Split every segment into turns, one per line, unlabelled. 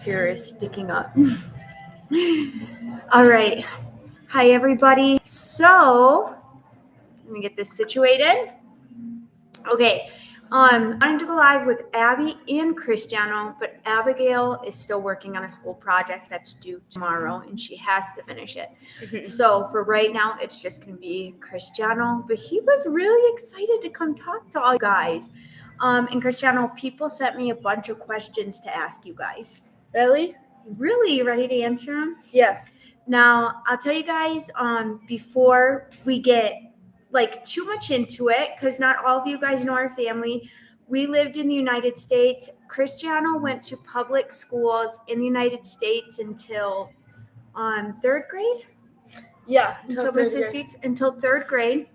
Here is sticking up. All right. Hi, everybody. So, let me get this situated. Okay. Wanting to go live with Abby and Cristiano, but Abigail is still working on a school project that's due tomorrow, and she has to finish it. So for right now, it's just going to be Cristiano. But he was really excited to come talk to all you guys. And Cristiano, people sent me a bunch of questions to ask you guys.
Really?
Really, you ready to answer them?
Yeah.
Now, I'll tell you guys before we get too much into it, because not all of you guys know our family. We lived in the United States. Cristiano went to public schools in the United States until third grade.
Yeah.
Until third grade.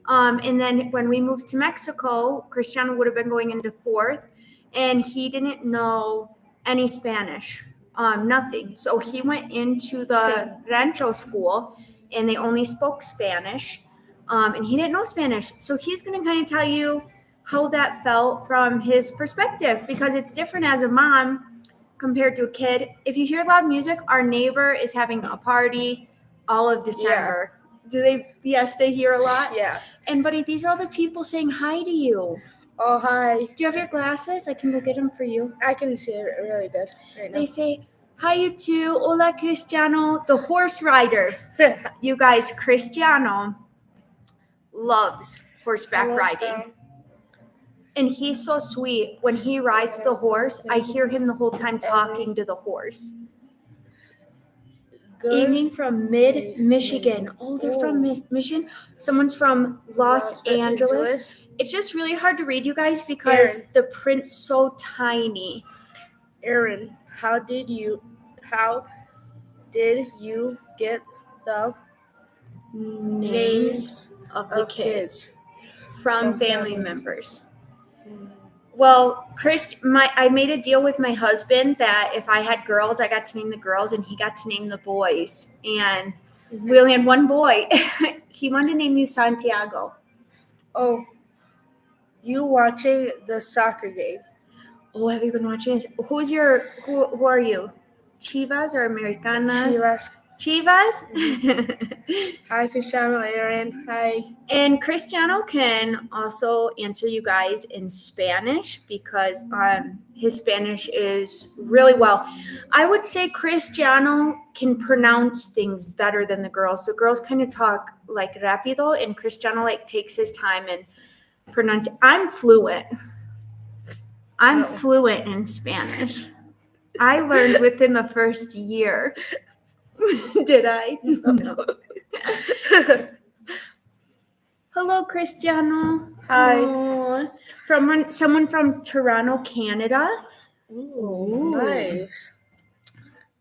And then when we moved to Mexico, Cristiano would have been going into fourth, and he didn't know any Spanish, nothing. So he went into the Rancho school, and they only spoke Spanish, and he didn't know Spanish. So he's going to kind of tell you how that felt from his perspective, because it's different as a mom compared to a kid. If you hear loud music, our neighbor is having a party all of December. Do they fiesta here a lot?
Yeah.
And buddy, these are all the people saying hi to you.
Oh, hi.
Do you have your glasses? I can go get them for you.
I can see it really good right now.
They say, hi you two, hola Cristiano, the horse rider. You guys, Cristiano loves horseback riding. And he's so sweet. When he rides the horse, I hear him the whole time talking to the horse. Evening from mid-Michigan. Oh, they're from Michigan. Someone's from Los Angeles. It's just really hard to read, you guys, because the print's so tiny.
Aaron, how did you get the
names of the kids from family members? Well, I made a deal with my husband that if I had girls, I got to name the girls, and he got to name the boys. And we only had one boy. He wanted to name you Santiago.
Oh, you watching the soccer game?
Oh, have you been watching this? Who are you? Chivas or Americanas? Chivas?
Hi, Cristiano, Aaron. Hi.
And Cristiano can also answer you guys in Spanish, because his Spanish is really well. I would say Cristiano can pronounce things better than the girls. The girls kind of talk like rapido, and Cristiano takes his time and pronounces. I'm fluent in Spanish. I learned within the first year. Did I? No. Hello, Cristiano.
Hi.
Aww. From someone from Toronto, Canada.
Ooh, nice.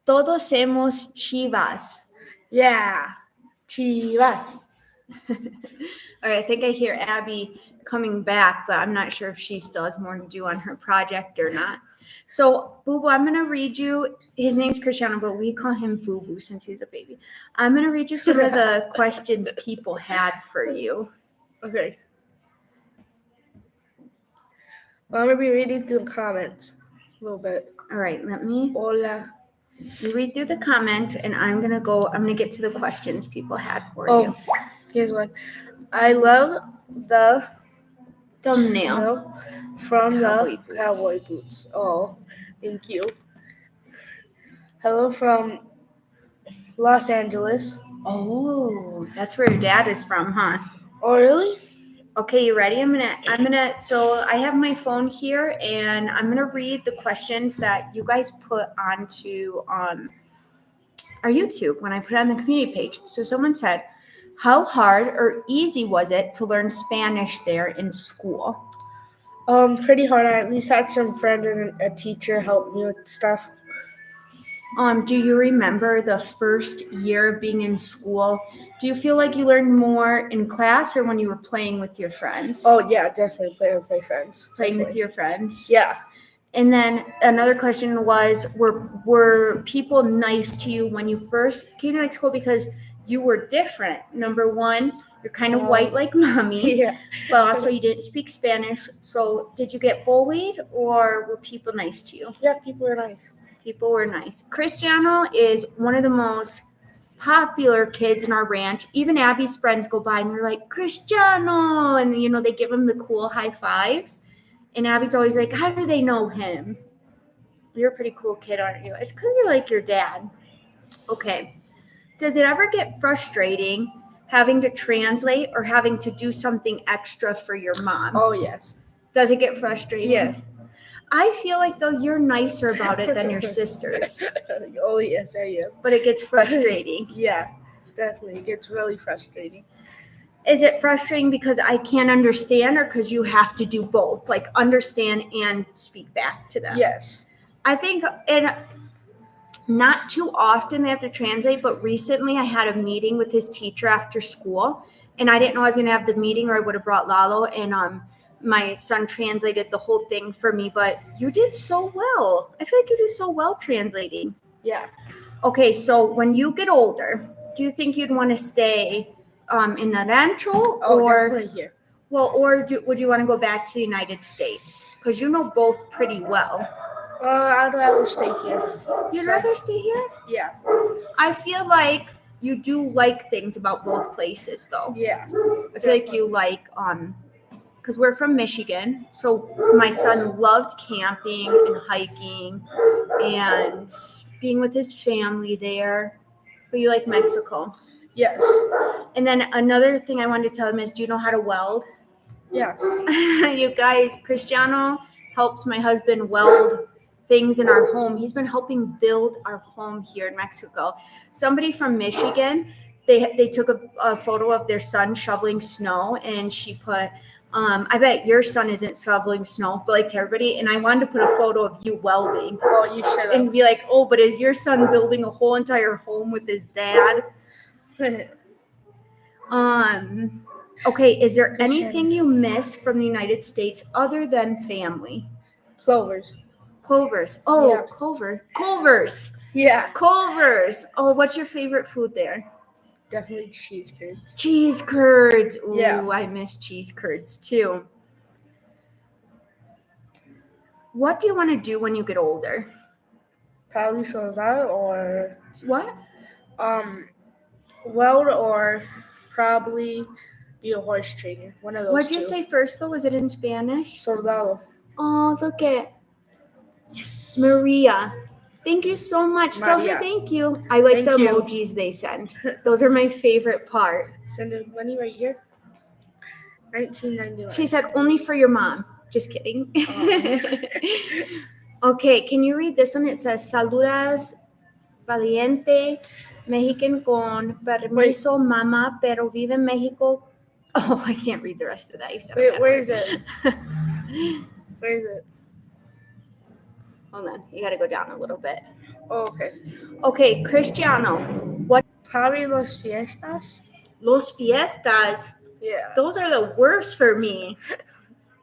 Todos somos Chivas.
Yeah, Chivas.
All right, I think I hear Abby coming back, but I'm not sure if she still has more to do on her project or not. So, Boo Boo, I'm going to read you. His name's Cristiano, but we call him Boo Boo since he's a baby. I'm going to read you some of the questions people had for you.
Okay. Well, I'm going to be reading through the comments a little bit.
All right, let me
Hola.
You read through the comments, and I'm going to get to the questions people had for you.
Here's one. I love the
thumbnail
from the cowboy boots. Oh, thank you. Hello from Los Angeles.
Oh, that's where your dad is from, huh?
Oh, really?
Okay, you ready? So I have my phone here, and I'm gonna read the questions that you guys put onto our YouTube when I put it on the community page. So someone said, how hard or easy was it to learn Spanish there in school?
Pretty hard. I at least had some friend and a teacher help me with stuff.
Do you remember the first year of being in school? Do you feel like you learned more in class or when you were playing with your friends?
Oh, yeah, definitely playing with my friends.
Playing with your friends?
Yeah.
And then another question was, were people nice to you when you first came to school because you were different? Number one, you're kind of white like mommy,
Yeah.
but also you didn't speak Spanish. So did you get bullied or were people nice to you?
Yeah, people were nice.
People were nice. Cristiano is one of the most popular kids in our ranch. Even Abby's friends go by and they're like, Cristiano. And, they give him the cool high fives. And Abby's always like, how do they know him? You're a pretty cool kid, aren't you? It's because you're like your dad. Okay. Does it ever get frustrating having to translate or having to do something extra for your mom?
Oh, yes.
Does it get frustrating?
Yes.
I feel like, though, you're nicer about it than your sisters.
Oh, yes, I am.
But it gets frustrating.
Yeah, definitely. It gets really frustrating.
Is it frustrating because I can't understand or because you have to do both, like understand and speak back to them?
Yes.
I think not too often they have to translate, but recently I had a meeting with his teacher after school, and I didn't know I was going to have the meeting or I would have brought Lalo, and my son translated the whole thing for me, but you did so well. I feel like you do so well translating.
Yeah.
Okay, so when you get older, do you think you'd want to stay in the rancho or
definitely here.
Well, or would you want to go back to the United States? Because you know both pretty well.
I'd rather stay here.
You'd rather stay here?
Yeah.
I feel like you do like things about both places, though.
Yeah.
I feel like you like because we're from Michigan, so my son loved camping and hiking and being with his family there. But you like Mexico.
Yes.
And then another thing I wanted to tell him is, do you know how to weld?
Yes.
You guys, Cristiano helps my husband weld things in our home. He's been helping build our home here in Mexico. Somebody from Michigan, they took a photo of their son shoveling snow, and she put, I bet your son isn't shoveling snow, but like to everybody. And I wanted to put a photo of you welding.
Oh, you should.
And be like, oh, but is your son building a whole entire home with his dad? Okay, is there anything you miss from the United States other than family?
Clovers.
Oh,
yeah.
Culver's.
Yeah.
Culver's. Oh, what's your favorite food there?
Definitely cheese curds.
Cheese curds. Ooh,
yeah.
I miss cheese curds too. What do you want to do when you get older?
Probably soldado or
what?
Weld or probably be a horse trainer. One of those.
What'd you say first though? Was it in Spanish?
Soldado.
Oh, look at
yes.
Maria. Thank you so much. Tell her thank you. I like the emojis they send. Those are my favorite part.
Send the money right here. 1999.
She said only for your mom. Just kidding. Okay, can you read this one? It says, saludas valiente, Mexican con permiso, mama, pero vive en Mexico. Oh, I can't read the rest of that.
Wait, where is it? Where is it?
Hold on. You got to go down a little bit.
Oh, okay.
Okay, Cristiano. What?
Probably Los Fiestas.
Los Fiestas.
Yeah.
Those are the worst for me.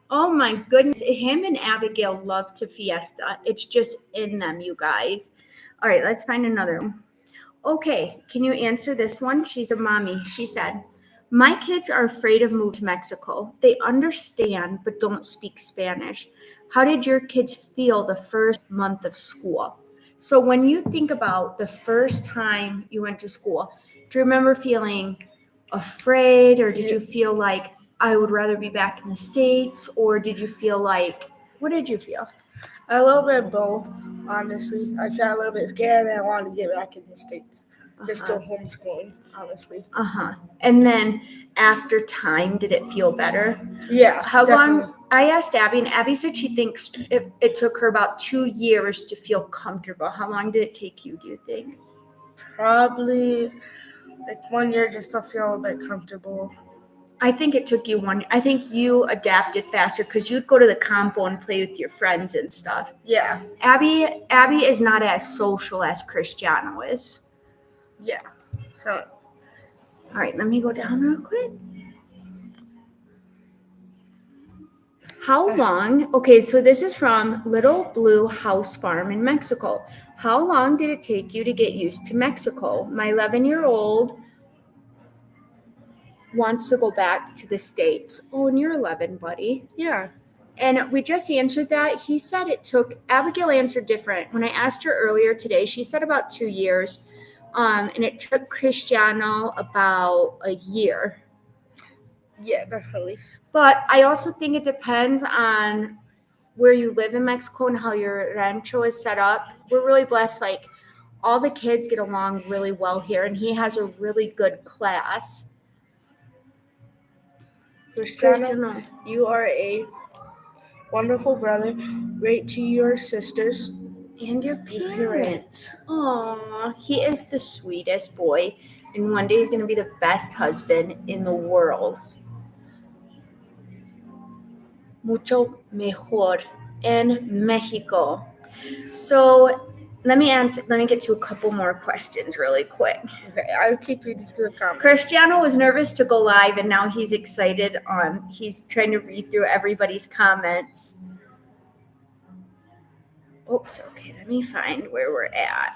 Oh my goodness. Him and Abigail love to fiesta. It's just in them, you guys. All right, let's find another one. Okay, can you answer this one? She's a mommy. She said, my kids are afraid of moving to Mexico. They understand but don't speak Spanish. How did your kids feel the first month of school? So when you think about the first time you went to school, do you remember feeling afraid, or did you feel like I would rather be back in the States, or did you feel like, what did you feel?
A little bit of both, honestly. I felt a little bit scared and I wanted to get back in the States. Just still homeschooling, honestly.
And then after time, did it feel better?
Yeah.
How long? I asked Abby, and Abby said she thinks it took her about 2 years to feel comfortable. How long did it take you, do you think?
Probably like 1 year just to feel a bit comfortable.
I think it took you 1 year. I think you adapted faster because you'd go to the campo and play with your friends and stuff.
Yeah.
Abby is not as social as Cristiano is.
Yeah. So,
all right, let me go down real quick. How long? Okay, so this is from Little Blue House Farm in Mexico. How long did it take you to get used to Mexico? My 11-year-old wants to go back to the States. Oh, and you're 11, buddy.
Yeah.
And we just answered that. He said Abigail answered different. When I asked her earlier today, she said about 2 years. And it took Cristiano about a year.
Yeah, definitely.
But I also think it depends on where you live in Mexico and how your rancho is set up. We're really blessed. Like, all the kids get along really well here, and he has a really good class.
Cristiano, you are a wonderful brother. Great to your sisters
and your parents. Aw, he is the sweetest boy, and one day he's going to be the best husband in the world. Mucho mejor en Mexico. So let me get to a couple more questions really quick.
Okay, I'll keep reading through the comments.
Cristiano was nervous to go live, and now he's excited. He's trying to read through everybody's comments. Oops, okay, let me find where we're at.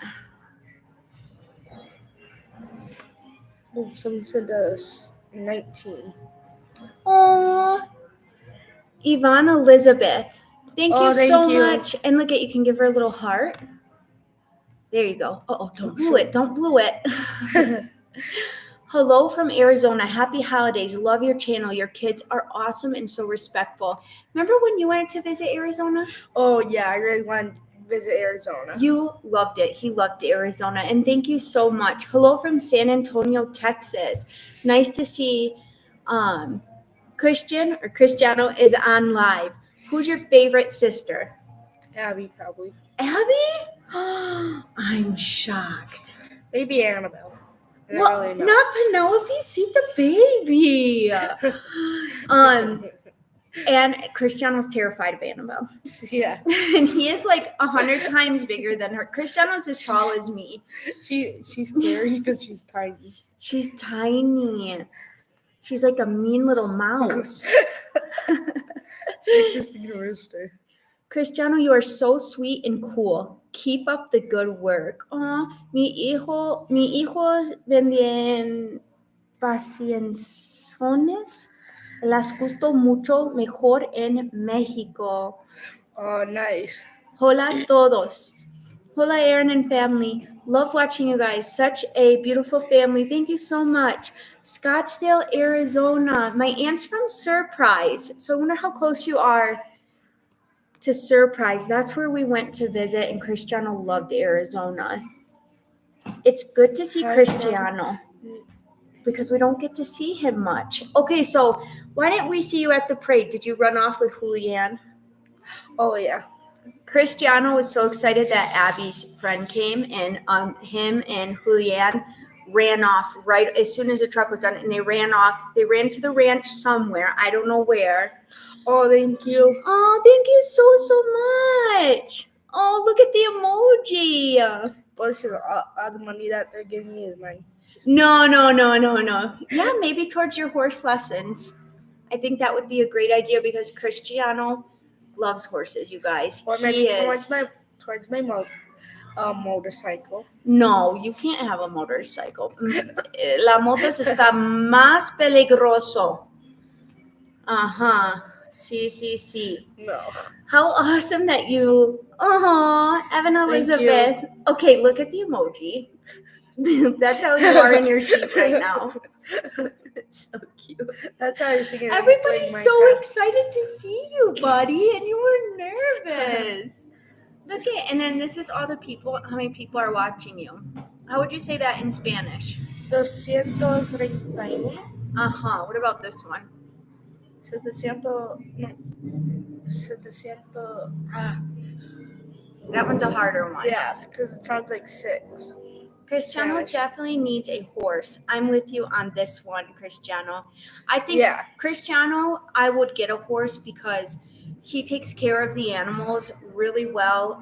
Oh, someone said 19.
Oh, Yvonne Elizabeth. Thank you so much. And look at, you can give her a little heart. There you go. Don't blow it. Don't blow it. Hello from Arizona. Happy holidays. Love your channel. Your kids are awesome and so respectful. Remember when you went to visit Arizona?
Oh, yeah. I really wanted to visit Arizona.
You loved it. He loved Arizona. And thank you so much. Hello from San Antonio, Texas. Nice to see Cristiano is on live. Who's your favorite sister?
Abby, probably.
Abby? I'm shocked.
Maybe Annabelle.
Well, really not Penelope. See the baby. And Cristiano's terrified of Annabelle.
Yeah.
And he is like 100 times bigger than her. Cristiano's as tall as me.
She's scary because she's tiny.
She's tiny. She's like a mean little mouse.
She's just a rooster.
Cristiano, you are so sweet and cool. Keep up the good work. Mi hijos venden pacienzones. Las gusto mucho mejor en México.
Oh, nice.
Hola todos. Hola, Aaron and family. Love watching you guys. Such a beautiful family. Thank you so much. Scottsdale, Arizona. My aunt's from Surprise. So I wonder how close you are to Surprise. That's where we went to visit, and Cristiano loved Arizona. It's good to see Cristiano because we don't get to see him much. Okay, so why didn't we see you at the parade? Did you run off with Julianne?
Oh, yeah.
Cristiano was so excited that Abby's friend came, and him and Julianne ran off right as soon as the truck was done, and they ran off. They ran to the ranch somewhere. I don't know where.
Oh, thank you.
Oh, thank you so much. Oh, look at the emoji.
But listen, all the money that they're giving me is mine.
No. Yeah, maybe towards your horse lessons. I think that would be a great idea because Cristiano loves horses, you guys.
Or maybe towards my motorcycle.
No, you can't have a motorcycle. La moto está más peligroso. Sí.
No.
How awesome that you. Evan Elizabeth. Okay, look at the emoji. That's how you are in your seat right now. It's so cute.
That's how you're singing.
Everybody's so excited to see you, buddy, and you were nervous. Look at, and then this is all the people. How many people are watching you? How would you say that in Spanish?
231.
What about this one?
700.
That one's a harder one.
Yeah, because it sounds like 6.
Cristiano definitely needs a horse. I'm with you on this one, Cristiano. I think Cristiano, I would get a horse because he takes care of the animals really well.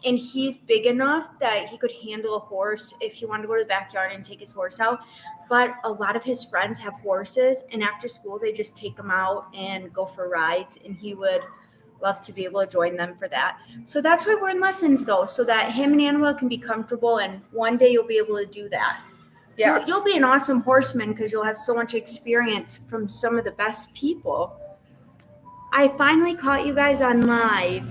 And he's big enough that he could handle a horse if he wanted to go to the backyard and take his horse out. But a lot of his friends have horses, and after school, they just take them out and go for rides, and he would love to be able to join them for that. So that's why we're in lessons, though, so that him and Annabelle can be comfortable, and one day you'll be able to do that. Yeah. You'll be an awesome horseman because you'll have so much experience from some of the best people. I finally caught you guys on live.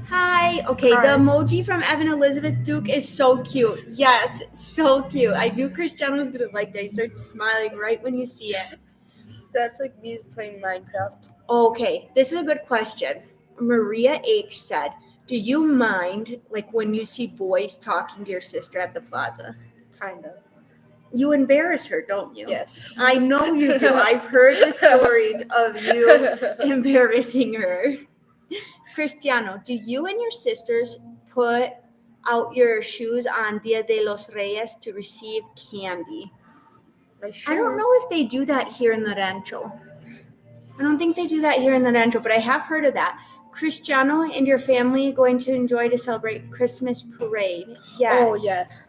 Hi. Okay,
Hi.
the emoji from Evan Elizabeth Duke is so cute. Yes, so cute. I knew Cristiano was gonna like that. He starts smiling right when you see it.
That's like me playing Minecraft.
Okay, this is a good question. Maria H said, "Do you mind like when you see boys talking to your sister at the plaza?
Kind of.
You embarrass her, don't you?"
Yes.
I know you do. I've heard the stories of you embarrassing her. Cristiano, do you and your sisters put out your shoes on Dia de los Reyes to receive candy? I don't know if they do that here in the rancho. I don't think they do that here in the rancho, but I have heard of that. Cristiano and your family going to enjoy to celebrate Christmas parade. Yes.
Oh, yes.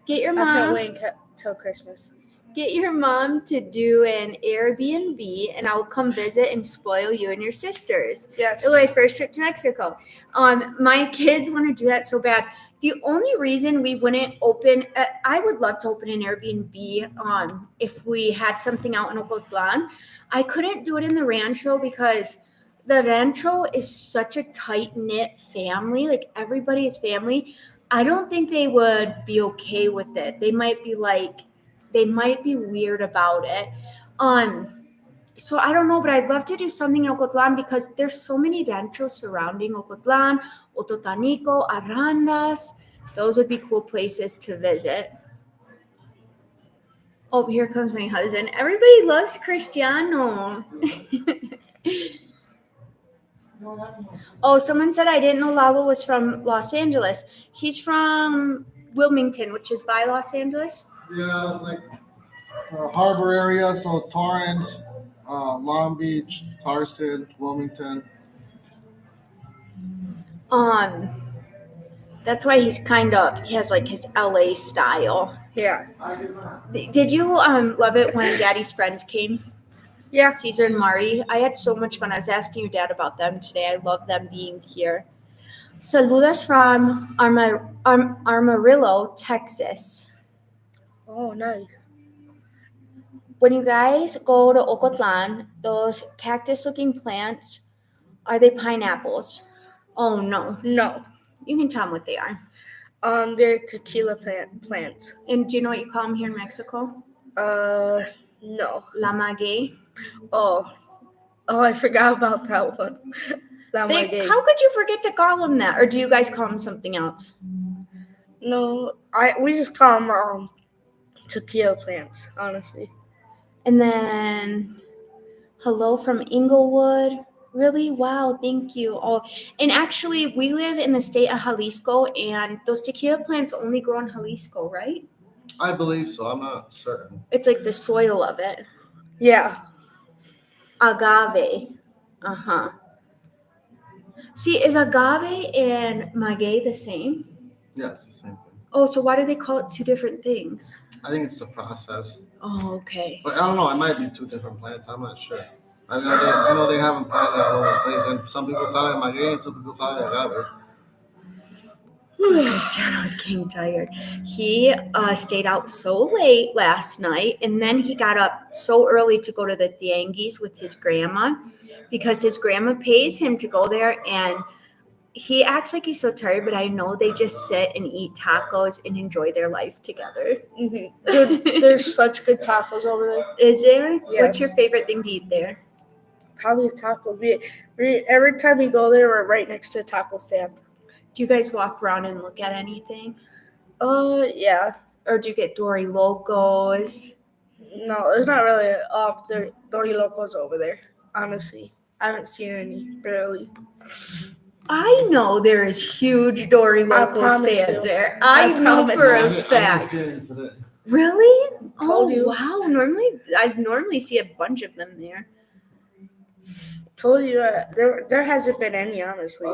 Get your
I can't
mom.
wait till Christmas.
Get your mom to do an Airbnb, and I'll come visit and spoil you and your sisters.
Yes.
It was my first trip to Mexico. My kids want to do that so bad. The only reason we wouldn't open, I would love to open an Airbnb. If we had something out in Ocotlán, I couldn't do it in the rancho because the rancho is such a tight knit family. Like everybody is family. I don't think they would be okay with it. They might be weird about it. So I don't know, but I'd love to do something in Ocotlan because there's so many ranchos surrounding Ocotlan, Ototanico, Arandas. Those would be cool places to visit. Oh, here comes my husband. Everybody loves Cristiano. Oh, someone said I didn't know Lalo was from Los Angeles. He's from Wilmington, which is by Los Angeles.
Yeah, like harbor area, so Torrance, Long Beach, Carson, Wilmington.
That's why he has like his LA style.
Yeah.
Did you love it when Daddy's friends came?
Yeah.
Caesar and Marty. I had so much fun. I was asking your dad about them today. I love them being here. Saludos from Amarillo, Texas.
Oh, nice.
When you guys go to Ocotlan, those cactus-looking plants, are they pineapples? Oh, no.
No.
You can tell them what they are.
They're tequila plants.
And do you know what you call them here in Mexico?
No.
La maguey.
Oh, I forgot about that one.
How could you forget to call them that? Or do you guys call them something else?
No, we just call them tequila plants, honestly.
And then, hello from Inglewood. Really? Wow, thank you. Oh, and actually, we live in the state of Jalisco, and those tequila plants only grow in Jalisco, right?
I believe so. I'm not certain.
It's like the soil of it.
Yeah.
Agave. Uh-huh. See, is agave and maguey the same?
Yeah, it's the same thing.
Oh, so why do they call it two different things?
I think it's the process.
Oh, okay.
But I don't know. It might be two different plants. I'm not sure. I know they have them planted all over the place, and some people call it maguey, and some people call it agave.
Cristiano's getting tired. He stayed out so late last night, and then he got up so early to go to the tianguis with his grandma because his grandma pays him to go there, and he acts like he's so tired, but I know they just sit and eat tacos and enjoy their life together.
Mm-hmm. Dude, there's such good tacos over there.
Is there?
Yes.
What's your favorite thing to eat there?
Probably tacos. We every time we go there, we're right next to a taco stand.
Do you guys walk around and look at anything?
Yeah.
Or do you get Dory Locos?
No, there's not really Dory Locos over there, honestly. I haven't seen any, barely.
I know there is huge Dory Loco stands there. I know for a fact. Really?
Told you.
Wow. I normally see a bunch of them there.
Told you there hasn't been any, honestly.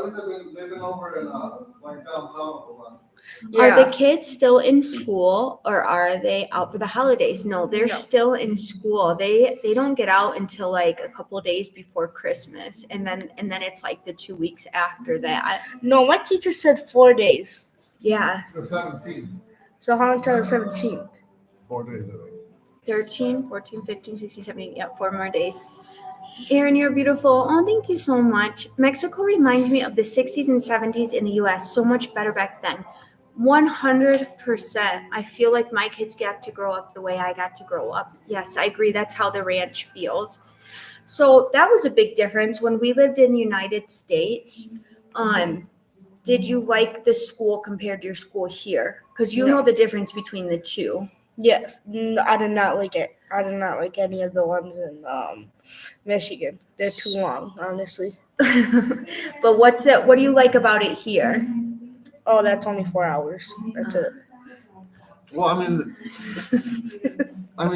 They've been over in like downtown a lot.
Yeah.
Are the kids still in school or are they out for the holidays? No, they're still in school. They don't get out until like a couple of days before Christmas, and then it's like the 2 weeks after that.
No, my teacher said 4 days.
Yeah.
The 17th.
So how until the 17th?
4 days.
13, 14, 15, 16, 17. Yeah, 4 more days. Erin, you're beautiful. Oh, thank you so much. Mexico reminds me of the 60s and 70s in the US. So much better back then. 100%. I feel like my kids got to grow up the way I got to grow up. Yes, I agree. That's how the ranch feels. So that was a big difference. When we lived in the United States, did you like the school compared to your school here? Because you know the difference between the two.
Yes, I did not like it. I did not like any of the ones in Michigan. They're too long, honestly.
But what do you like about it here?
Oh, that's only 4 hours. That's it.
Well, I mean,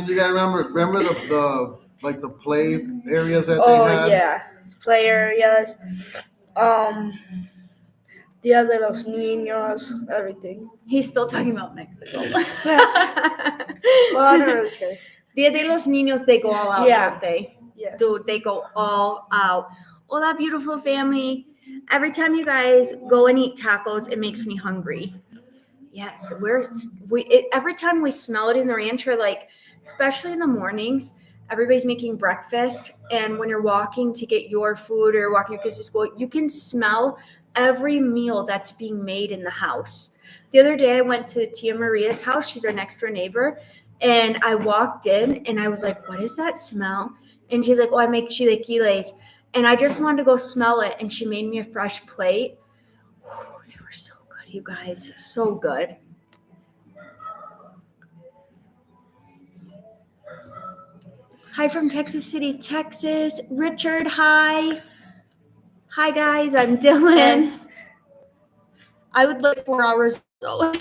you gotta remember the play areas that they had.
Oh yeah, play areas. Dia de los Niños, everything.
He's still talking about Mexico.
Well, I don't really care.
Dia de los Niños, they go all out, don't they?
Yes.
Dude, they go all out. Hola, beautiful family. Every time you guys go and eat tacos, it makes me hungry. Yes, every time we smell it in the ranch, we're like, especially in the mornings, everybody's making breakfast, and when you're walking to get your food or walking your kids to school, you can smell every meal that's being made in the house. The other day, I went to Tia Maria's house. She's our next door neighbor, and I walked in, and I was like, "What is that smell?" And she's like, "Oh, I make chilaquiles," and I just wanted to go smell it, and she made me a fresh plate. Whew, they were so good, you guys, so good. Hi from Texas City, Texas. Richard, hi. Hi, guys. I'm Dylan. I would like 4 hours, though.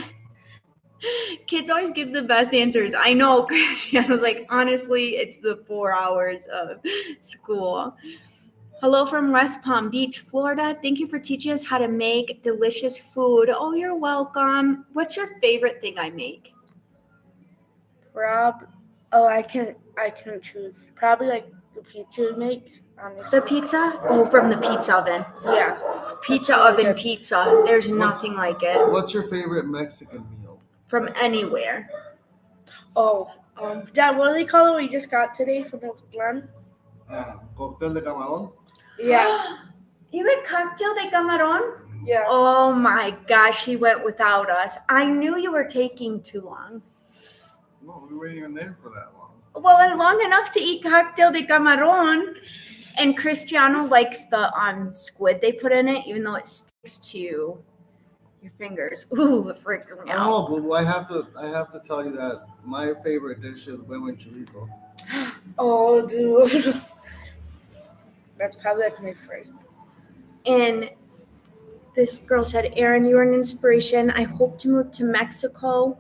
Kids always give the best answers. I know. Cristiano's like, honestly, it's the 4 hours of school. Hello from West Palm Beach, Florida. Thank you for teaching us how to make delicious food. Oh, you're welcome. What's your favorite thing I make?
I can choose. Probably like the pizza you make. Honestly.
The pizza? Oh, from the pizza oven.
Yeah.
Pizza oven good. Pizza. There's nothing like it.
What's your favorite Mexican meal?
From anywhere.
Oh, Dad, what do they call it we just got today from Glen?
Cóctel de camarón?
Yeah.
You get cocktail de camarón?
Yeah.
Oh my gosh, he went without us. I knew you were taking too long.
No, we weren't even there for that long.
Well, long enough to eat cocktail de camarón. And Cristiano likes the squid they put in it, even though it sticks to your fingers. Ooh, it freaks me out.
Oh, but I have to tell you that my favorite dish is huevo chorizo.
Oh, dude. That's probably like my first.
And this girl said, Erin, you are an inspiration. I hope to move to Mexico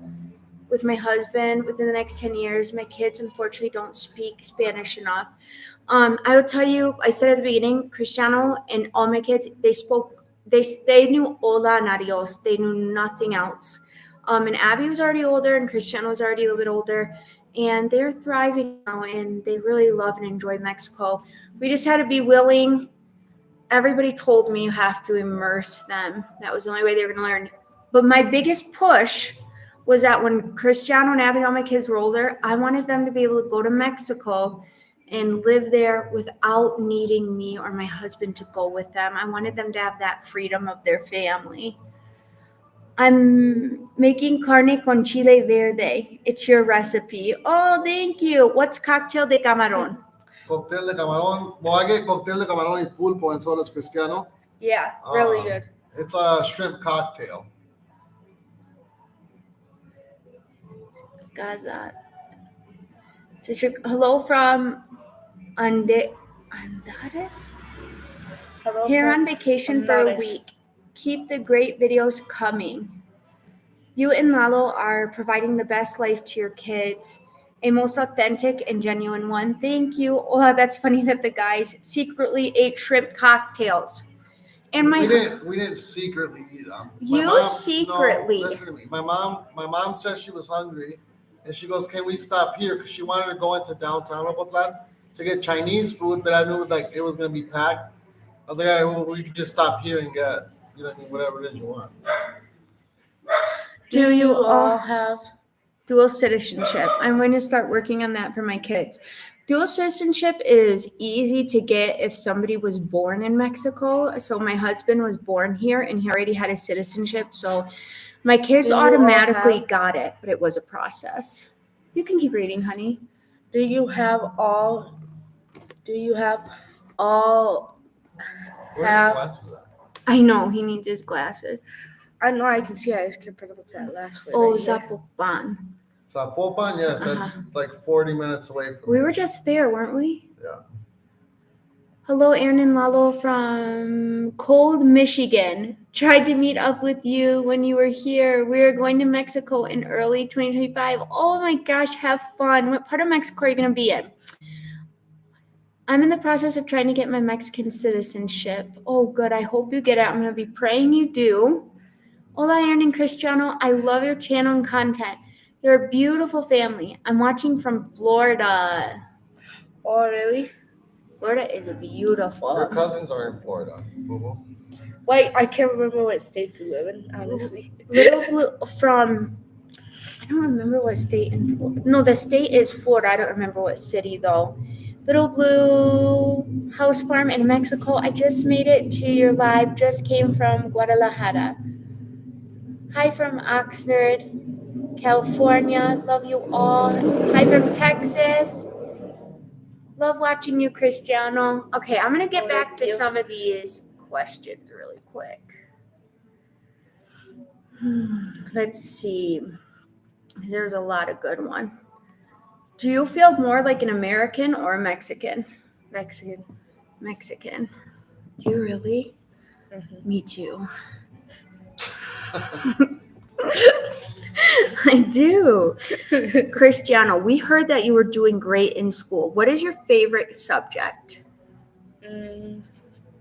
with my husband within the next 10 years. My kids, unfortunately, don't speak Spanish enough. I will tell you, I said at the beginning, Cristiano and all my kids, they knew hola and adios. They knew nothing else. And Abby was already older and Cristiano was already a little bit older. And they're thriving now and they really love and enjoy Mexico. We just had to be willing. Everybody told me you have to immerse them. That was the only way they were going to learn. But my biggest push was that when Cristiano and Abby and all my kids were older, I wanted them to be able to go to Mexico and live there without needing me or my husband to go with them. I wanted them to have that freedom of their family. I'm making carne con chile verde. It's your recipe. Oh, thank you. What's cocktail de camarón?
Cóctel de camarón. Well, I get cóctel de camarón y pulpo, and so does Cristiano.
Yeah, really good.
It's a shrimp cocktail.
Gaza. Hello from Andares. Here on vacation for a week. Keep the great videos coming. You and Lalo are providing the best life to your kids. A most authentic and genuine one. Thank you. Oh, that's funny that the guys secretly ate shrimp cocktails. And
we didn't secretly eat them.
Secretly.
No, listen to me. My mom said she was hungry, and she goes, "Can we stop here?" Because she wanted to go into downtown Ocotlán to get Chinese food, but I knew like it was gonna be packed. I was like, "All right, well, we could just stop here and get, whatever it is you want."
Do you all have dual citizenship? I'm going to start working on that for my kids. Dual citizenship is easy to get if somebody was born in Mexico. So my husband was born here and he already had a citizenship. So my kids
Do you all
automatically
have-
got it, but it was a process. You can keep reading, honey.
Do you have all?
Where are your
Have-
glasses at?
I know he needs his glasses.
I know I can see. I just can't pronounce that last word.
Oh,
right here.
Zapopan.
Zapopan, yes, that's like 40 minutes away from
We
here.
were just there, weren't we?
Yeah.
Hello, Aaron and Lalo from Cold, Michigan. Tried to meet up with you when you were here. We are going to Mexico in early 2025. Oh my gosh, have fun. What part of Mexico are you going to be in? I'm in the process of trying to get my Mexican citizenship. Oh, good. I hope you get it. I'm going to be praying you do. Hola, Aaron and Cristiano. I love your channel and content. You're a beautiful family. I'm watching from Florida.
Oh, really?
Florida is beautiful.
Your cousins are in Florida. Boo-boo.
Wait, I can't remember what state you live in, honestly.
Little Blue from, I don't remember what state in Florida. No, the state is Florida. I don't remember what city though. Little Blue House Farm in Mexico. I just made it to your live. Just came from Guadalajara. Hi from Oxnard, California. Love you all. Hi from Texas. Love watching you, Cristiano. Okay, I'm gonna get
Oh,
back
thank
to
you.
some of these questions really quick. Let's see. There's a lot of good one. Do you feel more like an American or a Mexican?
Mexican.
Mexican. Do you really?
Mhm.
Me too. I do. Cristiano, we heard that you were doing great in school. What is your favorite subject?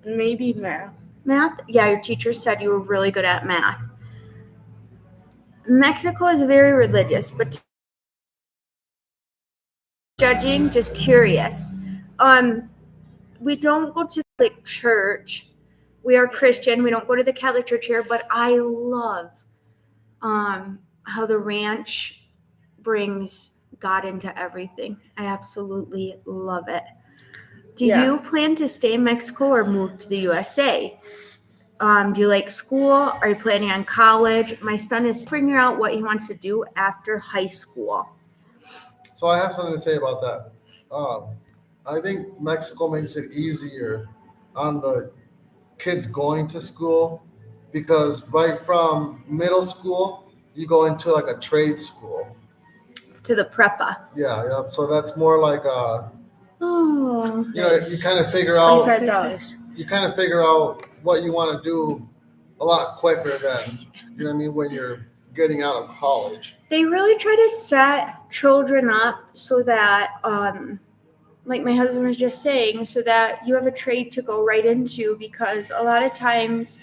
Maybe math.
Math? Yeah, your teacher said you were really good at math. Mexico is very religious, but judging, just curious. We don't go to the Catholic church. We are Christian. We don't go to the Catholic church here, but I love how the ranch brings God into everything. I absolutely love it. Do
Yeah.
you plan to stay in Mexico or move to the USA? Do you like school? Are you planning on college? My son is figuring out what he wants to do after high school.
So I have something to say about that. I think Mexico makes it easier on the kids going to school because right from middle school you go into like a trade school.
To the prepa.
Yeah. So that's more like
Oh.
you know, you kind of figure out what you want to do a lot quicker than, you know what I mean, when you're getting out of college.
They really try to set children up so that, like my husband was just saying, so that you have a trade to go right into, because a lot of times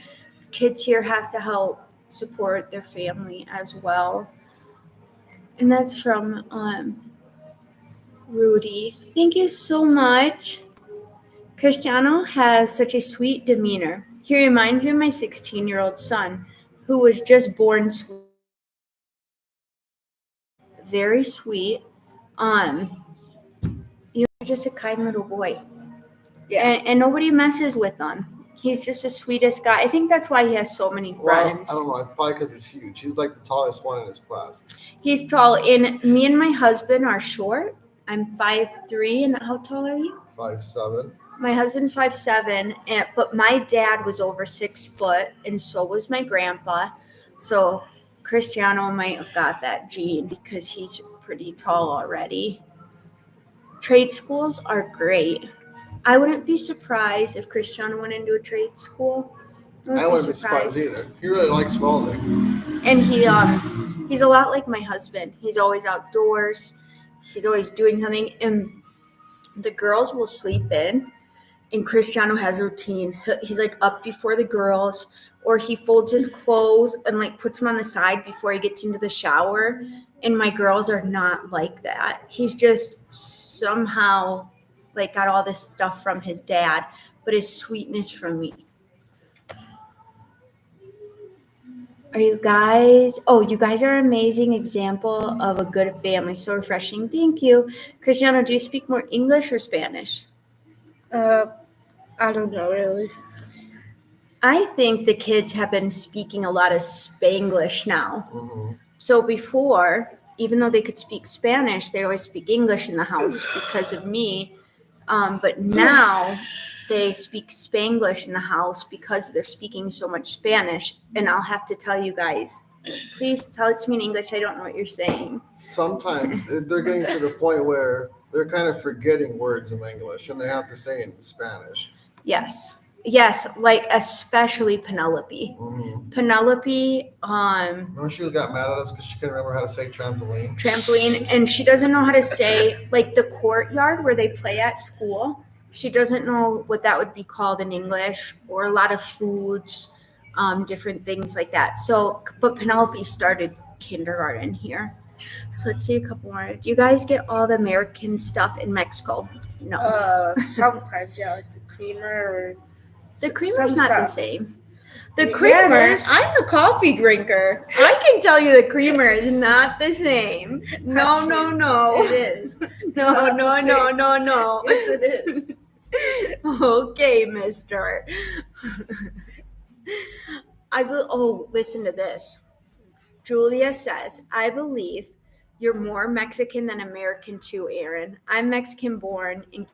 kids here have to help support their family as well. And that's from Rudy. Thank you so much. Cristiano has such a sweet demeanor. He reminds me of my 16-year-old son, who was just born sweet. Very sweet. You're just a kind little boy.
Yeah.
And nobody messes with him. He's just the sweetest guy. I think that's why he has so many friends.
Well, I don't know. It's probably because he's huge. He's like the tallest one in his class.
He's tall. And me and my husband are short. I'm 5'3", and how tall are you?
5'7".
My husband's 5'7", but my dad was over 6 foot, and so was my grandpa. So Cristiano might have got that gene because he's pretty tall already. Trade schools are great. I wouldn't be surprised if Cristiano went into a trade school.
I wouldn't be surprised either. He really likes welding.
And he's a lot like my husband. He's always outdoors. He's always doing something. And the girls will sleep in, and Cristiano has a routine. He's like up before the girls, or he folds his clothes and like puts them on the side before he gets into the shower. And my girls are not like that. He's just somehow like got all this stuff from his dad, but his sweetness from me. Are you guys? Oh, you guys are an amazing example of a good family. So refreshing. Thank you. Cristiano, do you speak more English or Spanish?
I don't know really.
I think the kids have been speaking a lot of Spanglish now.
Mm-hmm.
So before, even though they could speak Spanish, they always speak English in the house because of me. But now they speak Spanglish in the house because they're speaking so much Spanish. And I'll have to tell you guys, please tell it to me in English. I don't know what you're saying.
Sometimes they're getting to the point where they're kind of forgetting words in English and they have to say it in Spanish.
Yes. Yes, like especially Penelope.
Mm-hmm.
Penelope,
Remember she got mad at us because she couldn't remember how to say trampoline?
and she doesn't know how to say like the courtyard where they play at school. She doesn't know what that would be called in English, or a lot of foods, different things like that. So, but Penelope started kindergarten here. So let's see a couple more. Do you guys get all the American stuff in Mexico? No.
Sometimes, yeah, like the creamer or
The creamer's
some
not the
stuff.
same. The
Yeah,
creamer,
it is.
I'm the coffee drinker. I can tell you the creamer is not the same. No.
It is.
No.
Yes, it is.
Okay, mister. Listen to this. Julia says, I believe you're more Mexican than American too, Aaron. I'm Mexican born. And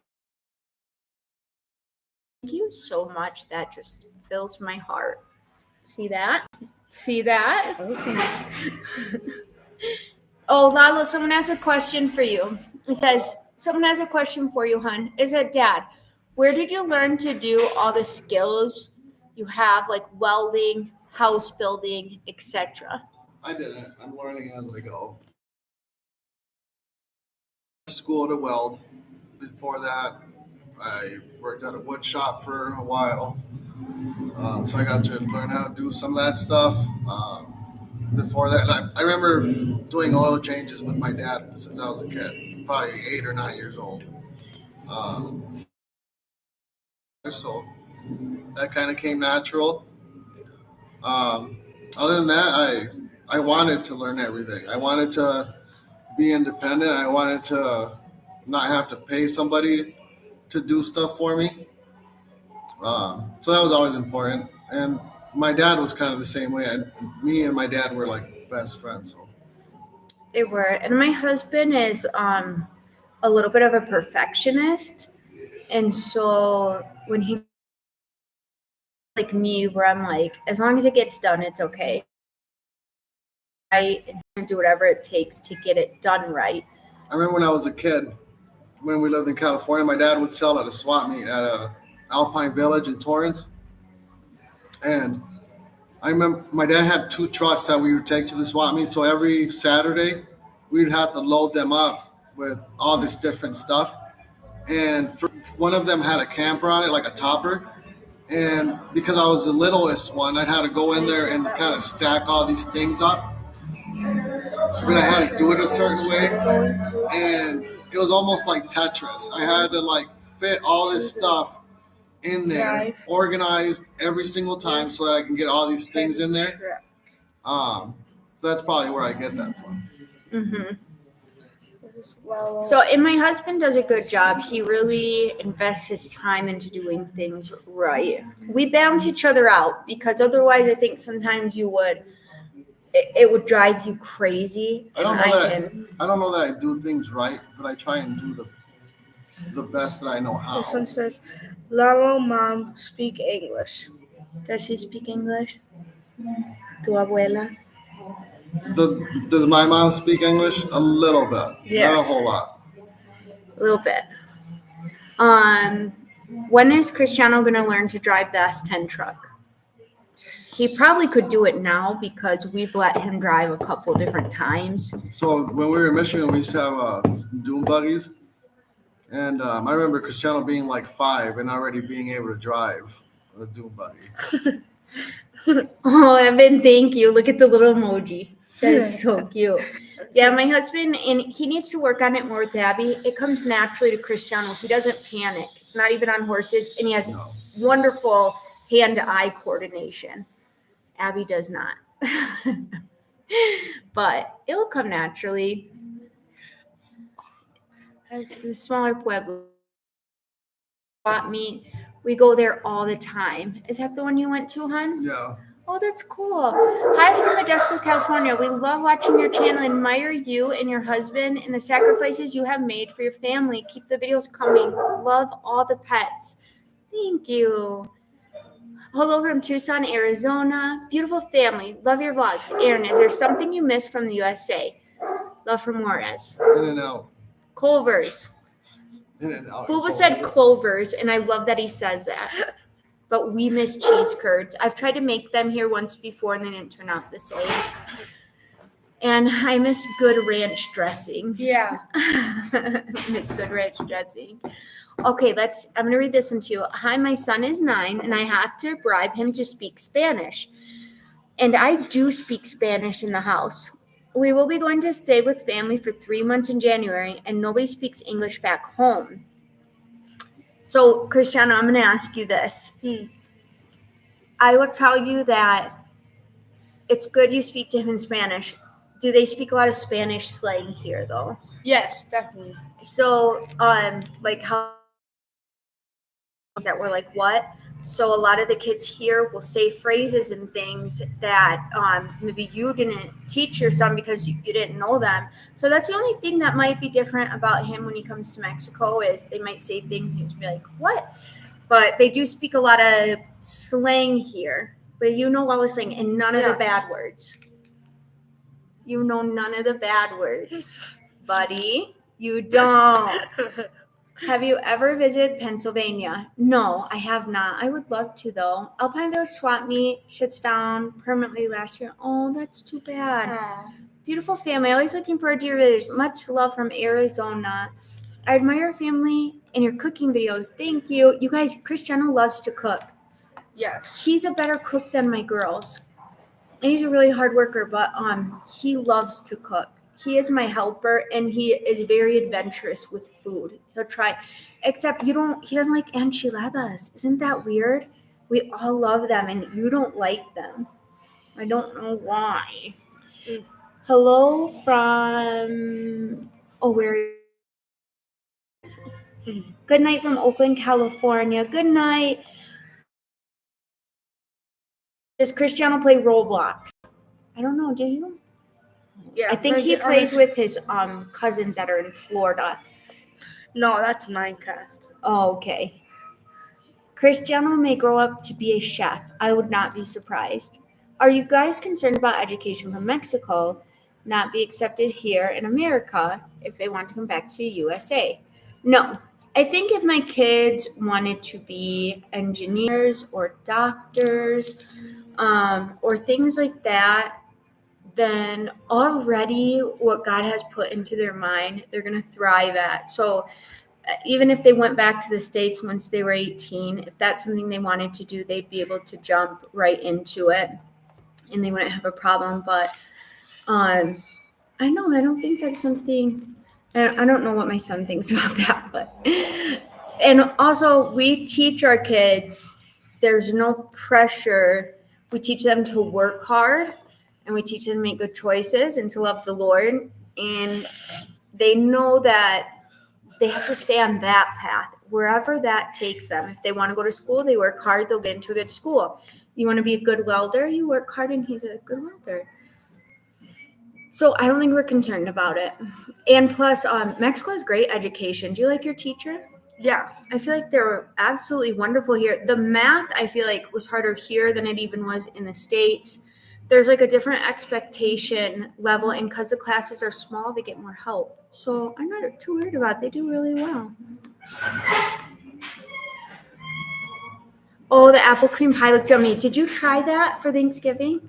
thank you so much. That just fills my heart. See that? See that? Oh, Lalo, someone has a question for you. It says, someone has a question for you, hun. Is it, Dad, where did you learn to do all the skills you have, like welding, house building, etc.?
I didn't. I'm learning as I go. School to weld. Before that, I worked at a wood shop for a while. So I got to learn how to do some of that stuff. Before that, I remember doing oil changes with my dad since I was a kid, probably 8 or 9 years old. So that kind of came natural. Other than that, I wanted to learn everything. I wanted to be independent. I wanted to not have to pay somebody to do stuff for me. So that was always important. And my dad was kind of the same way. Me and my dad were like best friends. So.
They were. And my husband is a little bit of a perfectionist. And so when he, like me, where I'm like, as long as it gets done, it's okay. I do whatever it takes to get it done right.
I remember when I was a kid, when we lived in California, my dad would sell at a swap meet at a Alpine Village in Torrance. And I remember my dad had 2 trucks that we would take to the swap meet. So every Saturday, we'd have to load them up with all this different stuff. And one of them had a camper on it, like a topper. And because I was the littlest one, I'd have to go in there and kind of stack all these things up. But I had to do it a certain way. And it was almost like Tetris. I had to like fit all this stuff in there, organized every single time so that I can get all these things in there. So that's probably where I get that from.
Mm-hmm. So, and my husband does a good job. He really invests his time into doing things right. We balance each other out because otherwise I think sometimes it would drive you crazy.
I don't know that I do things right, but I try and do the best that I know how.
This one says, Lalo, Mom, speak English.
Does he speak English? Tu abuela?
Does my mom speak English? A little bit.
Yes.
Not a whole lot.
A little bit. When is Cristiano going to learn to drive the S10 truck? He probably could do it now because we've let him drive a couple different times.
So when we were in Michigan, we used to have dune buggies. And I remember Cristiano being like 5 and already being able to drive a dune buggy.
Oh, Evan, thank you. Look at the little emoji. That is so cute. Yeah, my husband, and he needs to work on it more with Abby. It comes naturally to Cristiano. He doesn't panic, not even on horses, and he has wonderful hand-to-eye coordination. Abby does not. But it'll come naturally. The smaller pueblo bought me. We go there all the time. Is that the one you went to, hon?
Yeah.
Oh, that's cool. Hi from Modesto, California. We love watching your channel. Admire you and your husband and the sacrifices you have made for your family. Keep the videos coming. Love all the pets. Thank you. Hello from Tucson, Arizona. Beautiful family. Love your vlogs. Aaron, is there something you miss from the USA? Love from Juarez.
In and out.
Culver's.
In and out.
Booba said clovers, and I love that he says that. But we miss cheese curds. I've tried to make them here once before, and they didn't turn out the same. And I miss good ranch dressing.
Yeah.
Miss good ranch dressing. Okay, I'm going to read this one to you. Hi, my son is 9, and I have to bribe him to speak Spanish. And I do speak Spanish in the house. We will be going to stay with family for 3 months in January, and nobody speaks English back home. So, Cristiano, I'm going to ask you this. I will tell you that it's good you speak to him in Spanish. Do they speak a lot of Spanish slang here, though?
Yes, definitely.
So, like how that were like what? So a lot of the kids here will say phrases and things that maybe you didn't teach your son because you didn't know them. So that's the only thing that might be different about him when he comes to Mexico is they might say things and he's be like, what? But they do speak a lot of slang here. But you know all the slang and none of the bad words. You know none of the bad words. Buddy, you don't. Have you ever visited Pennsylvania? No, I have not. I would love to, though. Alpineville swap meet shuts down permanently last year. Oh, that's too bad.
Aww.
Beautiful family. Always looking forward to your videos. Much love from Arizona. I admire your family and your cooking videos. Thank you. You guys, Cristiano loves to cook.
Yes.
He's a better cook than my girls. And he's a really hard worker, but he loves to cook. He is my helper, and he is very adventurous with food. He'll try, except he doesn't like enchiladas. Isn't that weird? We all love them, and you don't like them. I don't know why. Hello from, where are you? Good night from Oakland, California. Good night. Does Cristiano play Roblox? I don't know. Do you?
Yeah.
I think he plays with his cousins that are in Florida.
No, that's Minecraft.
Oh, okay. Cristiano may grow up to be a chef. I would not be surprised. Are you guys concerned about education from Mexico not be accepted here in America if they want to come back to USA? No. I think if my kids wanted to be engineers or doctors or things like that, then already what God has put into their mind, they're going to thrive at. So even if they went back to the States once they were 18, if that's something they wanted to do, they'd be able to jump right into it and they wouldn't have a problem. But I don't think that's something, I don't know what my son thinks about that, but, and also we teach our kids, there's no pressure. We teach them to work hard and we teach them to make good choices and to love the Lord. And they know that they have to stay on that path, wherever that takes them. If they want to go to school, they work hard, they'll get into a good school. You want to be a good welder, you work hard and he's a good welder. So I don't think we're concerned about it. And plus, Mexico has great education. Do you like your teacher?
Yeah.
I feel like they're absolutely wonderful here. The math, I feel like, was harder here than it even was in the States. There's like a different expectation level, and because the classes are small, they get more help. So I'm not too worried about it. They do really well. Oh, the apple cream pie looked yummy. Did you try that for Thanksgiving?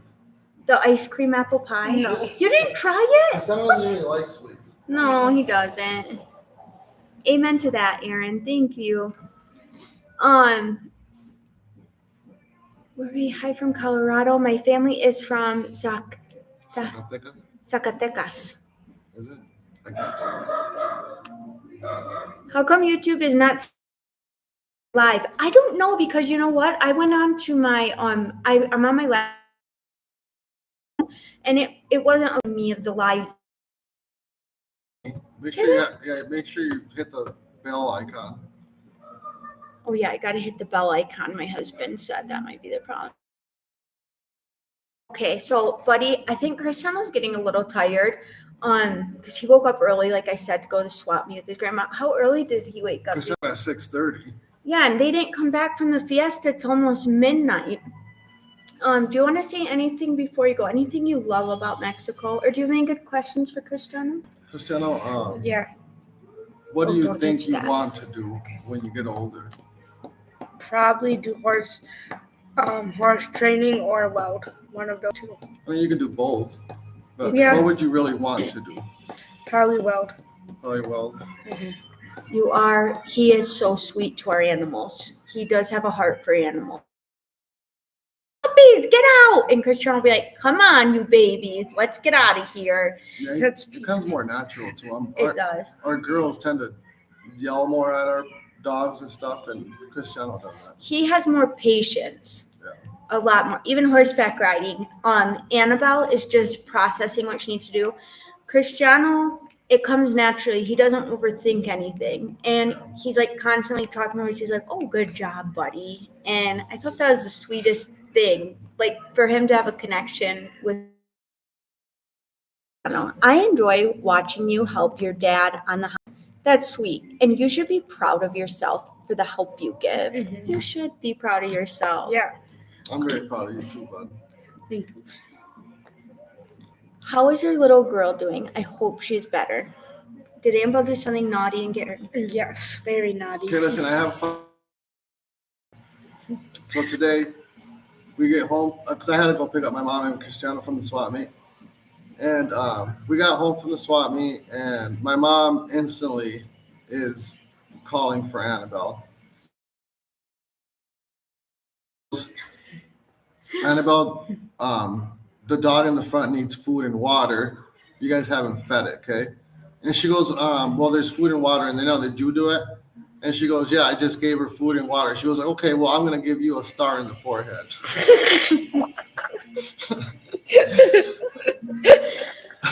The ice cream apple pie?
No.
You didn't try it?
Cristiano doesn't really like sweets.
No, he doesn't. Amen to that, Aaron. Thank you. Where are we? Hi from Colorado. My family is from
Zacatecas?
Zacatecas.
Is it? I guess so.
How come YouTube is not live? I don't know because you know what? I went on to my I'm on my laptop. And it wasn't me of the lie.
Make sure you hit the bell icon.
Oh yeah, I gotta hit the bell icon. My husband said that might be the problem. Okay, so buddy, I think Cristiano's getting a little tired. Because he woke up early, like I said, to go to swap meet with his grandma. How early did he wake up?
Cristiano at 6:30.
Yeah, and they didn't come back from the fiesta till almost midnight. Do you want to say anything before you go? Anything you love about Mexico? Or do you have any good questions for Cristiano?
Cristiano,
Yeah,
what do you
don't
think
touch
you
that.
want to do when you get older?
probably do horse training or weld. One of those two.
I mean, you can do both, but
Yeah.
what would you really want to do?
Probably weld.
Probably weld.
He is so sweet to our animals. He does have a heart for animals. Puppies, get out! And Cristiano will be like, come on, you babies, let's get out of here.
Yeah,
That's-
it becomes more natural to them.
It does.
Our girls tend to yell more at our dogs and stuff, and Cristiano does that.
He has more patience.
Yeah.
A lot more. Even horseback riding. Annabelle is just processing what she needs to do. Cristiano, it comes naturally. He doesn't overthink anything. And he's like constantly talking to us. He's like, oh, good job, buddy. And I thought that was the sweetest thing. Like for him to have a connection with. I enjoy watching you help your dad on the house. That's sweet. And you should be proud of yourself for the help you give. You should be proud of yourself.
Yeah.
I'm very proud of you too, bud.
Thank you.
How is your little girl doing? I hope she's better. Did Annabelle do something naughty and get her?
Yes, very naughty.
Okay, listen, I have fun. So today, we get home, because I had to go pick up my mom and Cristiano from the swap meet. And we got home from the swap meet, and my mom instantly is calling for Annabelle. Annabelle, the dog in the front needs food and water. You guys haven't fed it, okay? And she goes, well, there's food and water. And they know, did you do it? And she goes, yeah, I just gave her food and water. She goes, like, okay, well, I'm going to give you a star in the forehead.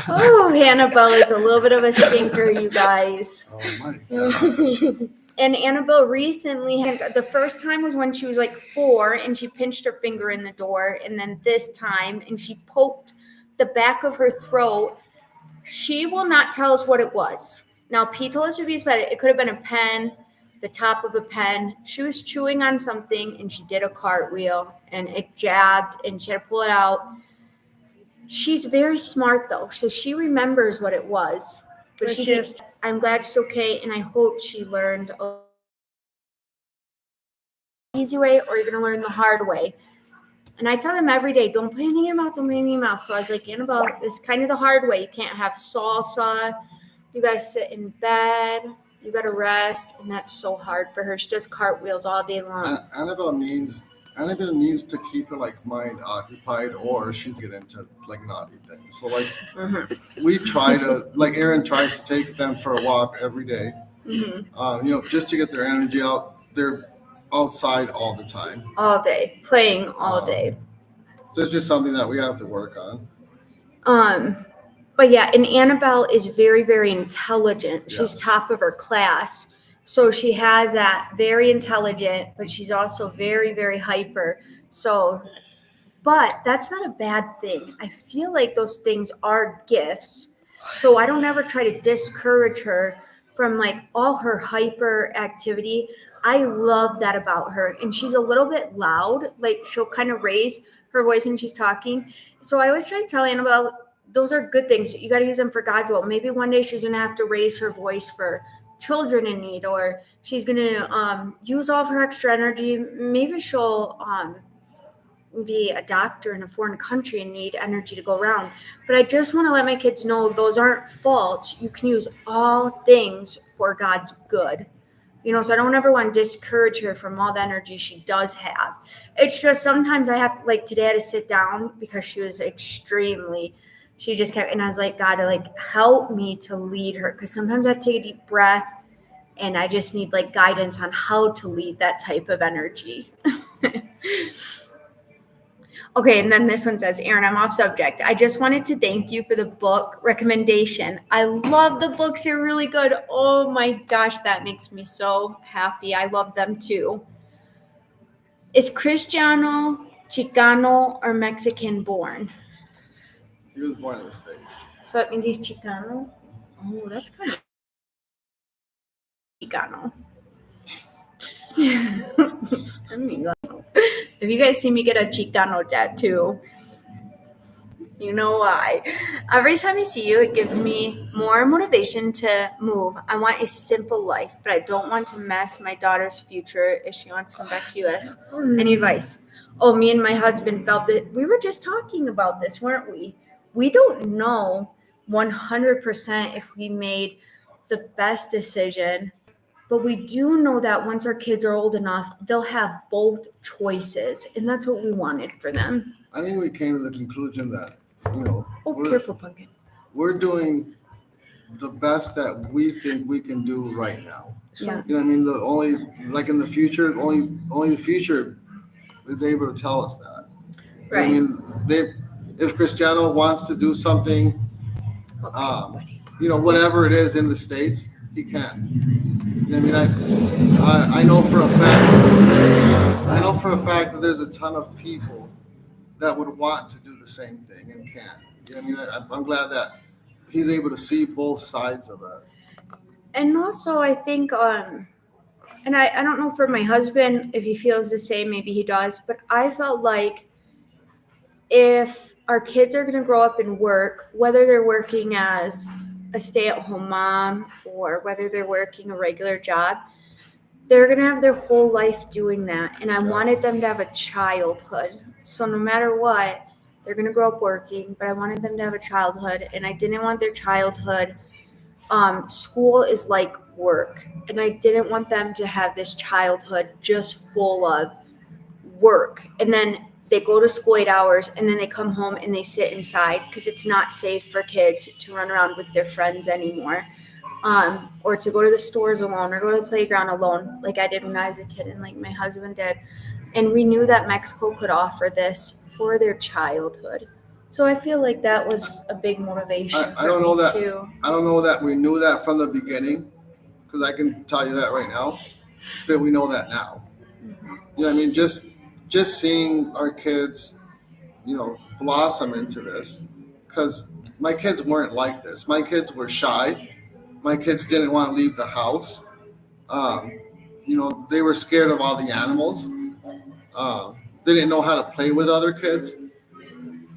Oh, Annabelle is a little bit of a stinker, you guys.
Oh, my God.
And Annabelle recently the first time was when she was like 4 and she pinched her finger in the door. And then this time, and she poked the back of her throat. She will not tell us what it was. Now, Pete told us to be specific. It could have been a pen, the top of a pen. She was chewing on something and she did a cartwheel and it jabbed and she had to pull it out. She's very smart though, so she remembers what it was. But she keeps, I'm glad she's okay, and I hope she learned the easy way, or you're going to learn the hard way. And I tell them every day, don't put anything in your mouth, don't put anything in your mouth. So I was like, Annabelle, this is kind of the hard way. You can't have salsa. You got to sit in bed. You got to rest, and that's so hard for her. She does cartwheels all day long.
Annabelle needs to keep her like mind occupied, or she's get into like naughty things. So like we try to, like Aaron tries to take them for a walk every day. Just to get their energy out. They're outside all the time,
all day, playing all day.
So it's just something that we have to work on.
But yeah, and Annabelle is very, very intelligent.
Yes.
She's top of her class. So she has that very intelligent, but she's also very, very hyper. So, but that's not a bad thing. I feel like those things are gifts. So I don't ever try to discourage her from like all her hyper activity. I love that about her. And she's a little bit loud. Like she'll kind of raise her voice when she's talking. So I always try to tell Annabelle, those are good things. You got to use them for God's will. Maybe one day she's going to have to raise her voice for children in need, or she's going to use all of her extra energy. Maybe she'll be a doctor in a foreign country and need energy to go around. But I just want to let my kids know those aren't faults. You can use all things for God's good. So I don't ever want to discourage her from all the energy she does have. It's just sometimes I have, like today I had to sit down because she was she just kept, and I was like, God, help me to lead her. Because sometimes I take a deep breath and I just need like guidance on how to lead that type of energy. Okay, and then this one says, Aaron, I'm off subject. I just wanted to thank you for the book recommendation. I love the books. You're really good. Oh my gosh, that makes me so happy. I love them too. Is Cristiano Chicano or Mexican born?
He was born in the States.
So that means he's Chicano? Oh, that's kind of Chicano. If you guys see me get a Chicano tattoo, you know why. Every time I see you, it gives me more motivation to move. I want a simple life, but I don't want to mess my daughter's future if she wants to come back to US. Any advice? Oh, me and my husband felt that we were just talking about this, weren't we? We don't know 100% if we made the best decision, but we do know that once our kids are old enough, they'll have both choices, and that's what we wanted for them.
I think we came to the conclusion that,
Careful, pumpkin.
we're doing the best that we think we can do right now.
Yeah.
You know what I mean? The only, like in the future, only the future is able to tell us that.
Right.
I mean, if Cristiano wants to do something, whatever it is in the States, he can. You know what I mean? I know for a fact that there's a ton of people that would want to do the same thing and can. You know what I mean? I'm glad that he's able to see both sides of it.
And also, I think, and I don't know for my husband if he feels the same, maybe he does, but I felt like if our kids are going to grow up and work, whether they're working as a stay-at-home mom or whether they're working a regular job, they're going to have their whole life doing that. And I wanted them to have a childhood. So no matter what, they're going to grow up working, but I wanted them to have a childhood. And I didn't want their childhood. School is like work. And I didn't want them to have this childhood just full of work. And then they go to school 8 hours and then they come home and they sit inside because it's not safe for kids to run around with their friends anymore. Or to go to the stores alone or go to the playground alone like I did when I was a kid and like my husband did. And we knew that Mexico could offer this for their childhood. So I feel like that was a big motivation
I don't know that.
too.
I don't know that we knew that from the beginning, because I can tell you that right now, that we know that now.
Mm-hmm.
You know what I mean? Just seeing our kids, blossom into this, because my kids weren't like this. My kids were shy. My kids didn't want to leave the house. They were scared of all the animals. They didn't know how to play with other kids.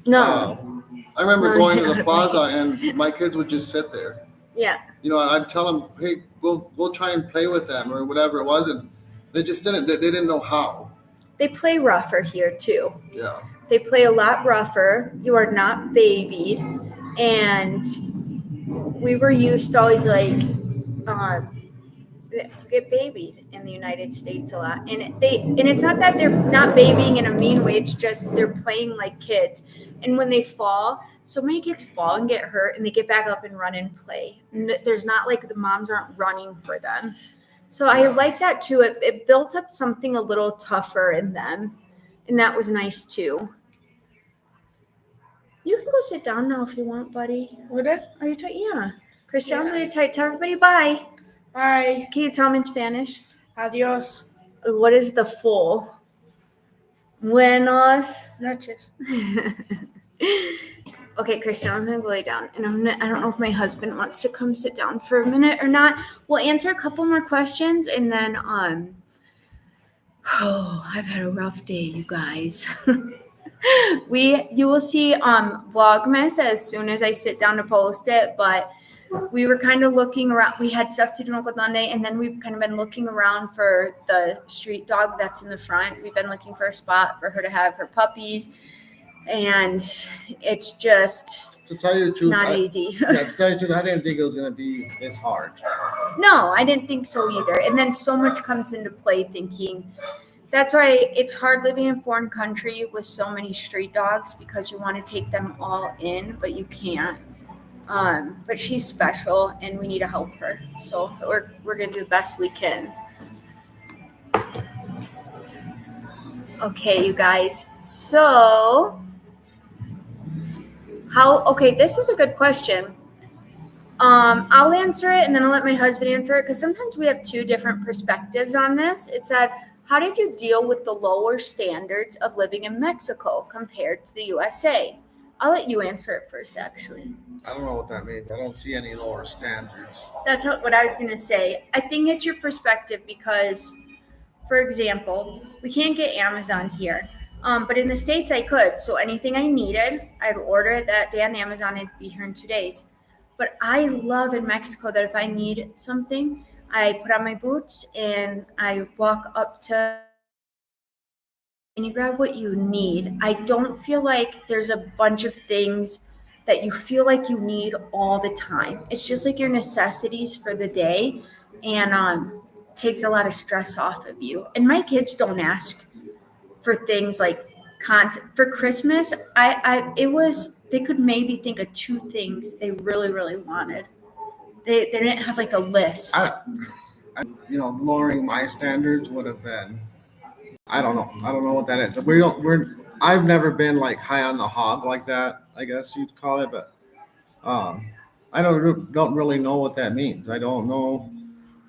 No.
I remember going to the plaza and my kids would just sit there.
Yeah.
I'd tell them, hey, we'll try and play with them or whatever it was. And they just didn't. They didn't know how.
They play rougher here too.
Yeah.
They play a lot rougher. You are not babied. And we were used to always get babied in the United States a lot. And it's not that they're not babying in a mean way. It's just they're playing like kids. And when they fall, so many kids fall and get hurt and they get back up and run and play. There's not like the moms aren't running for them. So I like that too. It built up something a little tougher in them. And that was nice too. You can go sit down now if you want, buddy.
Would it?
Are you tight? Yeah. Cristiano's really tight. Tell everybody bye.
Bye.
Can you tell them in Spanish?
Adios.
What is the full? Buenos
noches.
Okay, Cristiano's gonna go lay down, and I don't know if my husband wants to come sit down for a minute or not. We'll answer a couple more questions, and then I've had a rough day, you guys. You will see Vlogmas as soon as I sit down to post it, but we were kind of looking around. We had stuff to do on Sunday, and then we've kind of been looking around for the street dog that's in the front. We've been looking for a spot for her to have her puppies, and it's just
to tell you the truth,
not easy.
To tell you the truth, I didn't think it was going to be this hard.
No, I didn't think so either. And then so much comes into play thinking. That's why it's hard living in a foreign country with so many street dogs because you want to take them all in, but you can't. But she's special and we need to help her. So we're going to do the best we can. Okay, you guys. So, this is a good question. I'll answer it and then I'll let my husband answer it because sometimes we have two different perspectives on this. It said, how did you deal with the lower standards of living in Mexico compared to the USA? I'll let you answer it first, actually.
I don't know what that means. I don't see any lower standards.
That's what I was going to say. I think it's your perspective because, for example, we can't get Amazon here. But in the States, I could. So anything I needed, I'd order it that day on Amazon. It'd be here in 2 days. But I love in Mexico that if I need something, I put on my boots and I walk up to and you grab what you need. I don't feel like there's a bunch of things that you feel like you need all the time. It's just like your necessities for the day and takes a lot of stress off of you. And my kids don't ask for things like for Christmas. They could maybe think of 2 things they really, really wanted. They didn't have like a list.
Lowering my standards would have been. I don't know. I don't know what that is. I've never been like high on the hog like that, I guess you'd call it, but I don't really know what that means. I don't know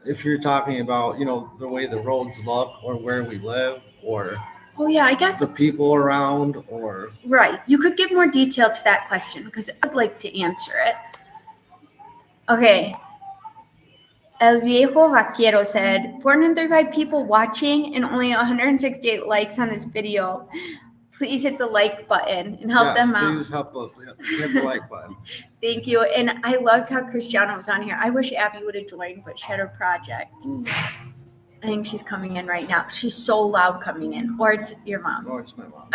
if you're talking about, the way the roads look or where we live or
Oh yeah, I guess
the people around or
right. You could give more detail to that question because I'd like to answer it. Okay. El Viejo Vaquero said, 435 people watching and only 168 likes on this video. Please hit the like button and help them out.
Please hit the like button.
Thank you. And I loved how Cristiano was on here. I wish Abby would have joined, but she had her project. I think she's coming in right now. She's so loud coming in. Or it's your mom.
Or it's my mom.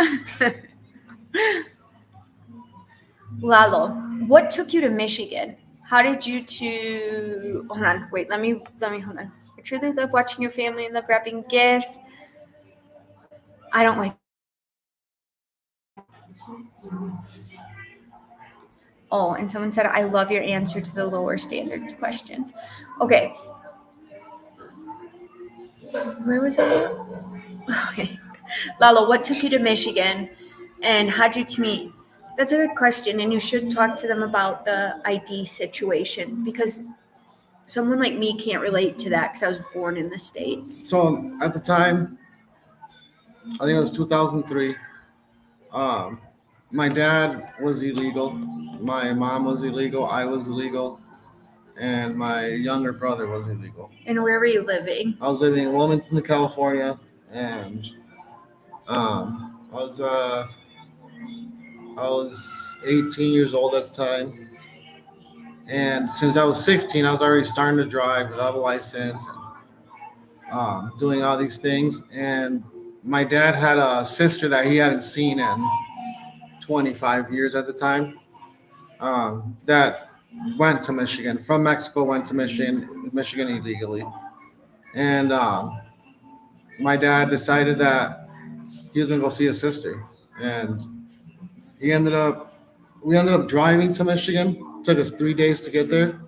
Lalo, what took you to Michigan? How did you hold on, wait, let me hold on. I truly love watching your family and love wrapping gifts. I don't like. Oh, and someone said, I love your answer to the lower standards question. Okay. Where was I? Okay. Lalo, what took you to Michigan and how'd you meet? That's a good question, and you should talk to them about the ID situation because someone like me can't relate to that because I was born in the States.
So at the time, I think it was 2003, my dad was illegal, my mom was illegal, I was illegal, and my younger brother was illegal.
And where were you living?
I was living in Wilmington, California, and I was 18 years old at the time. And since I was 16, I was already starting to drive without a license and doing all these things. And my dad had a sister that he hadn't seen in 25 years at the time that went to Michigan, from Mexico, went to Michigan illegally. And my dad decided that he was going to go see his sister. And we ended up driving to Michigan. It took us 3 days to get there.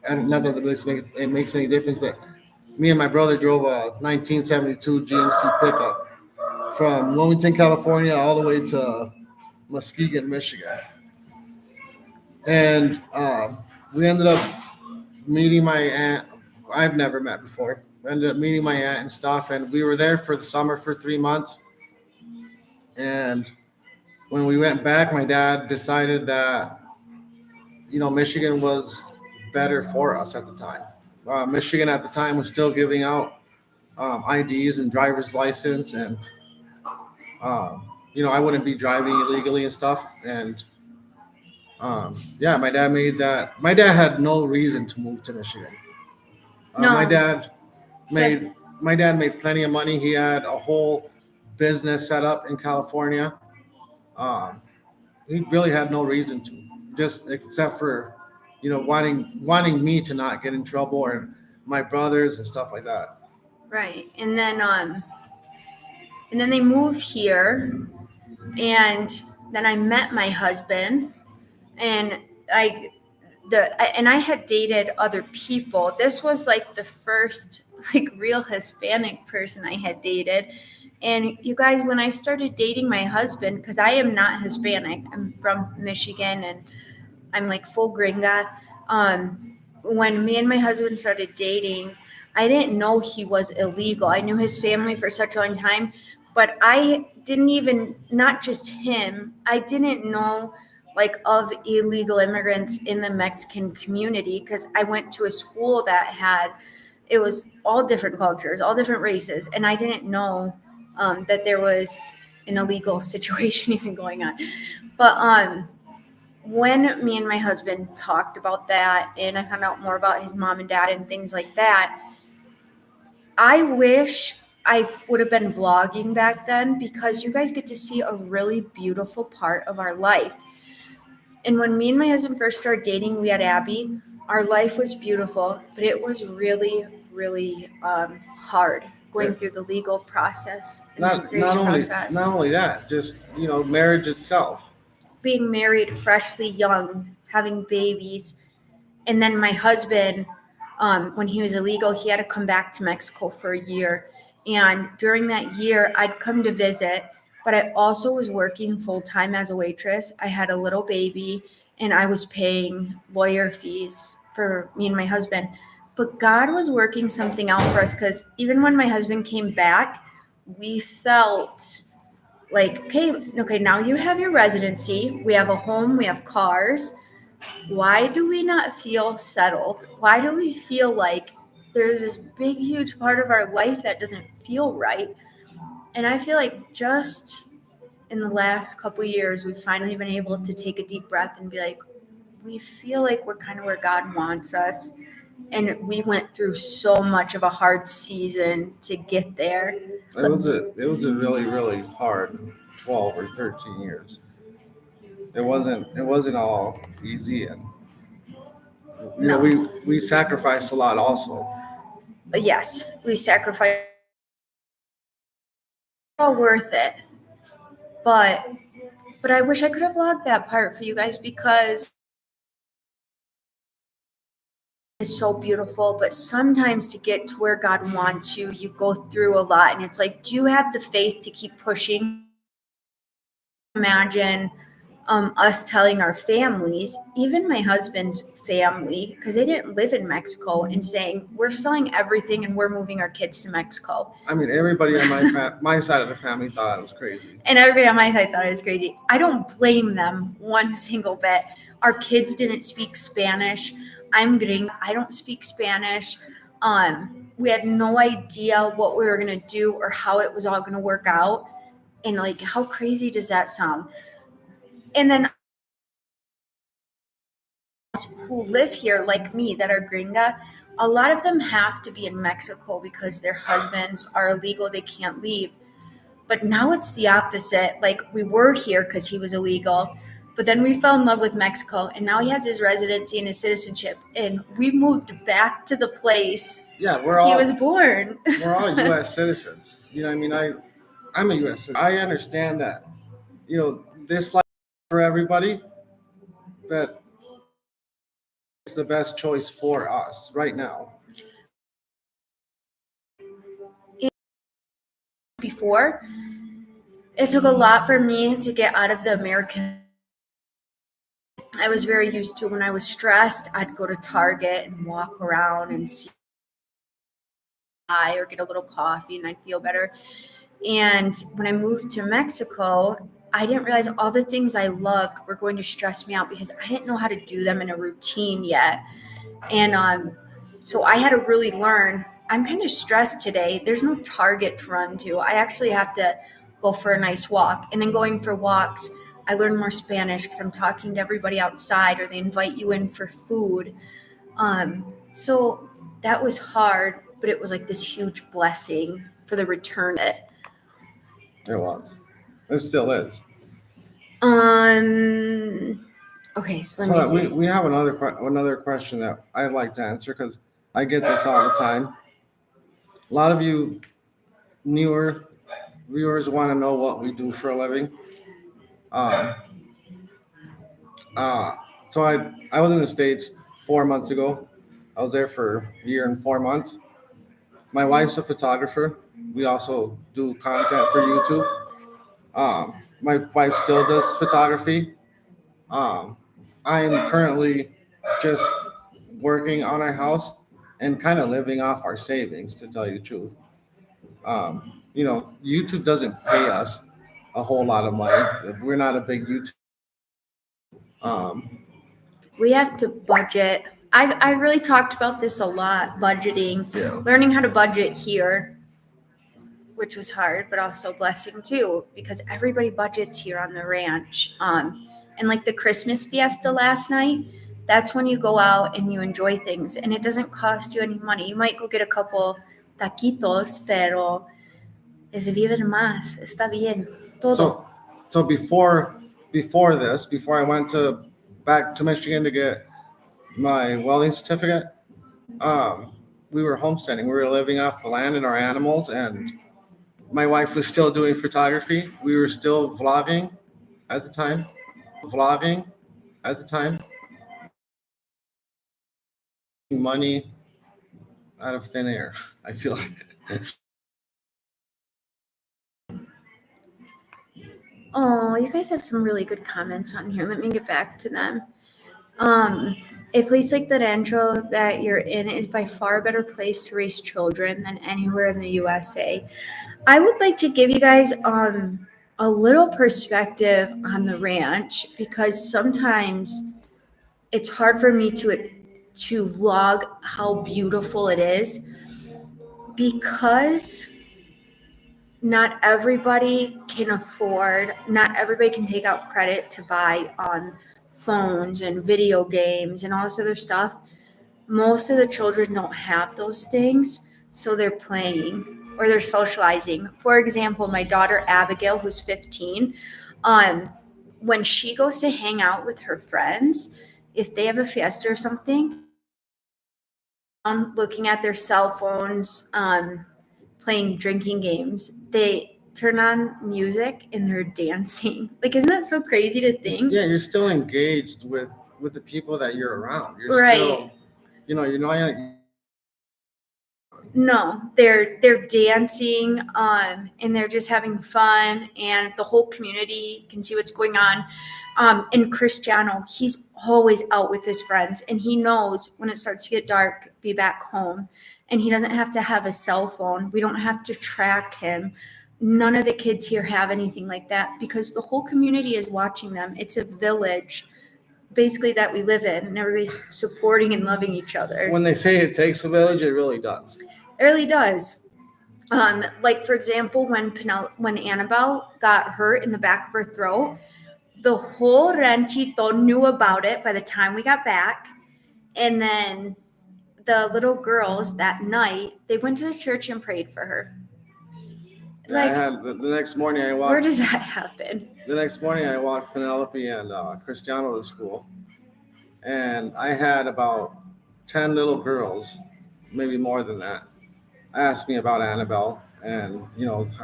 And not that it makes any difference, but me and my brother drove a 1972 GMC pickup from Wilmington, California, all the way to Muskegon, Michigan. And we ended up meeting my aunt. I've never met before. We ended up meeting my aunt and stuff, and we were there for the summer for 3 months. And when we went back, my dad decided that, Michigan was better for us at the time. Michigan at the time was still giving out IDs and driver's license, and I wouldn't be driving illegally and stuff. And my dad made that. My dad had no reason to move to Michigan.
No.
My dad made plenty of money. He had a whole business set up in California. He really had no reason to, just except for, wanting me to not get in trouble or my brothers and stuff like that.
Right. And then they moved here, and then I met my husband, and I had dated other people. This was like the first like real Hispanic person I had dated, And you guys, when I started dating my husband, because I am not Hispanic, I'm from Michigan and I'm like full gringa. When me and my husband started dating, I didn't know he was illegal. I knew his family for such a long time, but I didn't even, not just him, I didn't know like of illegal immigrants in the Mexican community because I went to a school that had, it was all different cultures, all different races, and I didn't know that there was an illegal situation even going on. But when me and my husband talked about that and I found out more about his mom and dad and things like that, I wish I would have been vlogging back then because you guys get to see a really beautiful part of our life. And when me and my husband first started dating, we had Abby. Our life was beautiful, but it was really, really hard going through the legal process and
Not
immigration
only
process.
not only that, just marriage itself.
Being married freshly young, having babies, and then my husband, when he was illegal, he had to come back to Mexico for a year. And during that year, I'd come to visit, but I also was working full time as a waitress. I had a little baby, and I was paying lawyer fees for me and my husband. But God was working something out for us because even when my husband came back, we felt like, okay, now you have your residency, we have a home, we have cars. Why do we not feel settled? Why do we feel like there's this big, huge part of our life that doesn't feel right? And I feel like just in the last couple years, we've finally been able to take a deep breath and be like, we feel like we're kind of where God wants us. And we went through so much of a hard season to get there.
It was a really, really hard 12 or 13 years. It wasn't all easy, and
No.
we sacrificed a lot also.
But yes, we sacrificed. All worth it. But I wish I could have vlogged that part for you guys because it's so beautiful. But sometimes to get to where God wants you, you go through a lot. And it's like, do you have the faith to keep pushing? Imagine us telling our families, even my husband's family, because they didn't live in Mexico, and saying, we're selling everything and we're moving our kids to Mexico.
I mean, everybody on my side of the family thought I was crazy.
And everybody on my side thought I was crazy. I don't blame them one single bit. Our kids didn't speak Spanish. I'm gringa. I don't speak Spanish. We had no idea what we were gonna do or how it was all gonna work out. And like, how crazy does that sound? And then who live here like me that are gringa, a lot of them have to be in Mexico because their husbands are illegal. They can't leave. But now it's the opposite. Like, we were here because he was illegal, but then we fell in love with Mexico, and now he has his residency and his citizenship, and we moved back to the place he was born.
We're all U.S. citizens. You know what I mean? I'm a U.S. citizen. I understand that. This life for everybody, that it's the best choice for us right now.
Before, it took a lot for me to get out of the American. I was very used to when I was stressed, I'd go to Target and walk around and see or get a little coffee and I'd feel better. And when I moved to Mexico, I didn't realize all the things I loved were going to stress me out because I didn't know how to do them in a routine yet. And so I had to really learn. I'm kind of stressed today. There's no Target to run to. I actually have to go for a nice walk. And then going for walks, I learn more Spanish because I'm talking to everybody outside or they invite you in for food. So that was hard, but it was like this huge blessing for the return.
It was. It still is.
Okay, so let me see.
We have another question that I'd like to answer because I get this all the time. A lot of you newer viewers want to know what we do for a living. So I was in the States 4 months ago. I was there for a year and 4 months. My wife's a photographer. we also do content for YouTube. My wife still does photography. Um, I am currently just working on our house and kind of living off our savings, to tell you the truth. YouTube doesn't pay us a whole lot of money. We're not a big YouTube. Um,
We have to budget. I really talked about this a lot, budgeting, learning how to budget here, which was hard, but also a blessing too, because everybody budgets here on the ranch. And like the Christmas fiesta last night, that's when you go out and you enjoy things, and it doesn't cost you any money. You might go get a couple taquitos, pero es vive más, está bien, todo.
so before I went back to Michigan to get my welding certificate, we were homesteading. We were living off the land and our animals, and my wife was still doing photography. We were still vlogging at the time. Money out of thin air, I feel like.
Oh, you guys have some really good comments on here. Let me get back to them. A place like the rancho that you're in is by far a better place to raise children than anywhere in the USA. I would like to give you guys a little perspective on the ranch, because sometimes it's hard for me to vlog how beautiful it is, because not everybody can take out credit to buy on phones and video games and all this other stuff. Most of the children don't have those things, so they're playing or they're socializing. For example, my daughter Abigail, who's 15, when she goes to hang out with her friends, if they have a fiesta or something, looking at their cell phones, playing drinking games, they turn on music and they're dancing. Like, isn't that so crazy to think?
Yeah, you're still engaged with the people that you're around. You're
right.
Still, you're not.
No, they're dancing, and they're just having fun, and the whole community can see what's going on. And Cristiano, he's always out with his friends, and he knows when it starts to get dark, be back home, and he doesn't have to have a cell phone. We don't have to track him. None of the kids here have anything like that, because the whole community is watching them. It's a village, basically, that we live in, and everybody's supporting and loving each other.
When they say it takes a village, it really does.
It really does. Like, for example, when Annabelle got hurt in the back of her throat, the whole ranchito knew about it by the time we got back. And then the little girls that night, they went to the church and prayed for her.
The next morning I walked.
Where does that happen?
The next morning I walked Penelope and Cristiano to school, and I had about 10 little girls, maybe more than that, asked me about Annabelle, and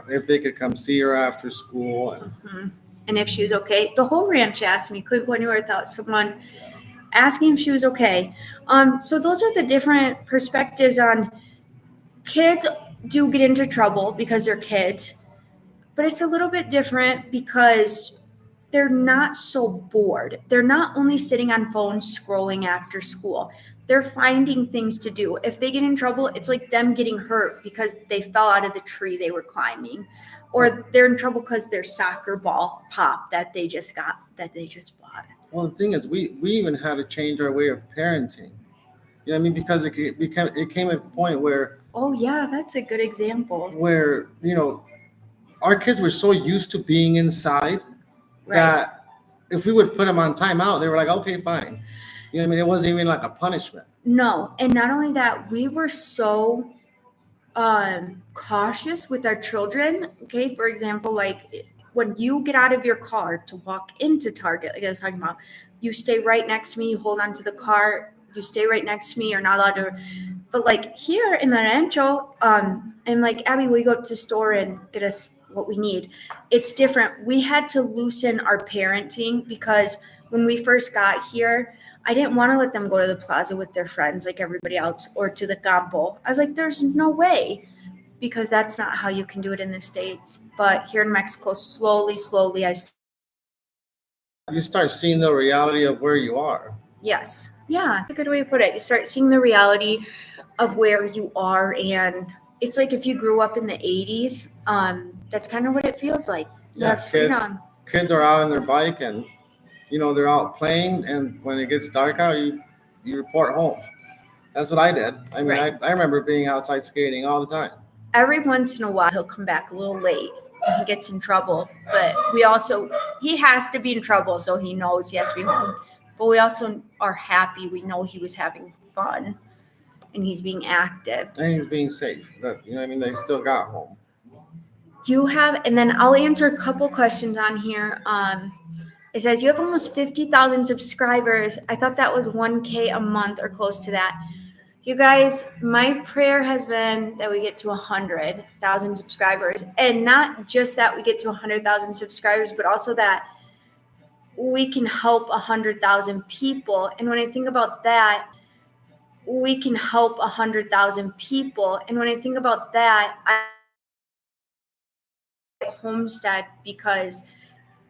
if they could come see her after school,
and if she was okay. The whole ranch asked me. Couldn't go anywhere without someone asking if she was okay. So those are the different perspectives on kids. Do get into trouble because they're kids, but it's a little bit different because they're not so bored. They're not only sitting on phones scrolling after school. They're finding things to do. If they get in trouble, it's like them getting hurt because they fell out of the tree they were climbing, or they're in trouble because their soccer ball popped that they just bought.
Well, the thing is, we even had to change our way of parenting. You know what I mean? Because it came a point where.
Oh yeah, that's a good example.
Where our kids were so used to being inside, right, that if we would put them on timeout, they were like, okay, fine. You know what I mean? It wasn't even like a punishment.
No, and not only that, we were so cautious with our children. Okay, for example, like when you get out of your car to walk into Target, like I was talking about, you stay right next to me, you hold onto the car, you stay right next to me, you're not allowed to. But like here in the rancho, and like, Abby, we go to the store and get us what we need. It's different. We had to loosen our parenting because when we first got here, I didn't want to let them go to the plaza with their friends like everybody else or to the campo. I was like, there's no way. because that's not how you can do it in the States. But here in Mexico, slowly,
You start seeing the reality of where you are.
yes. Yeah, a good way to put it. You start seeing the reality of where you are, and it's like if you grew up in the 80s, that's kind of what it feels like. You
Yeah,
have freedom.
kids are out on their bike and they're out playing, and when it gets dark out, you report home. That's what I did. I mean,
Right.
I remember being outside skating all the time.
Every once in a while, he'll come back a little late and he gets in trouble. But he has to be in trouble so he knows he has to be home. But we also are happy. We know he was having fun and he's being active.
And he's being safe. That they still got home.
And then I'll answer a couple questions on here. It says you have almost 50,000 subscribers. I thought that was 1K a month or close to that. You guys, my prayer has been that we get to 100,000 subscribers, and not just that we get to 100,000 subscribers, but also that we can help 100,000 people. And when I think about that, we can help 100,000 people. And when I think about that, I homestead because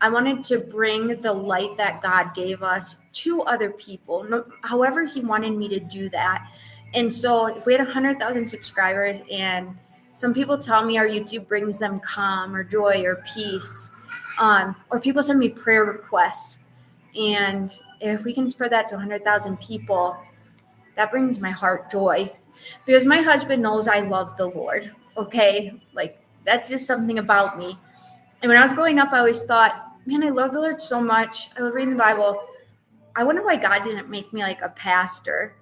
I wanted to bring the light that God gave us to other people, however he wanted me to do that. And so if we had 100,000 subscribers, and some people tell me our YouTube brings them calm or joy or peace, or people send me prayer requests. And if we can spread that to 100,000 people, that brings my heart joy, because my husband knows I love the Lord. Okay. Like that's just something about me. And when I was growing up, I always thought, man, I love the Lord so much. I love reading the Bible. I wonder why God didn't make me like a pastor.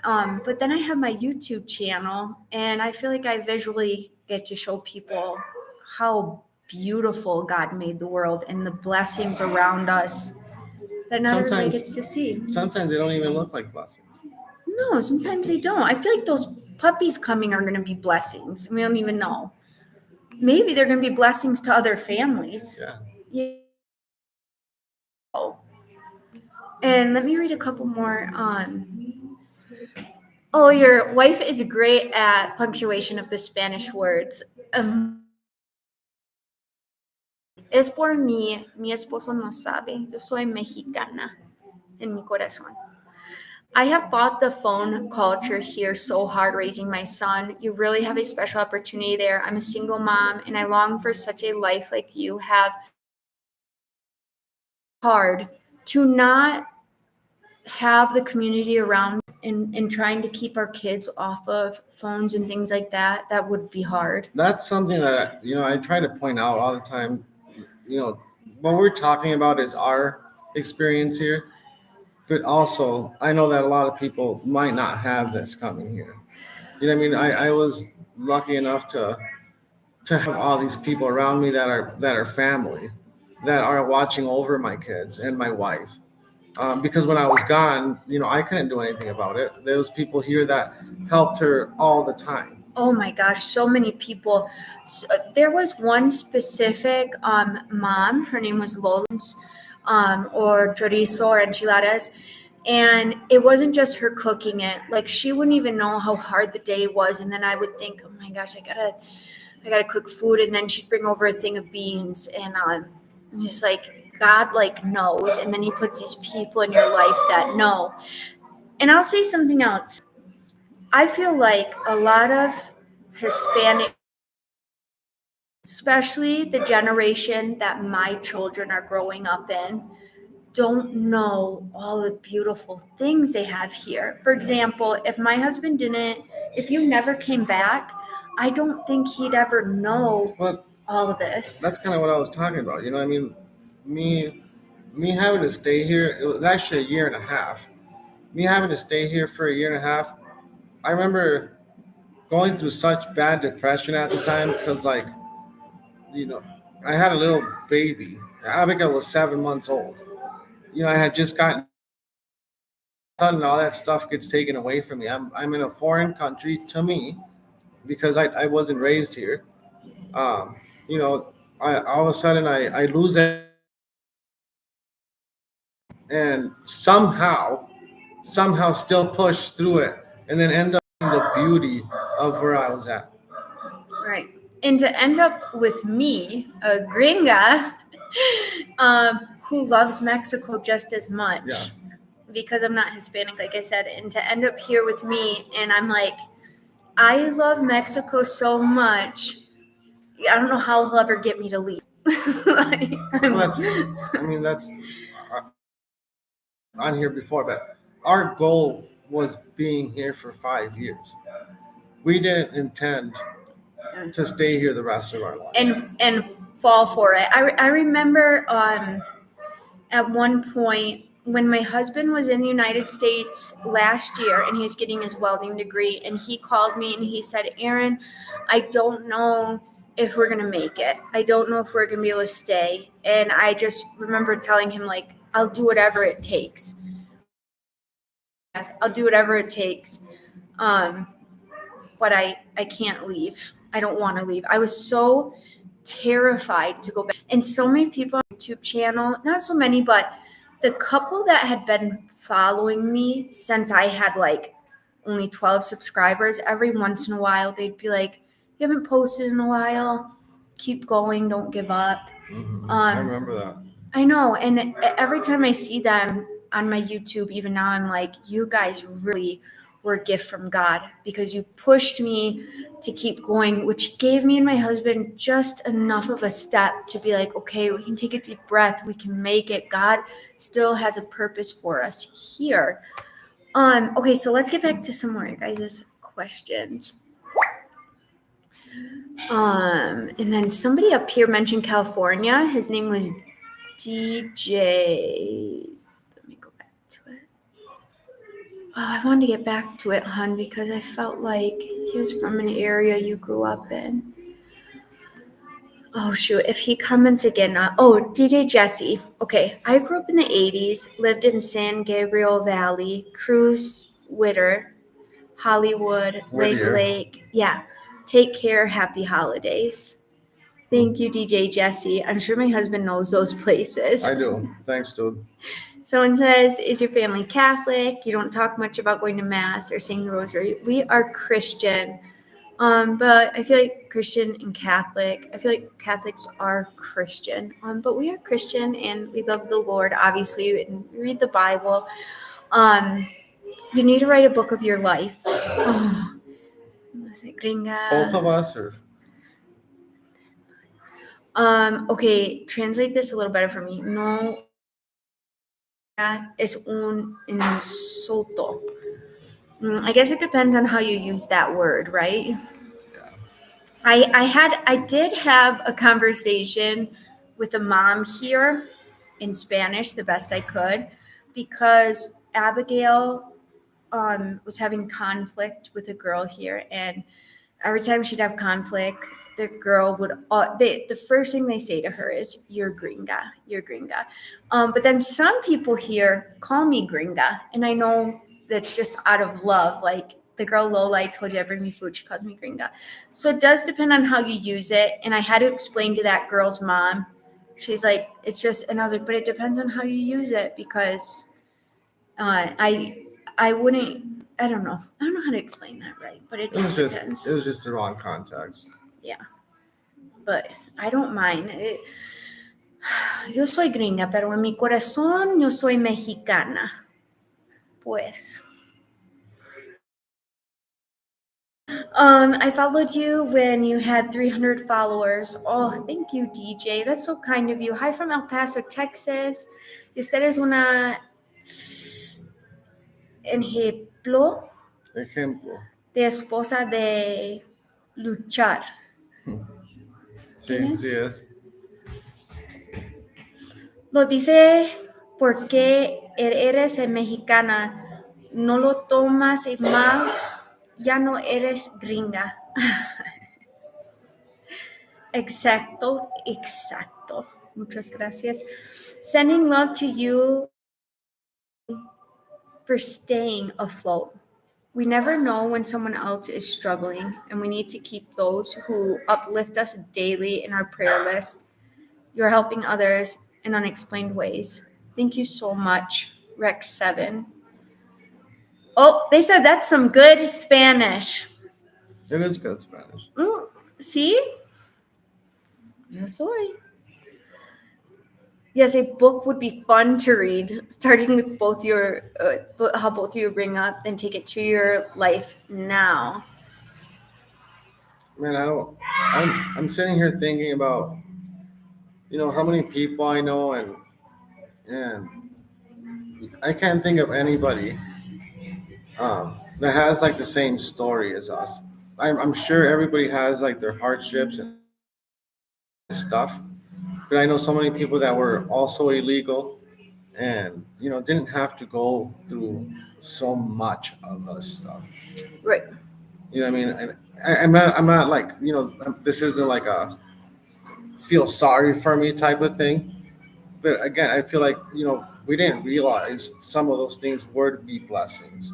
But then I have my YouTube channel, and I feel like I visually get to show people how beautiful God made the world and the blessings around us that not everybody gets to see.
Sometimes they don't even look like blessings.
No, sometimes they don't. I feel like those puppies coming are going to be blessings. We don't even know. Maybe they're going to be blessings to other families.
Yeah.
And let me read a couple more. Your wife is great at punctuation of the Spanish words. Es por mí, mi esposo no sabe. Yo soy mexicana en mi corazón. I have fought the phone culture here so hard raising my son. You really have a special opportunity there. I'm a single mom, and I long for such a life like you have. Hard to not have the community around and trying to keep our kids off of phones and things like that. That would be hard.
That's something that I try to point out all the time. What we're talking about is our experience here, but also I know that a lot of people might not have this coming here. I was lucky enough to have all these people around me that are family, that are watching over my kids and my wife. Because when I was gone, I couldn't do anything about it. There was people here that helped her all the time.
Oh my gosh, so many people. So, there was one specific mom. Her name was Lolens, or chorizo or enchiladas. And it wasn't just her cooking it. Like she wouldn't even know how hard the day was. And then I would think, oh my gosh, I gotta cook food. And then she'd bring over a thing of beans, and just like God knows. And then he puts these people in your life that know. And I'll say something else. I feel like a lot of Hispanic, especially the generation that my children are growing up in, don't know all the beautiful things they have here. For example, if you never came back, I don't think he'd ever know all of this.
That's kind of what I was talking about. Me having to stay here, it was actually a year and a half. Me having to stay here for a year and a half, I remember going through such bad depression at the time because, I had a little baby. Abigail was 7 months old. I had just gotten, and all that stuff gets taken away from me. I'm in a foreign country to me because I wasn't raised here. I all of a sudden I lose it, and somehow still push through it, and then end up in the beauty of where I was at.
Right. And to end up with me, a gringa, who loves Mexico just as much.
Yeah.
Because I'm not Hispanic, like I said, and to end up here with me, and I'm like, I love Mexico so much. I don't know how he'll ever get me to leave. Like,
That's on here before, but our goal was being here for 5 years. We didn't intend to stay here the rest of our lives.
and fall for it. I remember at one point when my husband was in the United States last year and he was getting his welding degree, and he called me and he said, Aaron, I don't know if we're going to make it. I don't know if we're going to be able to stay. And I just remember telling him, like, I'll do whatever it takes. I'll do whatever it takes. But I can't leave. I don't want to leave. I was so terrified to go back. And so many people on YouTube channel, not so many, but the couple that had been following me since I had like only 12 subscribers, every once in a while they'd be like, you haven't posted in a while. Keep going. Don't give up.
I remember that.
I know. And every time I see them on my YouTube, even now, I'm like, you guys really were a gift from God, because you pushed me to keep going, which gave me and my husband just enough of a step to be like, okay, we can take a deep breath. We can make it. God still has a purpose for us here. Okay, so let's get back to some more of your guys' questions. And then somebody up here mentioned California. His name was DJ. Let me go back to it. Oh, I wanted to get back to it, hon, because I felt like he was from an area you grew up in. Oh, shoot. If he comments again. DJ Jesse. Okay. I grew up in the 80s, lived in San Gabriel Valley, Cruz, Whittier, Hollywood,
Whittier.
Lake. Yeah. Take care. Happy holidays. Thank you, DJ Jesse. I'm sure my husband knows those places.
I do. Thanks, dude.
Someone says, is your family Catholic? You don't talk much about going to Mass or saying the rosary. We are Christian. But I feel like Christian and Catholic, I feel like Catholics are Christian. But we are Christian and we love the Lord, obviously, and we read the Bible. You need to write a book of your life.
Both of us, or?
Okay, translate this a little better for me. No es un insulto. I guess it depends on how you use that word, right?
Yeah.
I did have a conversation with a mom here in Spanish the best I could, because Abigail was having conflict with a girl here, and every time she'd have conflict, the girl would the first thing they say to her is, you're gringa. But then some people here call me gringa, and I know that's just out of love. Like the girl Lola, I told you I bring me food, she calls me gringa. So it does depend on how you use it. And I had to explain to that girl's mom. She's like, it's just, and I was like, but it depends on how you use it, because I wouldn't, I don't know how to explain that right, but it just depends.
It was just the wrong context.
Yeah, but I don't mind. Yo soy gringa, pero en mi corazón yo soy mexicana. Pues. I followed you when you had 300 followers. Oh, thank you, DJ. That's so kind of you. Hi from El Paso, Texas. Usted es una ejemplo de esposa de luchar.
Sí, sí es.
Lo dice porque eres mexicana. No lo tomas mal. Ya no eres gringa. Exacto. Muchas gracias. Sending love to you for staying afloat. We never know when someone else is struggling, and we need to keep those who uplift us daily in our prayer list. You're helping others in unexplained ways. Thank you so much, Rex 7. Oh, they said that's some good Spanish.
It is good Spanish.
See? Yo soy. Yes, a book would be fun to read, starting with how both of you bring up, and take it to your life now.
Man, I'm sitting here thinking about, how many people I know, and I can't think of anybody that has like the same story as us. I'm sure everybody has like their hardships and stuff, but I know so many people that were also illegal and didn't have to go through so much of us stuff.
Right.
You know what I mean? And I'm not like this isn't like a feel sorry for me type of thing. But again, I feel like we didn't realize some of those things were to be blessings.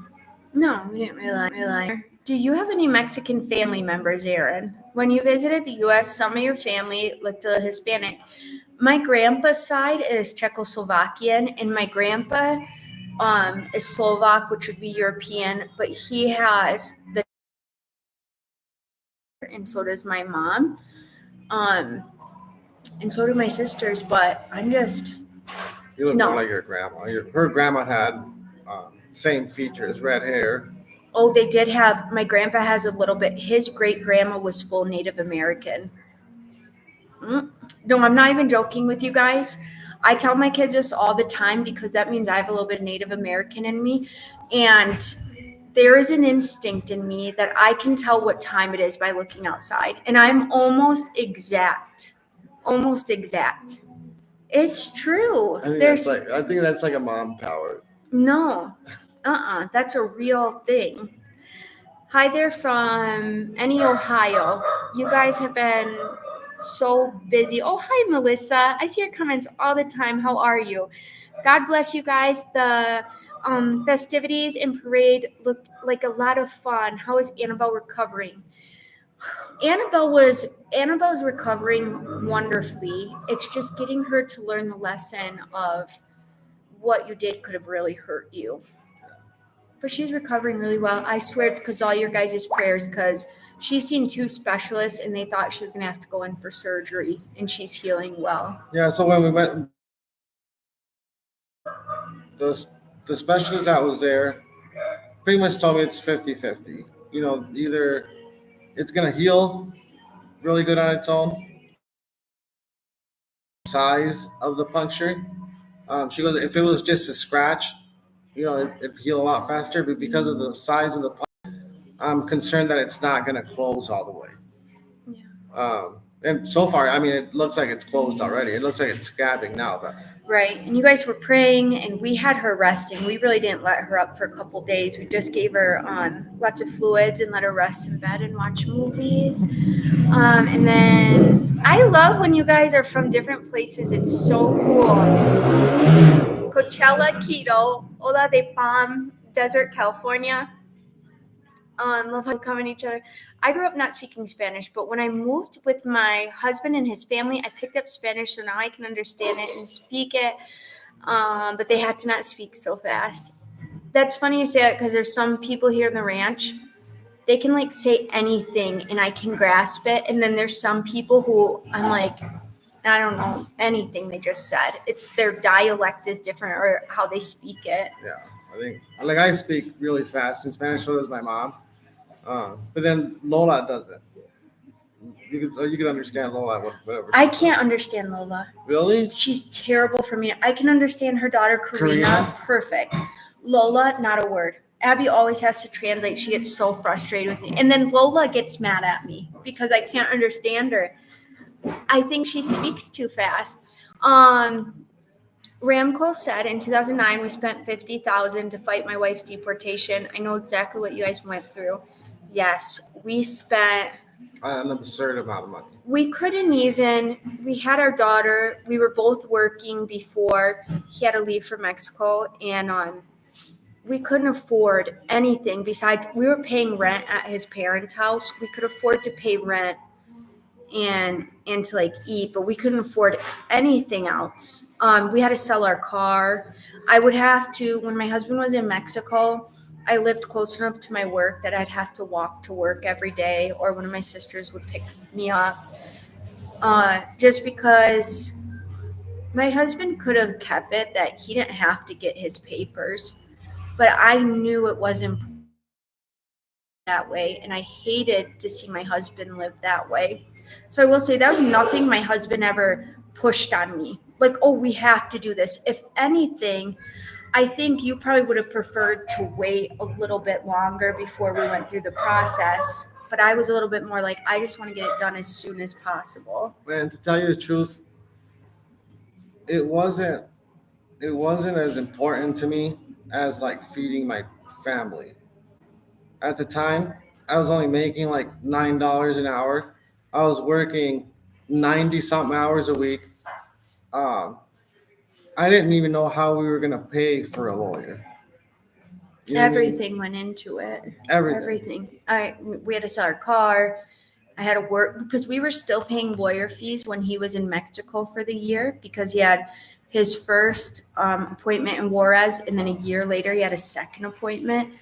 No, we didn't realize. Do you have any Mexican family members, Aaron? When you visited the U.S., some of your family looked Hispanic. My grandpa's side is Czechoslovakian, and my grandpa is Slovak, which would be European, but he has the, and so does my mom, and so do my sisters. But I'm just
You look
no.
more like your grandma. Her grandma had same features, red hair.
Oh, they did have. My grandpa has a little bit. His great grandma was full Native American. No, I'm not even joking with you guys. I tell my kids this all the time because that means I have a little bit of Native American in me. And there is an instinct in me that I can tell what time it is by looking outside. And I'm almost exact. Almost exact. It's true.
I think that's like a mom power.
No. That's a real thing. Hi there from any Ohio. You guys have been so busy. Oh, hi, Melissa. I see your comments all the time. How are you? God bless you guys. The festivities and parade looked like a lot of fun. How is Annabelle recovering? Annabelle's recovering wonderfully. It's just getting her to learn the lesson of what you did could have really hurt you. But she's recovering really well. I swear it's because all your guys' prayers, because she's seen 2 specialists and they thought she was going to have to go in for surgery, and she's healing well.
Yeah, so when we went, the specialist that was there pretty much told me it's 50-50. Either it's going to heal really good on its own, size of the puncture. She goes, if it was just a scratch, it'd heal a lot faster, but because of the size of the puncture, I'm concerned that it's not going to close all the way.
Yeah.
And so far, I mean, it looks like it's closed already. It looks like it's scabbing now, but
right. And you guys were praying, and we had her resting. We really didn't let her up for a couple days. We just gave her lots of fluids and let her rest in bed and watch movies. And then I love when you guys are from different places. It's so cool. Coachella, Quito, Ola de Palm, Desert, California. Love how they comment each other. I grew up not speaking Spanish, but when I moved with my husband and his family, I picked up Spanish, so now I can understand it and speak it. But they had to not speak so fast. That's funny you say that because there's some people here in the ranch. They can like say anything and I can grasp it. And then there's some people who I'm like, I don't know anything they just said. It's their dialect is different or how they speak it.
yeah, I think I speak really fast in Spanish. So does my mom. But then Lola doesn't. You can understand Lola, whatever.
I can't understand Lola.
Really?
She's terrible for me. I can understand her daughter Karina. Perfect. Lola, not a word. Abby always has to translate. She gets so frustrated with me. And then Lola gets mad at me because I can't understand her. I think she speaks too fast. Ramco said in 2009 we spent $50,000 to fight my wife's deportation. I know exactly what you guys went through. Yes, we spent
an absurd amount of money.
We couldn't even. We had our daughter. We were both working before he had to leave for Mexico, and we couldn't afford anything besides we were paying rent at his parents' house. We could afford to pay rent and to like eat, but we couldn't afford anything else. We had to sell our car. I would have to, when my husband was in Mexico, I lived close enough to my work that I'd have to walk to work every day, or one of my sisters would pick me up. Just because my husband could have kept it that he didn't have to get his papers, but I knew it wasn't that way, and I hated to see my husband live that way. So I will say that was nothing my husband ever pushed on me. Like, oh, we have to do this. If anything, I think you probably would have preferred to wait a little bit longer before we went through the process. But I was a little bit more like, I just want to get it done as soon as possible.
And to tell you the truth, it wasn't as important to me as like feeding my family. At the time, I was only making like $9 an hour. I was working 90 something hours a week. Um, I didn't even know how we were gonna pay for a lawyer. You know what I mean?
Everything went into it.
Everything.
We had to sell our car. I had to work because we were still paying lawyer fees when he was in Mexico for the year, because he had his first appointment in Juarez, and then a year later he had a second appointment.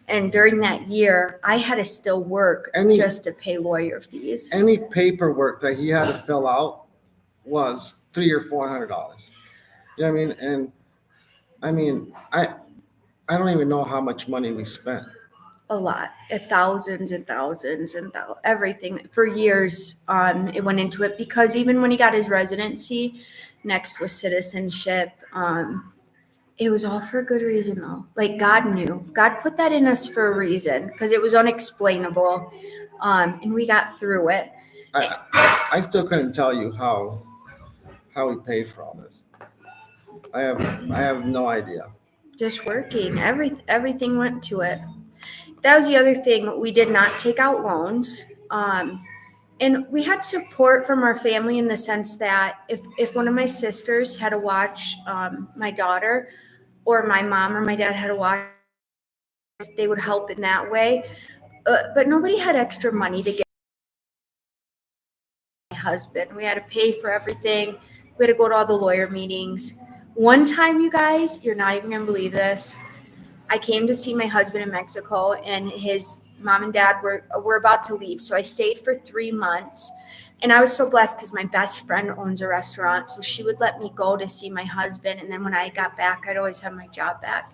And during that year, I had to still work just to pay lawyer fees.
Any paperwork that he had to fill out was $300 or $400. You know what I mean? And I don't even know how much money we spent.
A lot, thousands and thousands and everything for years. It went into it, because even when he got his residency, next was citizenship. It was all for a good reason, though. Like, God knew. God put that in us for a reason, because it was unexplainable, and we got through it.
I still couldn't tell you how we paid for all this. I have no idea.
Just working. Everything went to it. That was the other thing. We did not take out loans. And we had support from our family in the sense that if one of my sisters had to watch my daughter, or my mom or my dad had to watch, they would help in that way. But nobody had extra money to give my husband. We had to pay for everything. We had to go to all the lawyer meetings. One time, you guys, you're not even going to believe this. I came to see my husband in Mexico, and his mom and dad were about to leave. So I stayed for 3 months, and I was so blessed because my best friend owns a restaurant. So she would let me go to see my husband. And then when I got back, I'd always have my job back.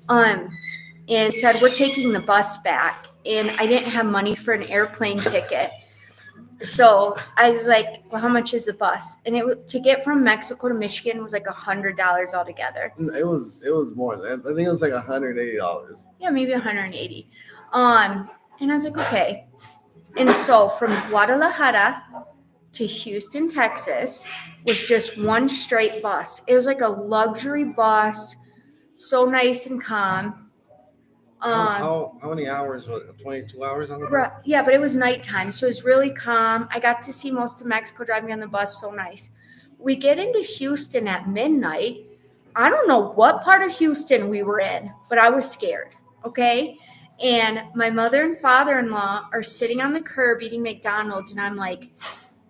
And said, we're taking the bus back. And I didn't have money for an airplane ticket. So I was like, well, how much is the bus? And to get from Mexico to Michigan was like $100 altogether.
It was more than that. I think it was like $180.
Yeah, maybe 180. And I was like, okay. And so from Guadalajara to Houston, Texas was just one straight bus. It was like a luxury bus, so nice and calm.
How many hours was it? 22 hours on the bus?
Yeah, but it was nighttime, so it was really calm. I got to see most of Mexico driving on the bus, so nice. We get into Houston at midnight. I don't know what part of Houston we were in, but I was scared, okay? And my mother and father-in-law are sitting on the curb eating McDonald's, and I'm like,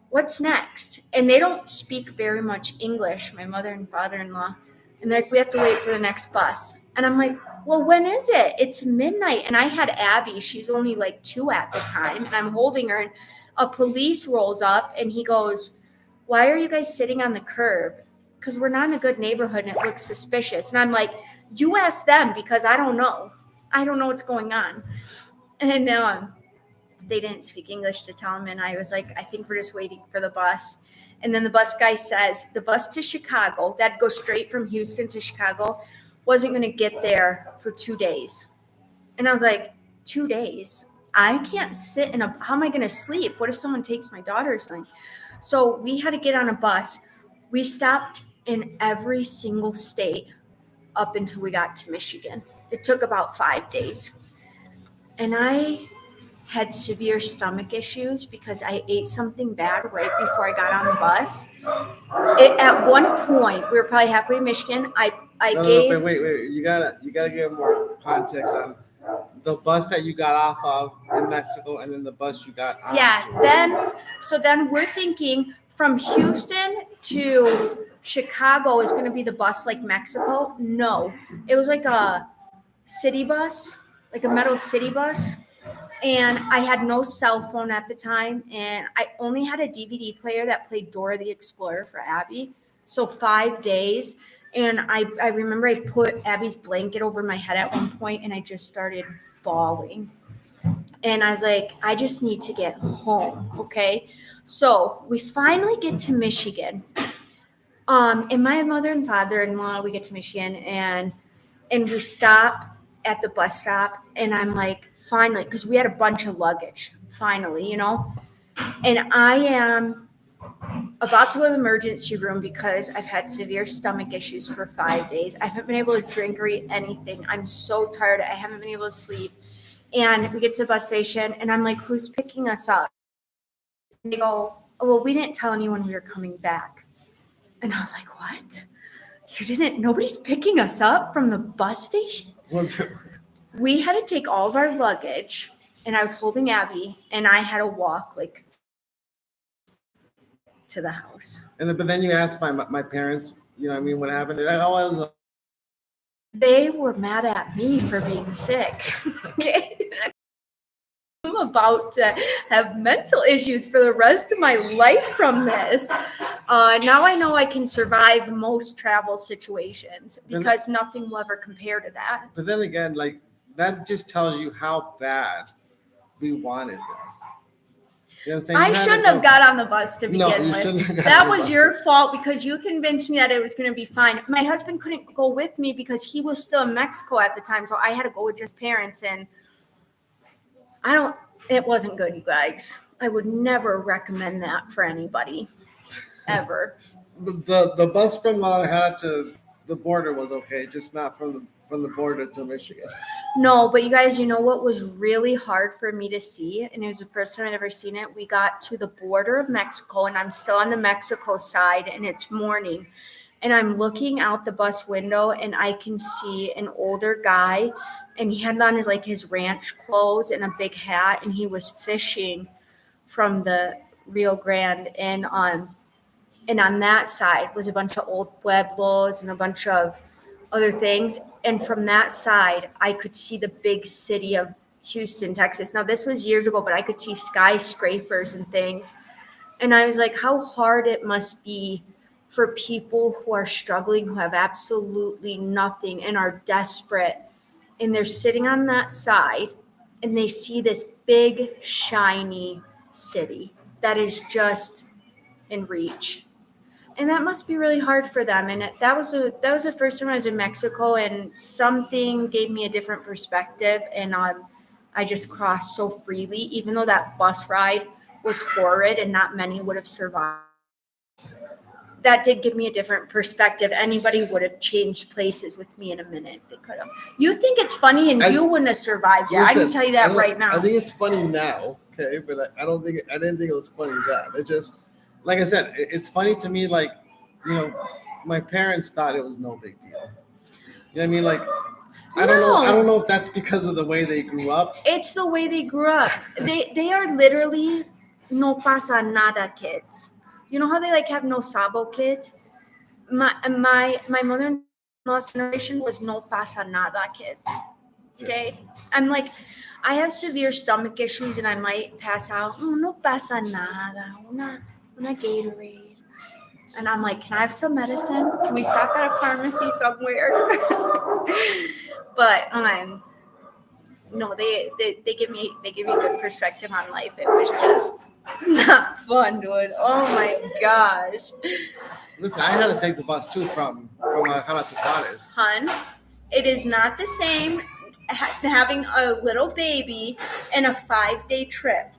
what's next? And they don't speak very much English, my mother and father-in-law. And they're like, we have to wait for the next bus. And I'm like, well, when is it? It's midnight. And I had Abby. She's only like 2 at the time. And I'm holding her. And a police rolls up and he goes, why are you guys sitting on the curb? Because we're not in a good neighborhood and it looks suspicious. And I'm like, you ask them, because I don't know. I don't know what's going on. And they didn't speak English to tell him. And I was like, I think we're just waiting for the bus. And then the bus guy says, the bus to Chicago, that'd go straight from Houston to Chicago, wasn't going to get there for 2 days. And I was like, 2 days? I can't sit how am I going to sleep? What if someone takes my daughter or something? So we had to get on a bus. We stopped in every single state up until we got to Michigan. It took about 5 days. And I had severe stomach issues because I ate something bad right before I got on the bus. At one point, we were probably halfway to Michigan.
Wait. You gotta give more context on the bus that you got off of in Mexico and then the bus you got on.
Yeah, then we're thinking from Houston to Chicago is going to be the bus like Mexico. No, it was like a city bus. like a metal city bus. And I had no cell phone at the time, and I only had a DVD player that played Dora the Explorer for Abby. So 5 days. And I remember I put Abby's blanket over my head at one point, and I just started bawling. And I was like, I just need to get home, okay? So we finally get to Michigan. And my mother and father-in-law, we get to Michigan, and we stop at the bus stop, and I'm like, finally, because we had a bunch of luggage, finally, and I am about to go to the emergency room because I've had severe stomach issues for 5 days. I haven't been able to drink or eat anything. I'm so tired. I haven't been able to sleep. And we get to the bus station, and I'm like, who's picking us up? And they go, oh, well, we didn't tell anyone we were coming back. And I was like, what? Nobody's picking us up from the bus station? We had to take all of our luggage, and I was holding Abby, and I had to walk like to the house.
But then you asked my parents, what happened?
They were mad at me for being sick. I'm about to have mental issues for the rest of my life from this. Now I know I can survive most travel situations because nothing will ever compare to that.
But then again, like, that just tells you how bad we wanted this. You know what I'm saying?
I shouldn't have got on the bus to begin with. That was your fault because you convinced me that it was going to be fine. My husband couldn't go with me because he was still in Mexico at the time, so I had to go with his parents, and it wasn't good, you guys. I would never recommend that for anybody, ever.
The bus from Guadalajara to the border was okay, just not from the border to Michigan.
No, but you guys, what was really hard for me to see, and it was the first time I'd ever seen it, we got to the border of Mexico, and I'm still on the Mexico side, and it's morning, and I'm looking out the bus window, and I can see an older guy, and he had on his ranch clothes and a big hat, and he was fishing from the Rio Grande, and on that side was a bunch of old pueblos and a bunch of other things. And from that side, I could see the big city of Houston, Texas. Now, this was years ago, but I could see skyscrapers and things. And I was like, how hard it must be for people who are struggling, who have absolutely nothing and are desperate. And they're sitting on that side and they see this big, shiny city that is just in reach. And that must be really hard for them. And that was the first time I was in Mexico, and something gave me a different perspective. And I just crossed so freely, even though that bus ride was horrid and not many would have survived. That did give me a different perspective. Anybody would have changed places with me in a minute. They could have. You think it's funny, and you wouldn't have survived. Yeah, I can tell you that right now.
I think it's funny I didn't think it was funny then. It just, like I said, it's funny to me, like, my parents thought it was no big deal. You know what I mean? Like, I don't know if that's because of the way they grew up.
It's the way they grew up. They are literally no pasa nada kids. You know how they have no sabo kids? My mother-in-law's generation was no pasa nada kids. Okay? I'm like, I have severe stomach issues and I might pass out. Oh, no pasa nada. Una Gatorade. And I'm like, can I have some medicine? Can we stop at a pharmacy somewhere? But no, they give me a good perspective on life. It was just not fun, dude. Oh my gosh.
Listen, I had to take the bus too from Guadalajara to Juarez.
Hun, it is not the same having a little baby and a 5-day trip.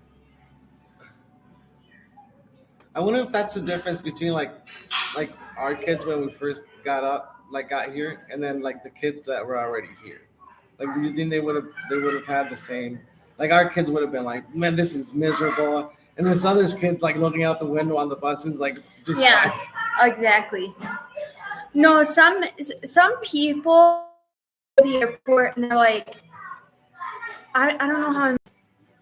I wonder if that's the difference between like our kids when we first got here, and then like the kids that were already here. Like, do you think they would have had the same? Like, our kids would have been like, man, this is miserable, and this other kids like looking out the window on the buses, like, just
yeah, exactly. No, some people at the airport and they're like, I don't know how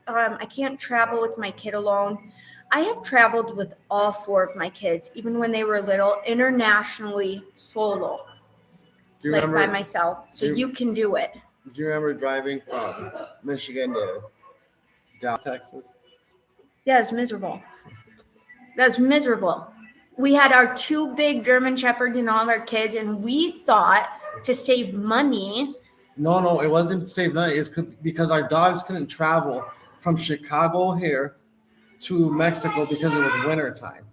I can't travel with my kid alone. I have traveled with all 4 of my kids, even when they were little, internationally, solo, by myself. So you can do it.
Do you remember driving from Michigan to down Texas?
Yeah, it's miserable. That's miserable. We had our 2 big German Shepherds and all of our kids, and we thought to save money.
No, it wasn't to save money. It's because our dogs couldn't travel from Chicago here to Mexico because it was winter time.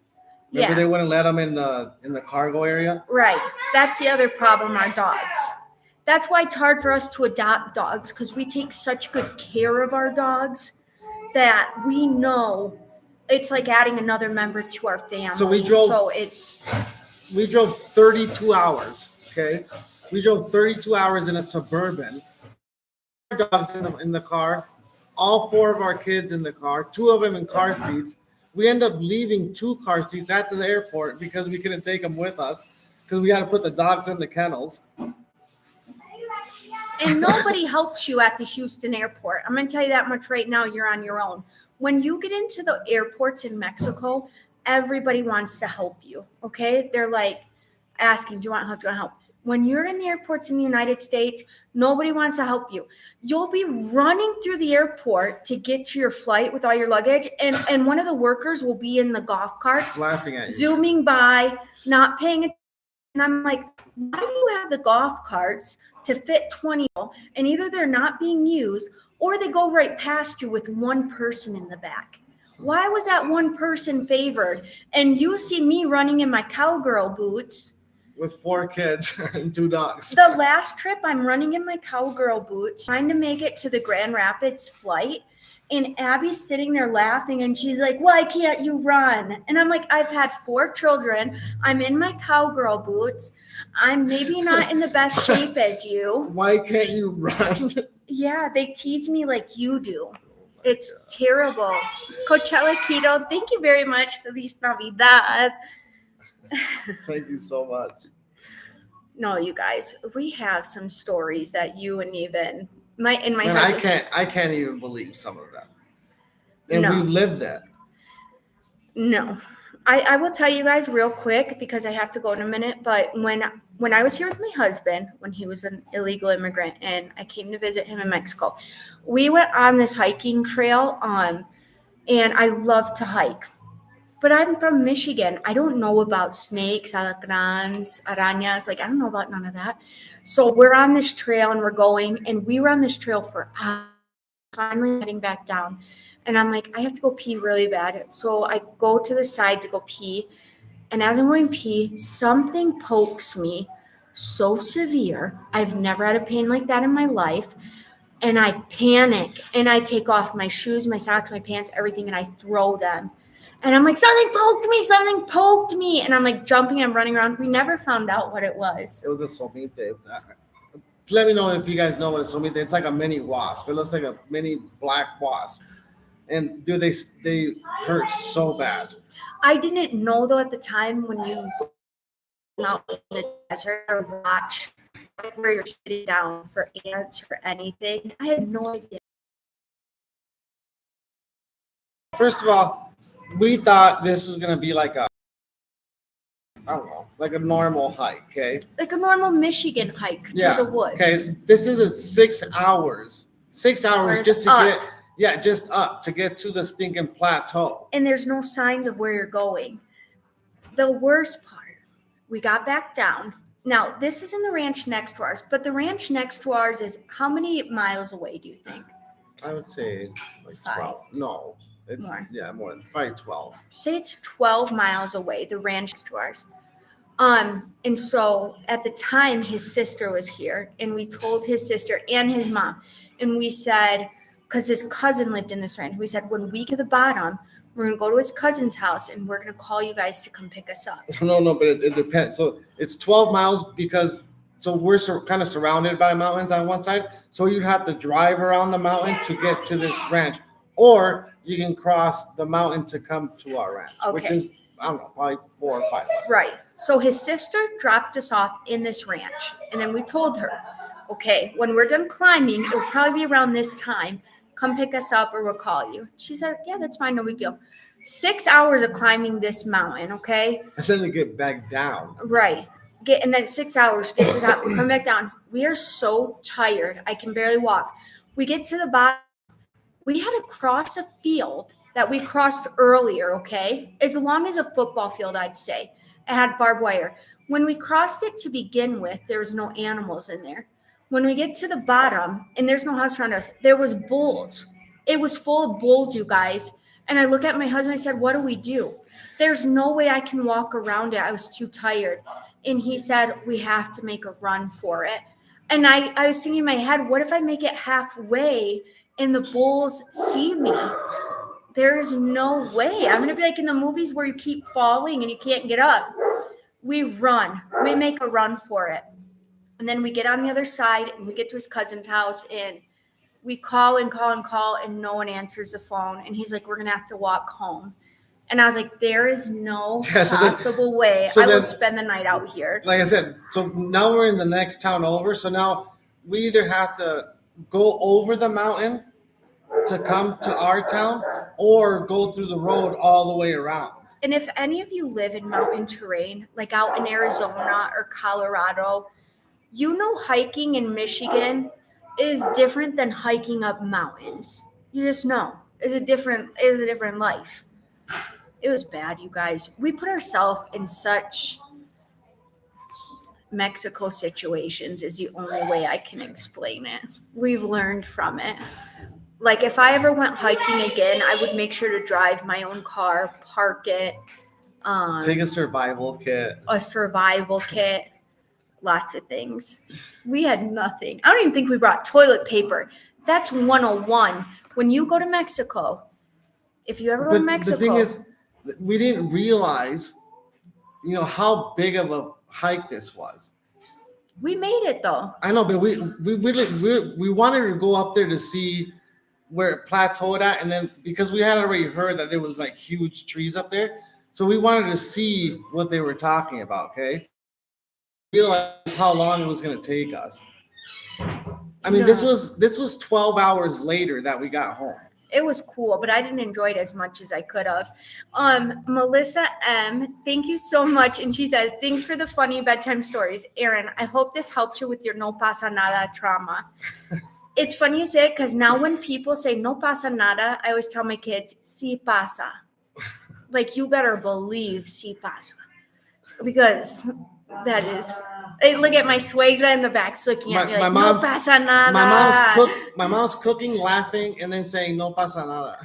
Remember, they wouldn't let them in the cargo area.
Right. That's the other problem, our dogs. That's why it's hard for us to adopt dogs, because we take such good care of our dogs that we know it's like adding another member to our family.
So we drove 32 hours. Okay, we drove 32 hours in a Suburban. Our dogs in the car, all 4 of our kids in the car, 2 of them in car seats. We end up leaving 2 car seats at the airport because we couldn't take them with us because we had to put the dogs in the kennels.
And nobody helps you at the Houston airport. I'm going to tell you that much right now. You're on your own. When you get into the airports in Mexico, everybody wants to help you, okay? They're like asking, do you want help? Do you want help? When you're in the airports in the United States, nobody wants to help you. You'll be running through the airport to get to your flight with all your luggage, and one of the workers will be in the golf carts,
laughing at you,
zooming by, not paying attention. And I'm like, why do you have the golf carts to fit 20 people, and either they're not being used or they go right past you with one person in the back? Why was that one person favored? And you see me running in my cowgirl boots
with 4 kids and 2 dogs.
The last trip, I'm running in my cowgirl boots, trying to make it to the Grand Rapids flight. And Abby's sitting there laughing, and she's like, why can't you run? And I'm like, I've had 4 children. I'm in my cowgirl boots. I'm maybe not in the best shape as you.
Why can't you run?
Yeah, they tease me like you do. It's terrible. Coachella Keto, thank you very much. Feliz Navidad.
Thank you so much.
No, you guys, we have some stories that you and even my
Man,
husband.
I can't even believe some of them. And we've lived that.
No. I will tell you guys real quick because I have to go in a minute. But when I was here with my husband, when he was an illegal immigrant and I came to visit him in Mexico, we went on this hiking trail and I love to hike. But I'm from Michigan. I don't know about snakes, alacrans, arañas. Like, I don't know about none of that. So we're on this trail and we're going, and we were on this trail for hours, finally heading back down. And I'm like, I have to go pee really bad. So I go to the side to go pee. And as I'm going pee, something pokes me so severe. I've never had a pain like that in my life. And I panic. And I take off my shoes, my socks, my pants, everything, and I throw them. And I'm like, something poked me. And I'm like jumping and running around. We never found out what it was.
It was a somite. Let me know if you guys know what a somite. It's like a mini wasp. It looks like a mini black wasp. And dude, they hurt so bad.
I didn't know though at the time when you go out in the desert or watch where you're sitting down for ants or anything. I had no idea.
First of all, we thought this was gonna be like a, I don't know, like a normal hike, okay?
Like a normal Michigan hike through the woods.
Okay, this is a 6 hours. 6 hours just to just up to get to the stinking plateau.
And there's no signs of where you're going. The worst part, we got back down. Now, this is in the ranch next to ours, but the ranch next to ours is how many miles away, do you think?
I would say like
5.
12. No, it's
more.
Yeah, more than probably 12.
Say it's 12 miles away, the ranch next to ours. And so at the time his sister was here, and we told his sister and his mom, and we said, because his cousin lived in this ranch, we said, when we get to the bottom, we're going to go to his cousin's house and we're going to call you guys to come pick us up.
No, but it depends. So it's 12 miles because we're kind of surrounded by mountains on one side. So you'd have to drive around the mountain to get to this ranch, or you can cross the mountain to come to our ranch, which is, I don't know, probably 4 or 5 miles.
Right. So his sister dropped us off in this ranch. And then we told her, okay, when we're done climbing, it'll probably be around this time. Come pick us up or we'll call you. She said, yeah, that's fine. No big deal. 6 hours of climbing this mountain, okay?
And then to get back down.
Right. and then 6 hours, get to the top, come back down. We are so tired. I can barely walk. We get to the bottom. We had to cross a field that we crossed earlier, okay? As long as a football field, I'd say. It had barbed wire. When we crossed it to begin with, there was no animals in there. When we get to the bottom, and there's no house around us, there was bulls. It was full of bulls, you guys. And I look at my husband, I said, what do we do? There's no way I can walk around it. I was too tired. And he said, we have to make a run for it. And I was thinking in my head, what if I make it halfway and the bulls see me? There's no way. I'm going to be like in the movies where you keep falling and you can't get up. We run. We make a run for it. And then we get on the other side and we get to his cousin's house and we call and call and call and no one answers the phone. And he's like, we're going to have to walk home. And I was like, there is no possible way I will spend the night out here.
Like I said, so now we're in the next town over. So now we either have to go over the mountain to come to our town or go through the road all the way around.
And if any of you live in mountain terrain, like out in Arizona or Colorado, you know hiking in Michigan is different than hiking up mountains. You just know. It's a different life. It was bad, you guys. We put ourselves in such Mexico situations is the only way I can explain it. We've learned from it. Like if I ever went hiking again, I would make sure to drive my own car, park it.
Take a survival kit.
Lots of things. We had nothing. I don't even think we brought toilet paper. That's 101. When you go to Mexico, if you ever go to Mexico.
The thing is, we didn't realize, how big of a hike this was.
We made it though.
I know, but we wanted to go up there to see where it plateaued at, and then because we had already heard that there was like huge trees up there, so we wanted to see what they were talking about. Okay, realize how long it was going to take us. I mean, this was 12 hours later that we got home.
It was cool, but I didn't enjoy it as much as I could have. Melissa M., thank you so much. And she said, thanks for the funny bedtime stories. Aaron, I hope this helps you with your no pasa nada trauma. It's funny you say it because now when people say no pasa nada, I always tell my kids, si pasa. Like, you better believe si pasa. Because that is... Look at my suegra in the back looking at me like, no pasa nada.
My mom's cooking, laughing, and then saying, no pasa nada.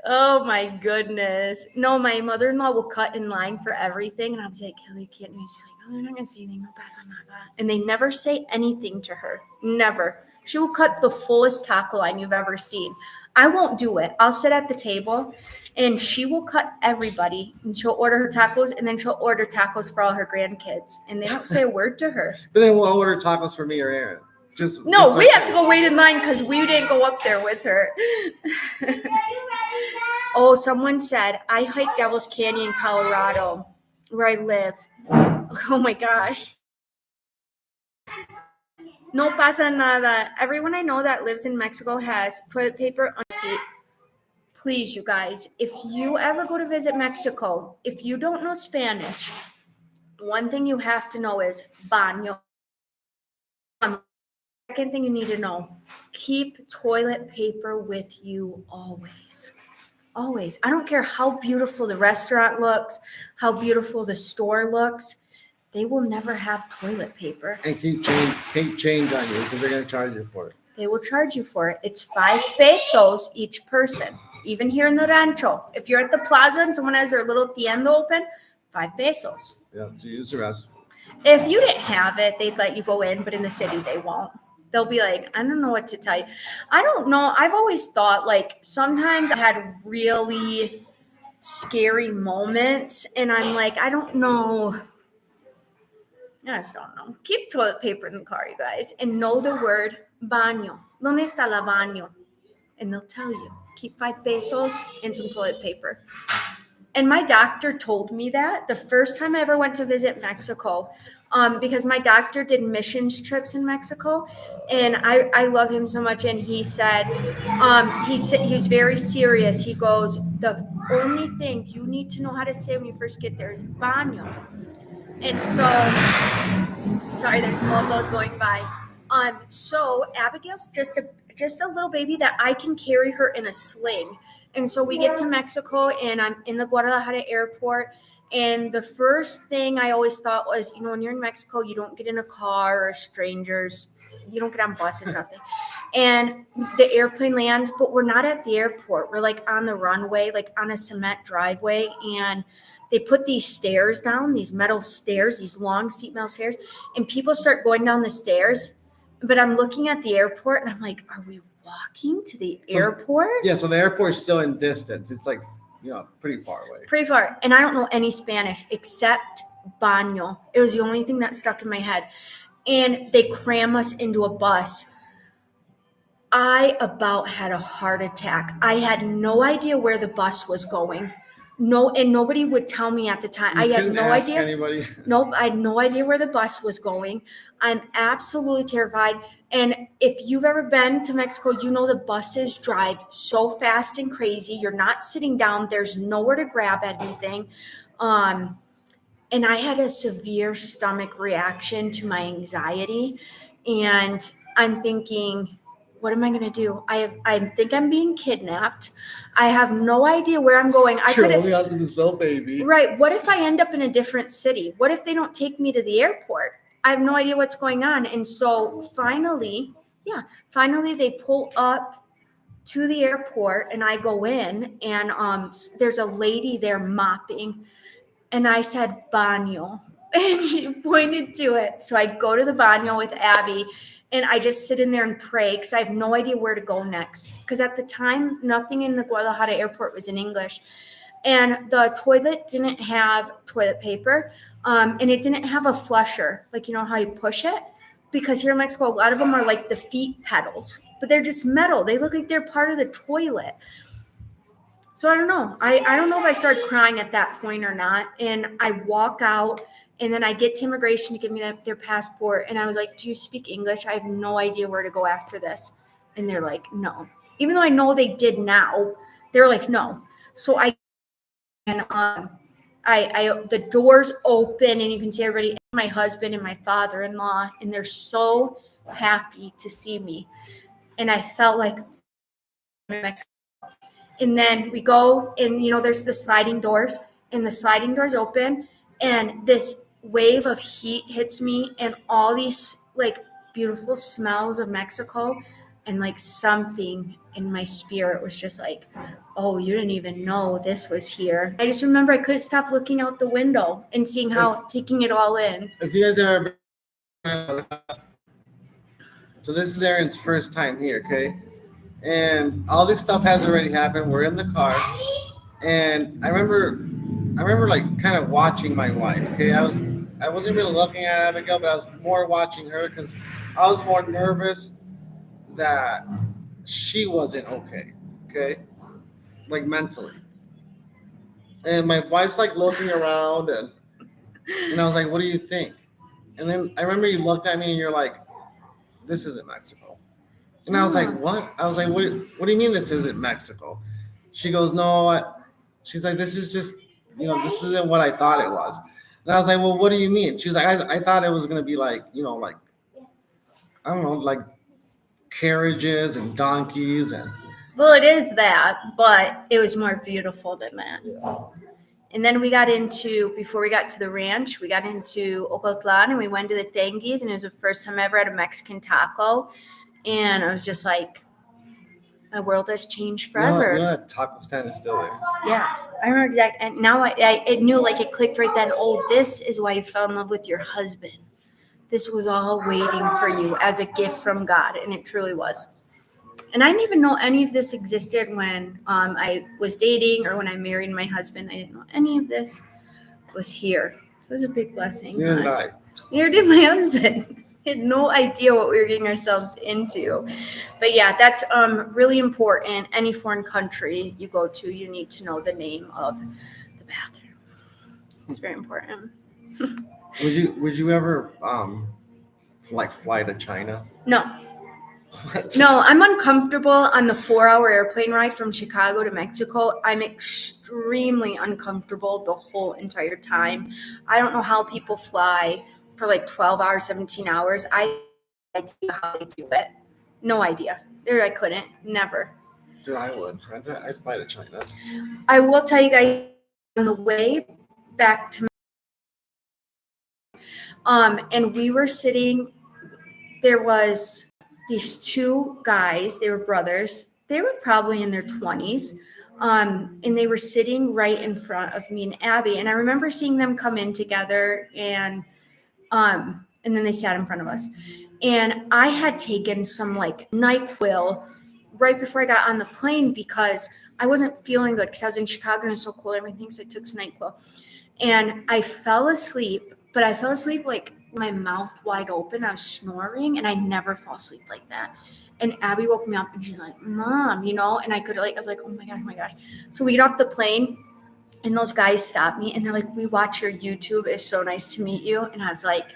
Oh, my goodness. No, my mother-in-law will cut in line for everything. And I was like, Kelly, can't you? She's like, no, they're not going to say anything. No pasa nada. And they never say anything to her. Never. She will cut the fullest taco line you've ever seen. I won't do it. I'll sit at the table. And she will cut everybody, and she'll order her tacos, and then she'll order tacos for all her grandkids, and they don't say a word to her.
But then we'll order tacos for me or Aaron.
We have to go wait in line because we didn't go up there with her. Oh, someone said, I hiked Devil's Canyon, Colorado, where I live. Oh, my gosh. No pasa nada. Everyone I know that lives in Mexico has toilet paper on the seat. Please, you guys, if you ever go to visit Mexico, if you don't know Spanish, one thing you have to know is baño. Second thing you need to know, keep toilet paper with you always. Always. I don't care how beautiful the restaurant looks, how beautiful the store looks. They will never have toilet paper.
And keep change on you because they're going to charge you for it.
They will charge you for it. It's 5 pesos each person. Even here in the rancho, if you're at the plaza and someone has their little tienda open, 5 pesos.
Yeah, to use the rest.
If you didn't have it, they'd let you go in, but in the city, they won't. They'll be like, I don't know what to tell you. I don't know. I've always thought, like, sometimes I had really scary moments, and I'm like, I don't know. I just don't know. Keep toilet paper in the car, you guys, and know the word baño. ¿Dónde está la baño? And they'll tell you. Keep 5 pesos and some toilet paper. And my doctor told me that the first time I ever went to visit Mexico, because my doctor did missions trips in Mexico, and I love him so much. And he said, he was very serious. He goes, the only thing you need to know how to say when you first get there is baño. And so, sorry, there's motos going by. So Abigail's just a little baby that I can carry her in a sling. And so we get to Mexico, and I'm in the Guadalajara airport. And the first thing I always thought was, when you're in Mexico, you don't get in a car or strangers. You don't get on buses, nothing. And the airplane lands, but we're not at the airport. We're like on the runway, like on a cement driveway. And they put these stairs down, these metal stairs, these long, steep metal stairs. And people start going down the stairs. But I'm looking at the airport, and I'm like, are we walking to the airport?
Yeah, so the airport's still in distance. It's like, pretty far away.
Pretty far. And I don't know any Spanish except baño. It was the only thing that stuck in my head. And they cram us into a bus. I about had a heart attack. I had no idea where the bus was going. No, and nobody would tell me at the time. I had no idea.
Anybody.
Nope, I had no idea where the bus was going. I'm absolutely terrified. And if you've ever been to Mexico, you know the buses drive so fast and crazy. You're not sitting down. There's nowhere to grab anything. And I had a severe stomach reaction to my anxiety. And I'm thinking, what am I going to do? I think I'm being kidnapped. I have no idea where I'm going.
You're holding on to this little baby.
Right. What if I end up in a different city? What if they don't take me to the airport? I have no idea what's going on. And so finally they pull up to the airport, and I go in, and there's a lady there mopping. And I said, baño. And she pointed to it. So I go to the baño with Abby, and I just sit in there and pray because I have no idea where to go next. Because at the time, nothing in the Guadalajara airport was in English. And the toilet didn't have toilet paper, and it didn't have a flusher, like how you push it. Because here in Mexico, a lot of them are like the feet pedals, but they're just metal. They look like they're part of the toilet. So I don't know. I don't know if I started crying at that point or not. And I walk out, and then I get to immigration to give me their passport. And I was like, do you speak English? I have no idea where to go after this. And they're like, no. Even though I know they did now, they're like, no. So the doors open, and you can see everybody, my husband and my father-in-law, and they're so happy to see me. And I felt like I'm in Mexico. And then we go, and there's the sliding doors, and the sliding doors open, and this wave of heat hits me, and all these like beautiful smells of Mexico, and like something in my spirit was just like, oh, you didn't even know this was here. I just remember I couldn't stop looking out the window and seeing taking it all in.
If you guys ever, so this is Aaron's first time here, okay? And all this stuff has already happened. We're in the car, and I remember like kind of watching my wife. Okay, I wasn't really looking at Abigail, but I was more watching her because I was more nervous that she wasn't okay. Okay, like mentally. And my wife's like looking around, and I was like, "What do you think?" And then I remember you looked at me, and you're like, "This isn't Mexico." And I was like, what? I was like, what do you mean this isn't Mexico? She goes, no. She's like, this is just, this isn't what I thought it was. And I was like, well, what do you mean? She was like, I thought it was going to be like, like, I don't know, like carriages and donkeys.
Well, it is that, but it was more beautiful than that. Yeah. And then before we got to the ranch, we got into Ocotlan, and we went to the Tianguis, and it was the first time I ever had a Mexican taco. And I was just like, my world has changed forever.
Yeah, taco stand is still there.
Yeah, I remember exactly. And now I knew, like, it clicked right then. Oh, this is why you fell in love with your husband. This was all waiting for you as a gift from God, and it truly was. And I didn't even know any of this existed when I was dating or when I married my husband. I didn't know any of this was here. So it was a big blessing.
Neither did I.
Neither did my husband. Had no idea what we were getting ourselves into. But yeah, that's really important. Any foreign country you go to, you need to know the name of the bathroom. It's very important.
Would you ever fly to China?
No. No, I'm uncomfortable on the 4-hour airplane ride from Chicago to Mexico. I'm extremely uncomfortable the whole entire time. I don't know how people fly for like 12 hours, 17 hours. I have no idea how they do it. No idea. There, I couldn't. Never.
Dude, I would. I'd fly to China.
I will tell you guys on the way back to and we were sitting, there was these two guys, they were brothers. They were probably in their 20s. And they were sitting right in front of me and Abby. And I remember seeing them come in together and then they sat in front of us. And I had taken some like NyQuil right before I got on the plane because I wasn't feeling good because I was in Chicago and it was so cold and everything. So I took some NyQuil. And I fell asleep, but I fell asleep like my mouth wide open. I was snoring and I never fall asleep like that. And Abby woke me up and she's like, Mom, and I was like, oh my gosh. So we get off the plane and those guys stopped me and they're like, we watch your YouTube. It's so nice to meet you. And I was like,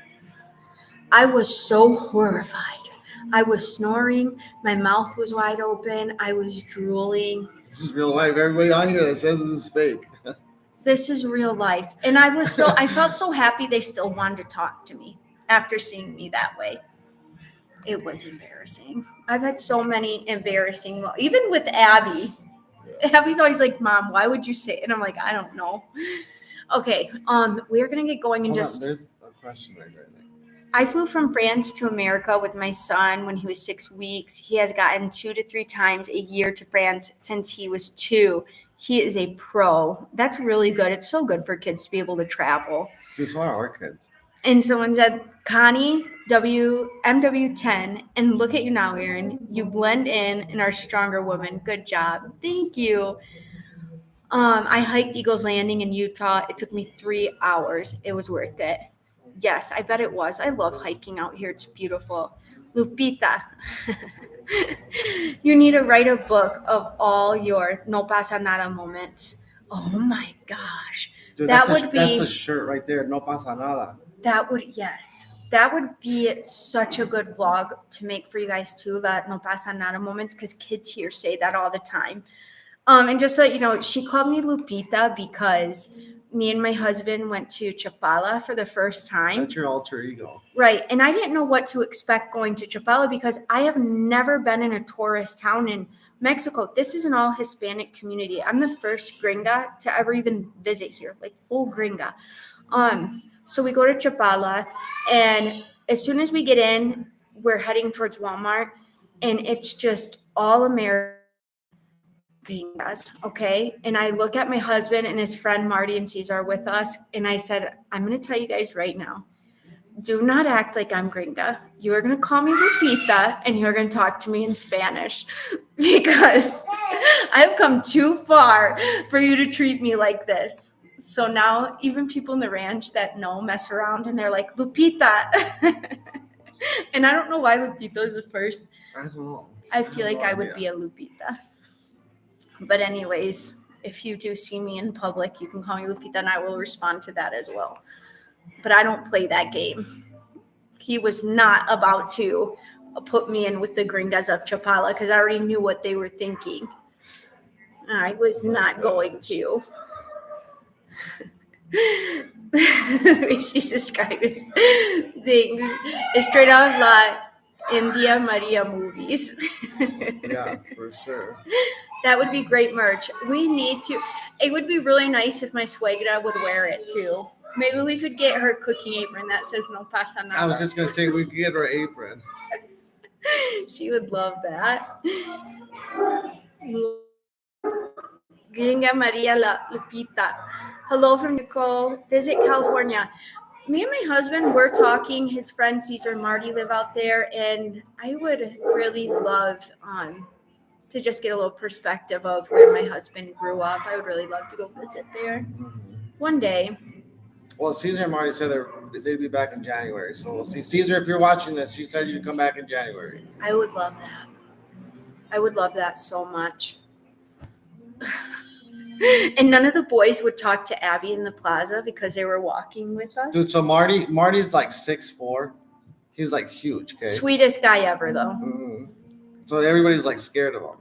I was so horrified. I was snoring. My mouth was wide open. I was drooling.
This is real life. Everybody on here that says this is fake.
This is real life. And I felt so happy they still wanted to talk to me after seeing me that way. It was embarrassing. I've had so many embarrassing, even with Abby. Yeah. Abby's always like, Mom, why would you say it? And I'm like, I don't know. Okay. We're going to get going and
there's a question right there.
I flew from France to America with my son when he was 6 weeks. He has gotten 2 to 3 times a year to France since he was 2. He is a pro. That's really good. It's so good for kids to be able to travel.
Dude, so are our kids.
And someone said, Connie, MW10, and look at you now, Erin. You blend in and are a stronger woman. Good job. Thank you. I hiked Eagles Landing in Utah. It took me 3 hours. It was worth it. Yes, I bet it was. I love hiking out here. It's beautiful. Lupita, you need to write a book of all your no pasa nada moments. Oh my gosh.
Dude, that's a shirt right there. No pasa nada.
That would be such a good vlog to make for you guys too, that no pasa nada moments, because kids here say that all the time. And just so you know, she called me Lupita because me and my husband went to Chapala for the first time.
That's your alter ego.
Right. And I didn't know what to expect going to Chapala because I have never been in a tourist town in Mexico. This is an all Hispanic community. I'm the first gringa to ever even visit here, like full gringa. So we go to Chapala, and as soon as we get in, we're heading towards Walmart, and it's just all American gringas, okay? And I look at my husband and his friend Marty and Cesar with us, and I said, I'm going to tell you guys right now, do not act like I'm gringa. You are going to call me Lupita, and you're going to talk to me in Spanish because I've come too far for you to treat me like this. So now even people in the ranch that know mess around, and they're like, Lupita. And I don't know why Lupita is the first.
I don't know.
I feel like I would be a Lupita. But anyways, if you do see me in public, you can call me Lupita, and I will respond to that as well. But I don't play that game. He was not about to put me in with the gringas of Chapala because I already knew what they were thinking. I was not going to. She describes things straight out La India Maria movies.
Yeah, for sure.
That would be great merch. We need to. It would be really nice if my suegra would wear it too. Maybe we could get her cooking apron that says no pasa nada.
I was just going to say we could get her apron.
She would love that. Gringa Maria La Lupita. Hello from Nicole. Visit California. Me and my husband were talking. His friend Cesar and Marty live out there, and I would really love to just get a little perspective of where my husband grew up. I would really love to go visit there one day.
Well, Cesar and Marty said they'd be back in January, so we'll see. Cesar, if you're watching this, she said you'd come back in January.
I would love that. I would love that so much. And none of the boys would talk to Abby in the plaza because they were walking with us.
Dude, so Marty's like 6'4". He's like huge, okay?
Sweetest guy ever, though.
Mm-hmm. So everybody's like scared of him.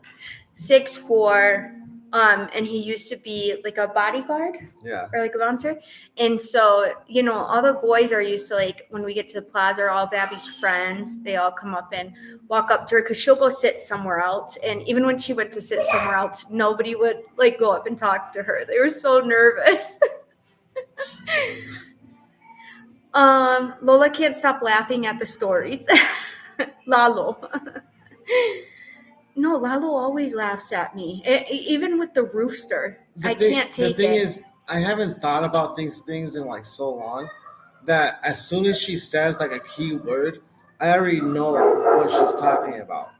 6'4", and he used to be like a bodyguard.
Yeah.
Or like a bouncer. And so, all the boys are used to, like, when we get to the plaza, all Babby's friends, they all come up and walk up to her because she'll go sit somewhere else. And even when she went to sit somewhere else, nobody would, like, go up and talk to her. They were so nervous. Lola can't stop laughing at the stories. Lalo. No, Lalo always laughs at me. Even with the rooster. Can't take it.
The thing is, I haven't thought about things in like so long that as soon as she says like a key word, I already know what she's talking about.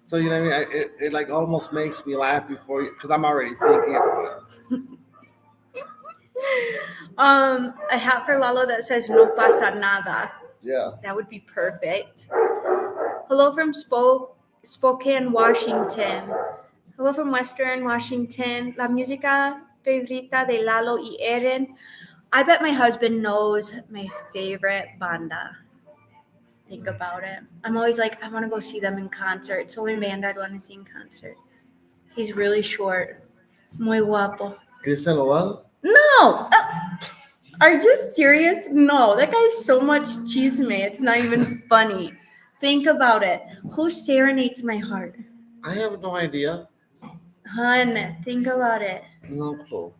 So you know what I mean? It like almost makes me laugh before you, because I'm already thinking about it.
A hat for Lalo that says "No pasa nada."
Yeah.
That would be perfect. Hello from Spokane, Washington. Hello from Western Washington. La música favorita de Lalo y Erin. I bet my husband knows my favorite banda. Think about it. I'm always like, I want to go see them in concert. It's the only band I'd want to see in concert. He's really short. Muy guapo.
Cristiano what?
No! Are you serious? No, that guy's so much chisme. It's not even funny. Think about it. Who serenades my heart?
I have no idea.
Hun, think about it.
No clue.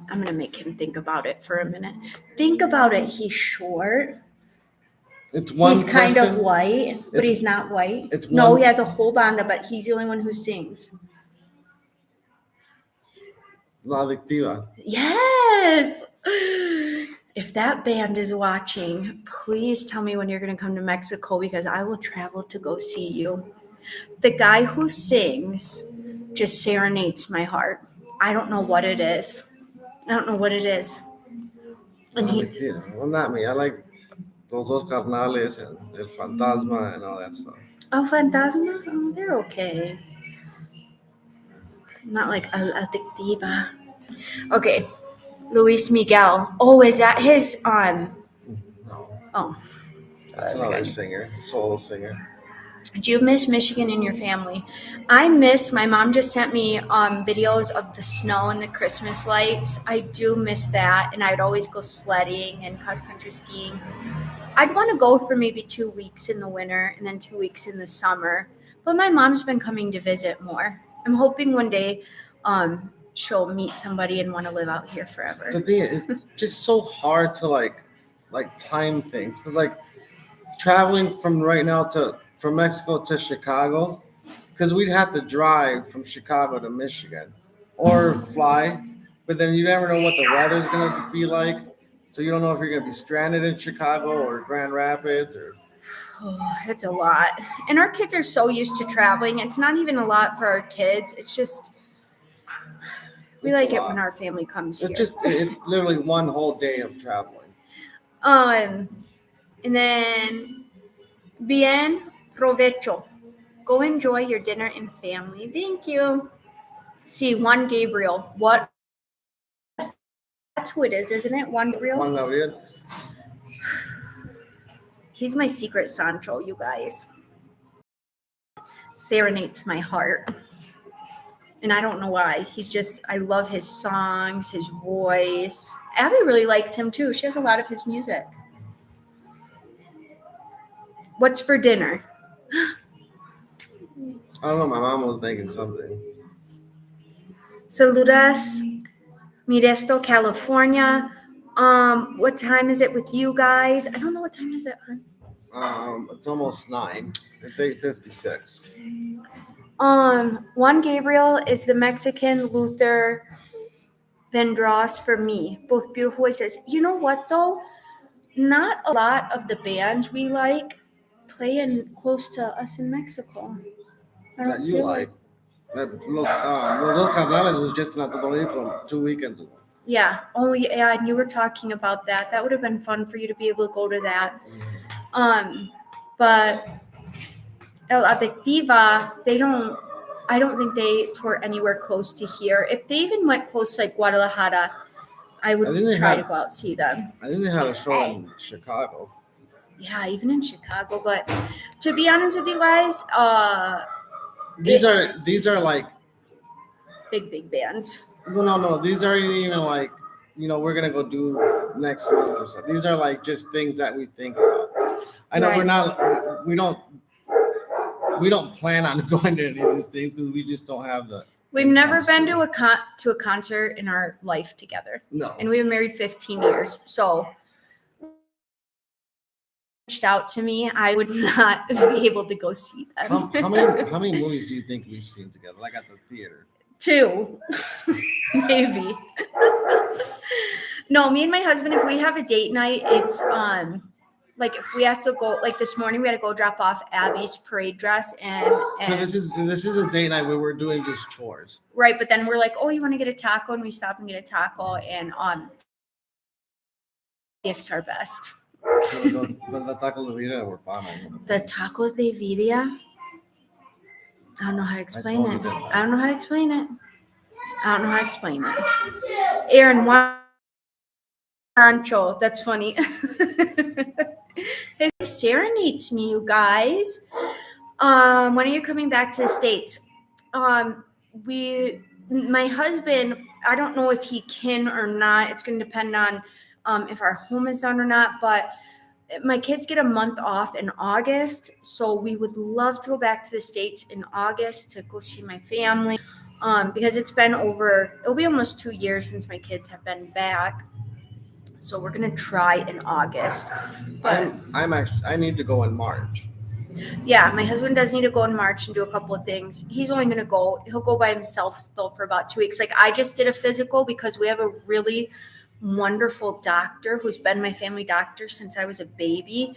I'm going to make him think about it for a minute. Think about it. He's short.
It's one
He's kind
person.
of white, but he's not white.
No,
he has a whole banda, but he's the only one who sings.
La Adictiva.
Yes. If that band is watching, please tell me when you're going to come to Mexico because I will travel to go see you. The guy who sings just serenades my heart. I don't know what it is. And
Well, not me. I like Los Dos Carnales and El Fantasma and all that stuff.
Oh, Fantasma? Oh, they're okay. Not like Adictiva. Okay. Luis Miguel. Oh, is that his
No.
Oh.
That's another singer, solo singer.
Do you miss Michigan and your family? My mom just sent me videos of the snow and the Christmas lights. I do miss that, and I'd always go sledding and cross-country skiing. I'd want to go for maybe 2 weeks in the winter and then 2 weeks in the summer, but my mom's been coming to visit more. I'm hoping one day she'll meet somebody and want to live out here forever.
The thing is, it's just so hard to like time things, because like traveling from Mexico to Chicago, because we'd have to drive from Chicago to Michigan or fly, but then you never know what the weather's gonna be like, so you don't know if you're gonna be stranded in Chicago or Grand Rapids or.
Oh, it's a lot. And our kids are so used to traveling. It's not even a lot for our kids. It's just we like it when our family comes here.
It's literally one whole day of traveling.
And then bien provecho. Go enjoy your dinner and family. Thank you. See, Juan Gabriel. What? That's who it is, isn't it? Juan Gabriel?
Juan Gabriel.
He's my secret Sancho, you guys. Serenades my heart. And I don't know why. I love his songs, his voice. Abby really likes him too. She has a lot of his music. What's for dinner?
I don't know. My mom was making something.
Saludas, Miresto, California. What time is it with you guys? I don't know what time is it, hon.
It's almost 9. It's 8:56.
Juan Gabriel is the Mexican Luther Vandross for me. Both beautiful voices. You know what though? Not a lot of the bands we like play close to us in Mexico.
That you like. That Los Dos Carnales was just in Puerto Rico 2 weekends ago.
Yeah. Oh yeah, and you were talking about that. That would have been fun for you to be able to go to that. But El Adictiva, I don't think they tour anywhere close to here. If they even went close to like Guadalajara, I would try to go out and see them.
I think they had a show in Chicago.
Yeah, even in Chicago. But to be honest with you guys,
These are like
big bands.
no. These aren't even like we're gonna go do next month or so. These are like just things that we think about. I know
Right.
we don't plan on going to any of these things because we just don't have the.
We've never been to a concert in our life together,
No.
and we've been married 15 years. So reached out to me, I would not be able to go see them.
How many movies do you think we've seen together? Like at the theater?
2, maybe. No, me and my husband, if we have a date night, it's like if we have to go, like this morning we had to go drop off Abby's parade dress
So this is a date night where we're doing just chores.
Right, but then we're like, oh, you want to get a taco, and we stop and get a taco, and gifts are best.
The tacos de vida were fun.
The tacos de vida. I don't know how to explain it.
that.
I don't know how to explain it. I don't know how to explain it. Aaron, why? Sancho, that's funny. It serenades me, you guys. When are you coming back to the States? My husband, I don't know if he can or not. It's going to depend on if our home is done or not. But my kids get a month off in August, so we would love to go back to the States in August to go see my family. Because it'll be almost 2 years since my kids have been back. So we're gonna try in August. But
I need to go in March.
yeah, my husband does need to go in March and do a couple of things. He'll go by himself though for about 2 weeks. Like I just did a physical because we have a really wonderful doctor who's been my family doctor since I was a baby.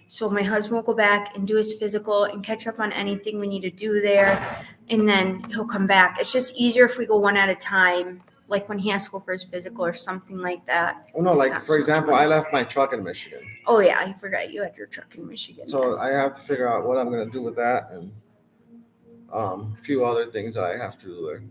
So my husband will go back and do his physical and catch up on anything we need to do there. And then he'll come back. It's just easier if we go one at a time, like when he has to go for his physical or something like that.
Oh no, like for example, I left my truck in Michigan.
Oh yeah, I forgot you had your truck in Michigan.
So I have to figure out what I'm gonna do with that and a few other things that I have to do there.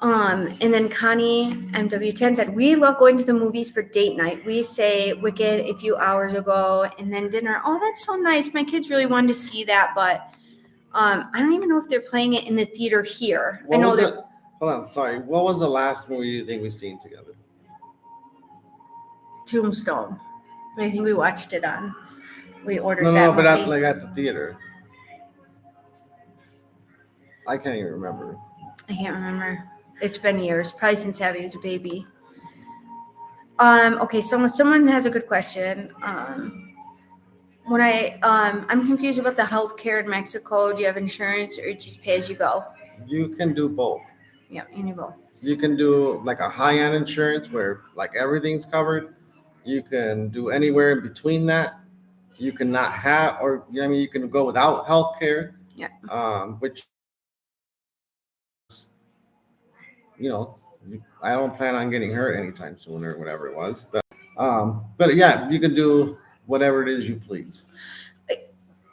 And then Connie MW10 said, we love going to the movies for date night. We say Wicked a few hours ago and then dinner. Oh, that's so nice. My kids really wanted to see that, but I don't even know if they're playing it in the theater here.
Hold on, sorry. What was the last movie you think we've seen together?
Tombstone. But I think we watched it we ordered that
No,
movie.
but like at the theater. I can't even remember.
I can't remember. It's been years, probably since Abby was a baby. Okay, so someone has a good question. When I'm confused about the healthcare in Mexico. Do you have insurance or just pay as you go?
You can do both.
Yeah, you do both.
You can do like a high-end insurance where like everything's covered. You can do anywhere in between that. You can not have, or you can go without healthcare.
Yeah.
Which I don't plan on getting hurt anytime soon or whatever it was. But yeah, you can do whatever it is you please.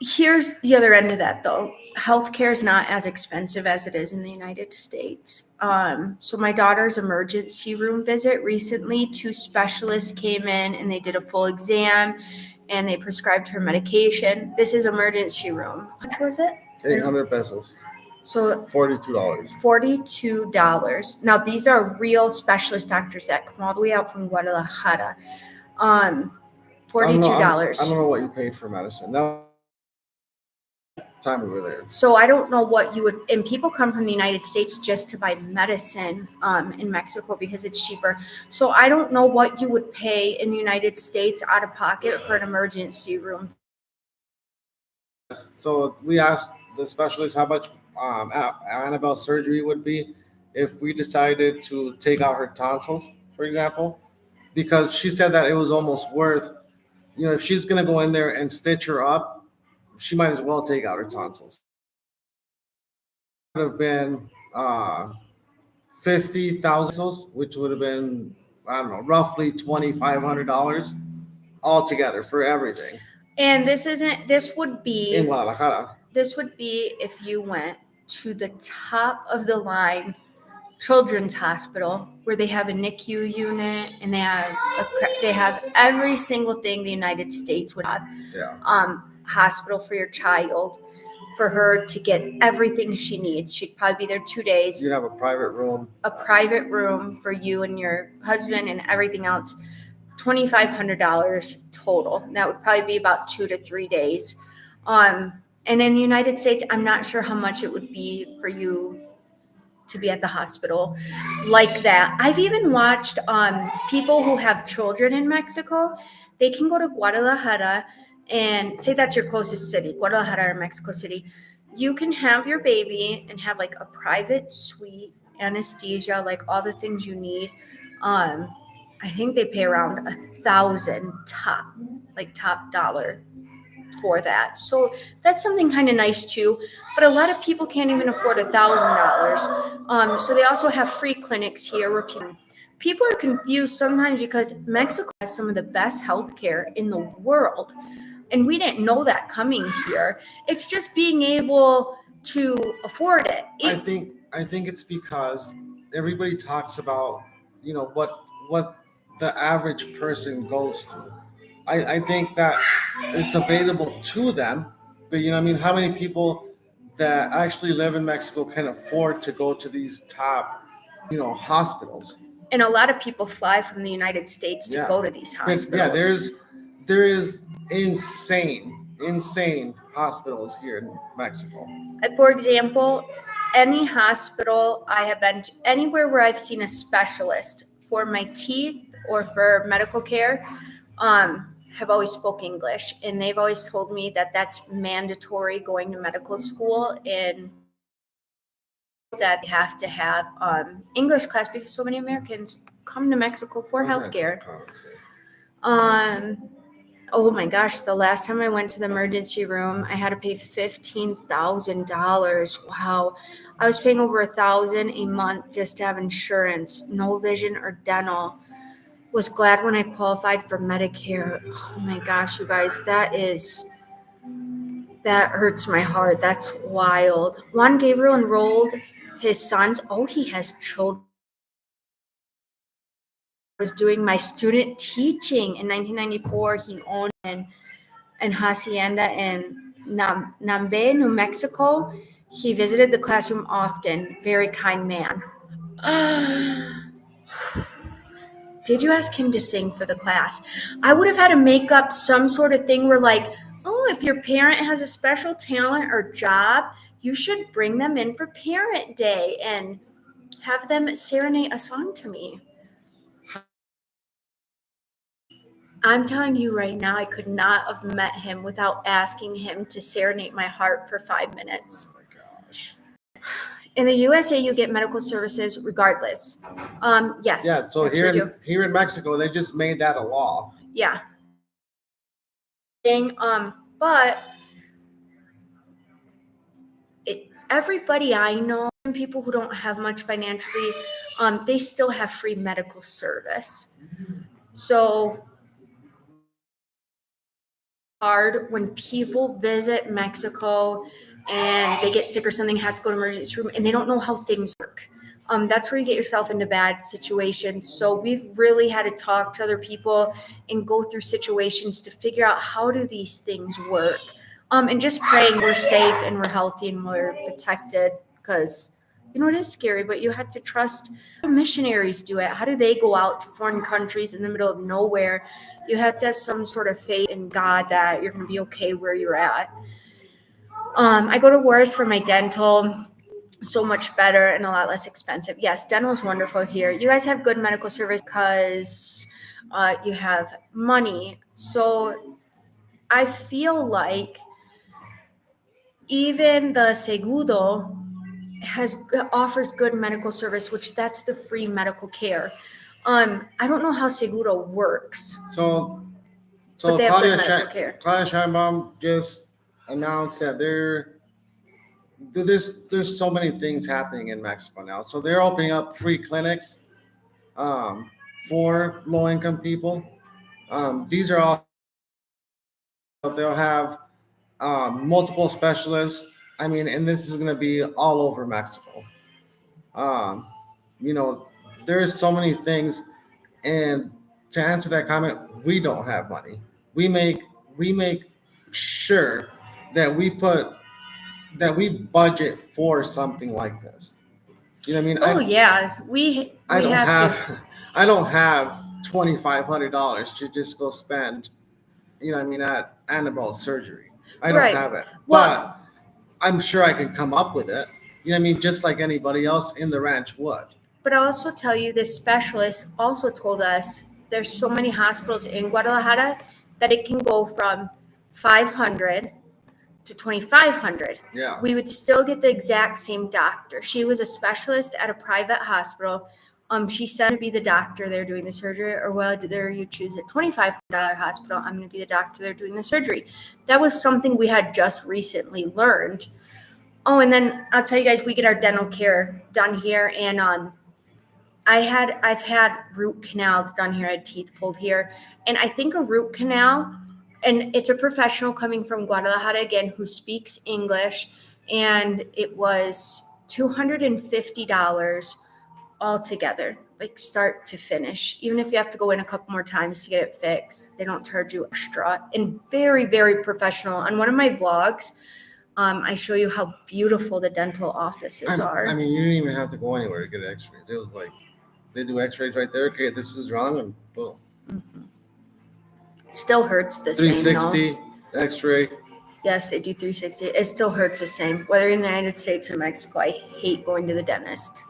Here's the other end of that, though. Healthcare is not as expensive as it is in the United States. So my daughter's emergency room visit recently, 2 specialists came in and they did a full exam and they prescribed her medication. This is emergency room. How much was it?
800 pesos.
So
$42.
$42. Now these are real specialist doctors that come all the way out from Guadalajara. $42.
I don't know what you paid for medicine. That time we were there.
So I don't know what you would, and people come from the United States just to buy medicine in Mexico because it's cheaper. So I don't know what you would pay in the United States out of pocket for an emergency room.
So we asked the specialist how much Annabelle's surgery would be if we decided to take out her tonsils, for example, because she said that it was almost worth, if she's going to go in there and stitch her up, she might as well take out her tonsils. It would have been 50,000, which would have been, I don't know, roughly $2,500 altogether for everything.
And this would be
in Guadalajara.
This would be if you went to the top of the line children's hospital where they have a NICU unit and they have every single thing the United States would have.
Yeah.
Hospital for your child, for her to get everything she needs. She'd probably be there 2 days.
You'd have a private room.
A private room for you and your husband and everything else. $2,500 total. That would probably be about 2 to 3 days. And in the United States, I'm not sure how much it would be for you to be at the hospital like that. I've even watched people who have children in Mexico. They can go to Guadalajara and say that's your closest city, Guadalajara or Mexico City. You can have your baby and have like a private suite, anesthesia, like all the things you need. I think they pay around $1,000 top dollar for that. So that's something kind of nice too. But a lot of people can't even afford $1,000. So they also have free clinics here where people are confused sometimes because Mexico has some of the best healthcare in the world. And we didn't know that coming here. It's just being able to afford it.
I think it's because everybody talks about, what the average person goes through. I think that it's available to them, but how many people that actually live in Mexico can afford to go to these top, hospitals?
And a lot of people fly from the United States to go to these hospitals.
But yeah, there is insane hospitals here in Mexico.
For example, any hospital I have been to, anywhere where I've seen a specialist for my teeth or for medical care, have always spoke English, and they've always told me that that's mandatory going to medical school, and that they have to have English class because so many Americans come to Mexico for healthcare. Oh my gosh, the last time I went to the emergency room, I had to pay $15,000. Wow. I was paying over $1,000 a month just to have insurance, no vision or dental. Was glad when I qualified for Medicare. Oh my gosh, you guys, that hurts my heart. That's wild. Juan Gabriel enrolled his sons. Oh, he has children. I was doing my student teaching in 1994. He owned an hacienda in Nambe, New Mexico. He visited the classroom often. Very kind man. Did you ask him to sing for the class? I would have had to make up some sort of thing where like, oh, if your parent has a special talent or job, you should bring them in for Parent Day and have them serenade a song to me. I'm telling you right now, I could not have met him without asking him to serenade my heart for 5 minutes.
Oh my gosh.
In the USA, you get medical services regardless. Yes.
Yeah, so here in Mexico, they just made that a law.
Yeah. But everybody I know, people who don't have much financially, they still have free medical service. So hard when people visit Mexico and they get sick or something, have to go to emergency room, and they don't know how things work. That's where you get yourself into bad situations. So we've really had to talk to other people and go through situations to figure out how do these things work. And just praying we're safe and we're healthy and we're protected, because it is scary, but you have to trust. How do missionaries do it? How do they go out to foreign countries in the middle of nowhere? You have to have some sort of faith in God that you're going to be okay where you're at. I go to Juarez for my dental. So much better and a lot less expensive. Yes, dental is wonderful here. You guys have good medical service because you have money. So I feel like even the Seguro offers good medical service, which that's the free medical care. I don't know how Seguro works.
So
But they have
Claudia
good medical care.
Sheinbaum just announced that there's so many things happening in Mexico now. So they're opening up free clinics for low-income people. These are all, they'll have multiple specialists. And this is going to be all over Mexico. there's so many things. And to answer that comment, we don't have money. We make sure that we budget for something like this. You know what I mean?
Oh yeah, we
I don't
have to.
have I don't have $2,500 to just go spend, at Annabelle's surgery. I don't
Right.
have it.
Well-
But I'm sure I can come up with it. You know what I mean? Just like anybody else in the ranch would.
But I'll also tell you, this specialist also told us there's so many hospitals in Guadalajara that it can go from 500 to 2,500.
Yeah.
We would still get the exact same doctor. She was a specialist at a private hospital. She said to be the doctor there doing the surgery, or whether you choose a $25 hospital, I'm going to be the doctor there doing the surgery. That was something we had just recently learned. Oh, and then I'll tell you guys, we get our dental care done here, and I've had root canals done here, I had teeth pulled here, and I think a root canal, and it's a professional coming from Guadalajara again who speaks English, and it was $250 altogether, like start to finish. Even if you have to go in a couple more times to get it fixed, they don't charge you extra. And very, very professional. On one of my vlogs, I show you how beautiful the dental offices are.
I mean, you didn't even have to go anywhere to get x-rays. It was like they do x-rays right there. Okay, this is wrong, and boom.
Mm-hmm. Still hurts the same.
360 x-ray.
Yes, they do 360. It still hurts the same. Whether in the United States or Mexico, I hate going to the dentist.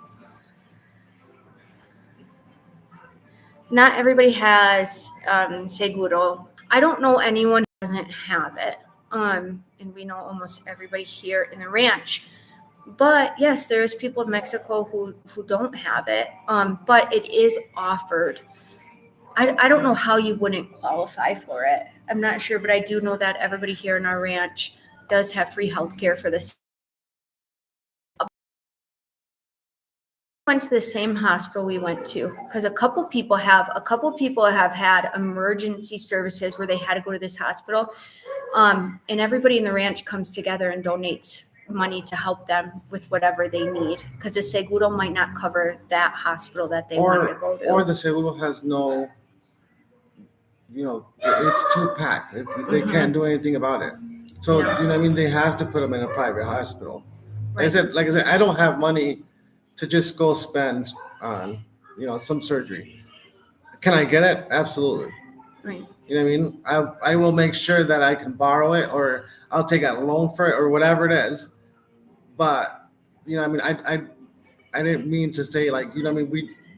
Not everybody has seguro. I don't know anyone who doesn't have it. And we know almost everybody here in the ranch. But yes, there's people in Mexico who don't have it. But it is offered. I don't know how you wouldn't qualify for it. I'm not sure, but I do know that everybody here in our ranch does have free health care for this. Went to the same hospital we went to because a couple people have had emergency services where they had to go to this hospital, and everybody in the ranch comes together and donates money to help them with whatever they need because the seguro might not cover that hospital that they want to go to,
or the seguro has no, it's too packed. They can't do anything about it. So
Yeah.
you know what I mean, they have to put them in a private hospital. Like I said, I don't have money to just go spend on, some surgery. Can I get it? Absolutely.
Right.
You know what I mean? I will make sure that I can borrow it, or I'll take out a loan for it, or whatever it is. But, I mean, I didn't mean to say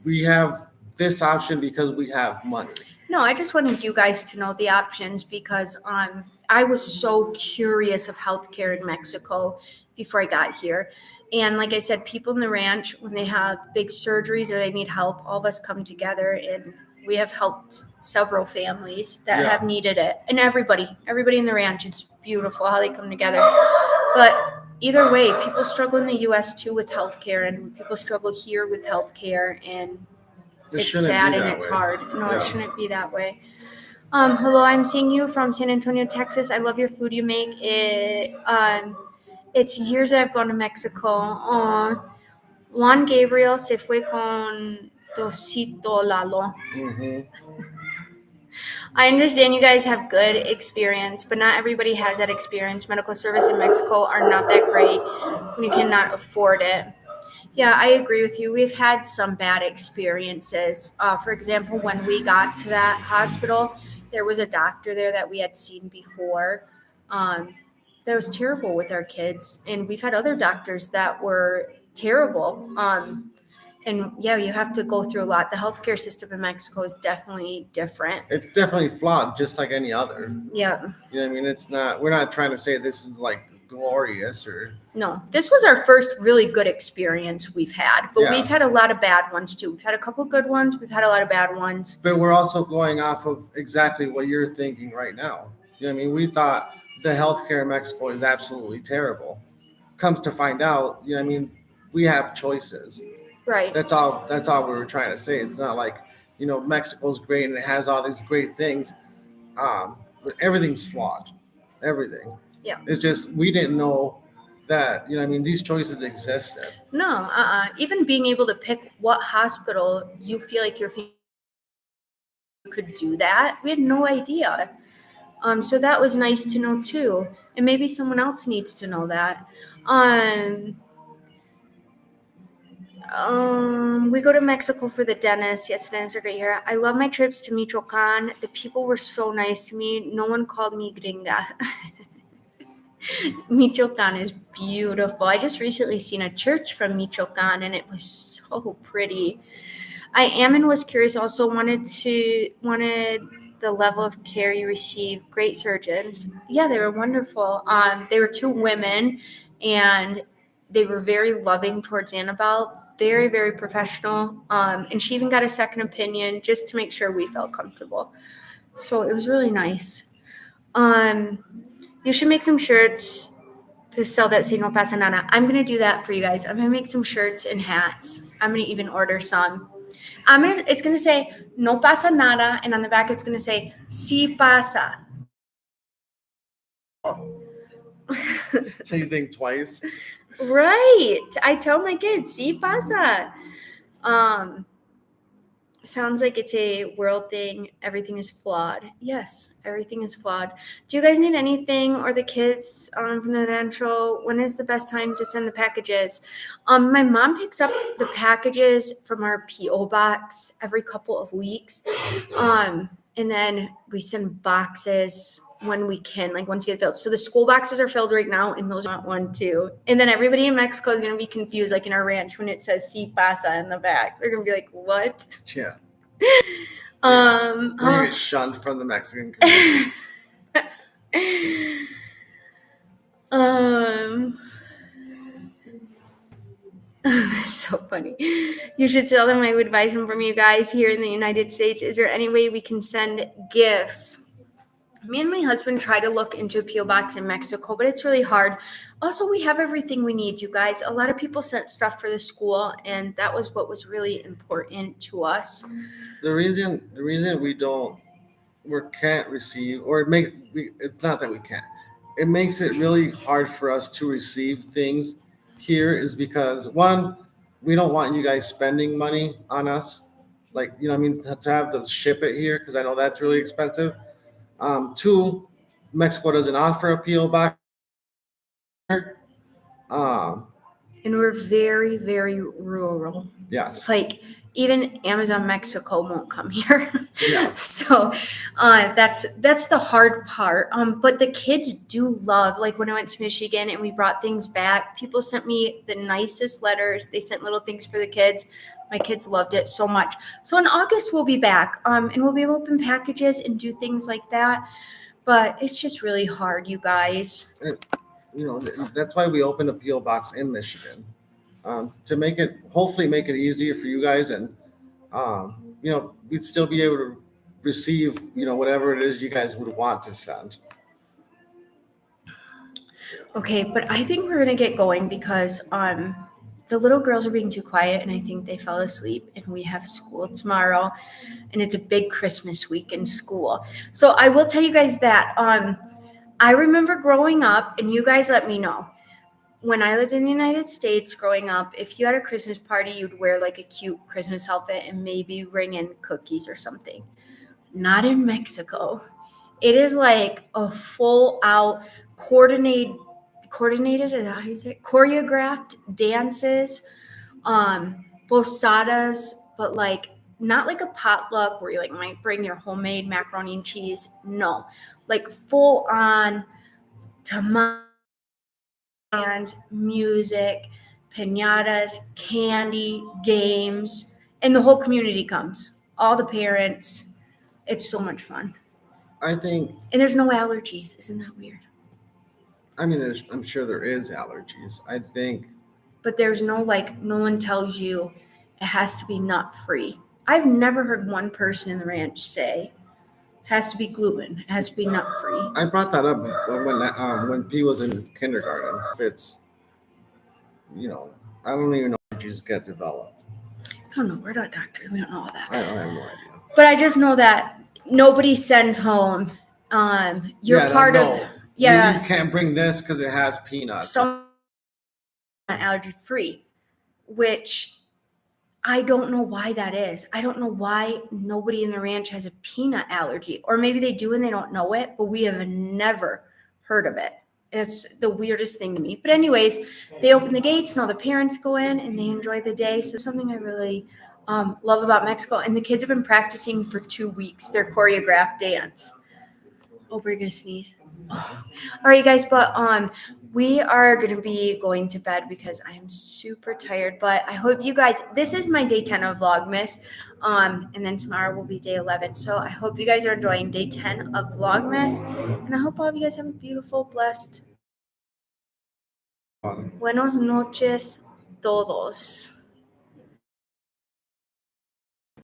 we have this option because we have money.
No, I just wanted you guys to know the options because I was so curious of healthcare in Mexico before I got here. And like I said, people in the ranch, when they have big surgeries or they need help, all of us come together and we have helped several families that have needed it. And everybody in the ranch, it's beautiful how they come together. But either way, people struggle in the U.S. too with healthcare, and people struggle here with healthcare, and it's sad and it's hard. No, it shouldn't be that way. Hello, I'm seeing you from San Antonio, Texas. I love your food you make. It's years that I've gone to Mexico. Juan Gabriel se fue con Dosito Lalo.
Mm-hmm.
I understand you guys have good experience, but not everybody has that experience. Medical service in Mexico are not that great when you cannot afford it. Yeah, I agree with you. We've had some bad experiences. For example, when we got to that hospital, there was a doctor there that we had seen before that was terrible with our kids. And we've had other doctors that were terrible. And yeah, you have to go through a lot. The healthcare system in Mexico is definitely different.
It's definitely flawed, just like any other.
Yeah.
You know what I mean? It's not, we're not trying to say this is like glorious or.
No, this was our first really good experience we've had, but we've had a lot of bad ones too. We've had a couple good ones. We've had a lot of bad ones.
But we're also going off of exactly what you're thinking right now. You know what I mean? We thought the healthcare in Mexico is absolutely terrible. Comes to find out, you know what I mean? We have choices.
Right.
That's all we were trying to say. It's not like, Mexico's great and it has all these great things. But everything's flawed. Everything.
Yeah.
It's just we didn't know that, you know, I mean, these choices existed.
No, even being able to pick what hospital you feel like your family could do that, we had no idea. So that was nice to know too, and maybe someone else needs to know that. We go to Mexico for the dentist. Yes, dentists are great here. I love my trips to Michoacan. The people were so nice to me. No one called me gringa. Michoacan is beautiful. I just recently seen a church from Michoacan, and it was so pretty. I am and was curious. Also wanted the level of care you receive. Great surgeons. Yeah, they were wonderful. They were two women, and they were very loving towards Annabelle. Very, very professional. And she even got a second opinion just to make sure we felt comfortable. So it was really nice. You should make some shirts to sell that say no pasa nada. I'm gonna do that for you guys. I'm gonna make some shirts and hats. I'm gonna even order some. It's gonna say no pasa nada, and on the back it's gonna say si pasa.
So you think twice?
Right. I tell my kids, si pasa. Sounds like it's a world thing. Everything is flawed. Yes, everything is flawed. Do you guys need anything or the kids from the rancho? When is the best time to send the packages? My mom picks up the packages from our P.O. box every couple of weeks. And then we send boxes when we can, like once you get filled. So the school boxes are filled right now, and those want one too. And then everybody in Mexico is gonna be confused, like in our ranch when it says "Si pasa" in the back. They're gonna be like, "What?"
Yeah.
We're
gonna get shunned from the Mexican community.
That's so funny. You should tell them I would buy some from you guys here in the United States. Is there any way we can send gifts? Me and my husband try to look into a P.O. box in Mexico, but it's really hard. Also, we have everything we need, you guys. A lot of people sent stuff for the school, and that was what was really important to us.
The reason we can't receive, or it's not that we can't. It makes it really hard for us to receive things here is because one, we don't want you guys spending money on us. Like, you know, I mean, to have to ship it here, because I know that's really expensive. Two, Mexico doesn't offer a P.O. box.
And we're very, very rural.
Yes.
Like even Amazon Mexico won't come here.
Yeah.
So that's the hard part. But the kids do love, like when I went to Michigan and we brought things back, people sent me the nicest letters. They sent little things for the kids. My kids loved it so much. So in August we'll be back, and we'll be able to open packages and do things like that. But it's just really hard, you guys.
You know, that's why we opened a P.O. box in Michigan, to hopefully make it easier for you guys, and you know, we'd still be able to receive, you know, whatever it is you guys would want to send.
Okay, but I think we're gonna get going because the little girls are being too quiet, and I think they fell asleep, and we have school tomorrow, and it's a big Christmas week in school. So I will tell you guys that I remember growing up, and you guys let me know. When I lived in the United States growing up, if you had a Christmas party, you'd wear like a cute Christmas outfit and maybe bring in cookies or something. Not in Mexico. It is like a full out choreographed dances, posadas, but like not like a potluck where you like might bring your homemade macaroni and cheese. No, like full on tamales, and music, piñatas, candy, games, and the whole community comes. All the parents. It's so much fun.
I think,
and there's no allergies. Isn't that weird?
I mean, I'm sure there is allergies. I think.
But there's no one tells you it has to be nut free. I've never heard one person in the ranch say it has to be gluten. It has to be nut free.
I brought that up when P was in kindergarten. If it's, you know, I don't even know how allergies get developed.
I don't know. We're not doctors. We don't know all that.
I have no idea.
But I just know that nobody sends home. You're part of.
Yeah. You can't bring this because it has peanuts.
allergy free, which I don't know why that is. I don't know why nobody in the ranch has a peanut allergy, or maybe they do and they don't know it, but we have never heard of it. It's the weirdest thing to me. But anyways, they open the gates and all the parents go in and they enjoy the day. So something I really love about Mexico. And the kids have been practicing for 2 weeks their choreographed dance. Oh, we're gonna sneeze. Oh. All right, guys, but we are gonna be going to bed because I am super tired. But I hope you guys. This is my day 10 of Vlogmas, and then tomorrow will be day 11. So I hope you guys are enjoying day 10 of Vlogmas, and I hope all of you guys have a beautiful, blessed. Buenos noches, todos.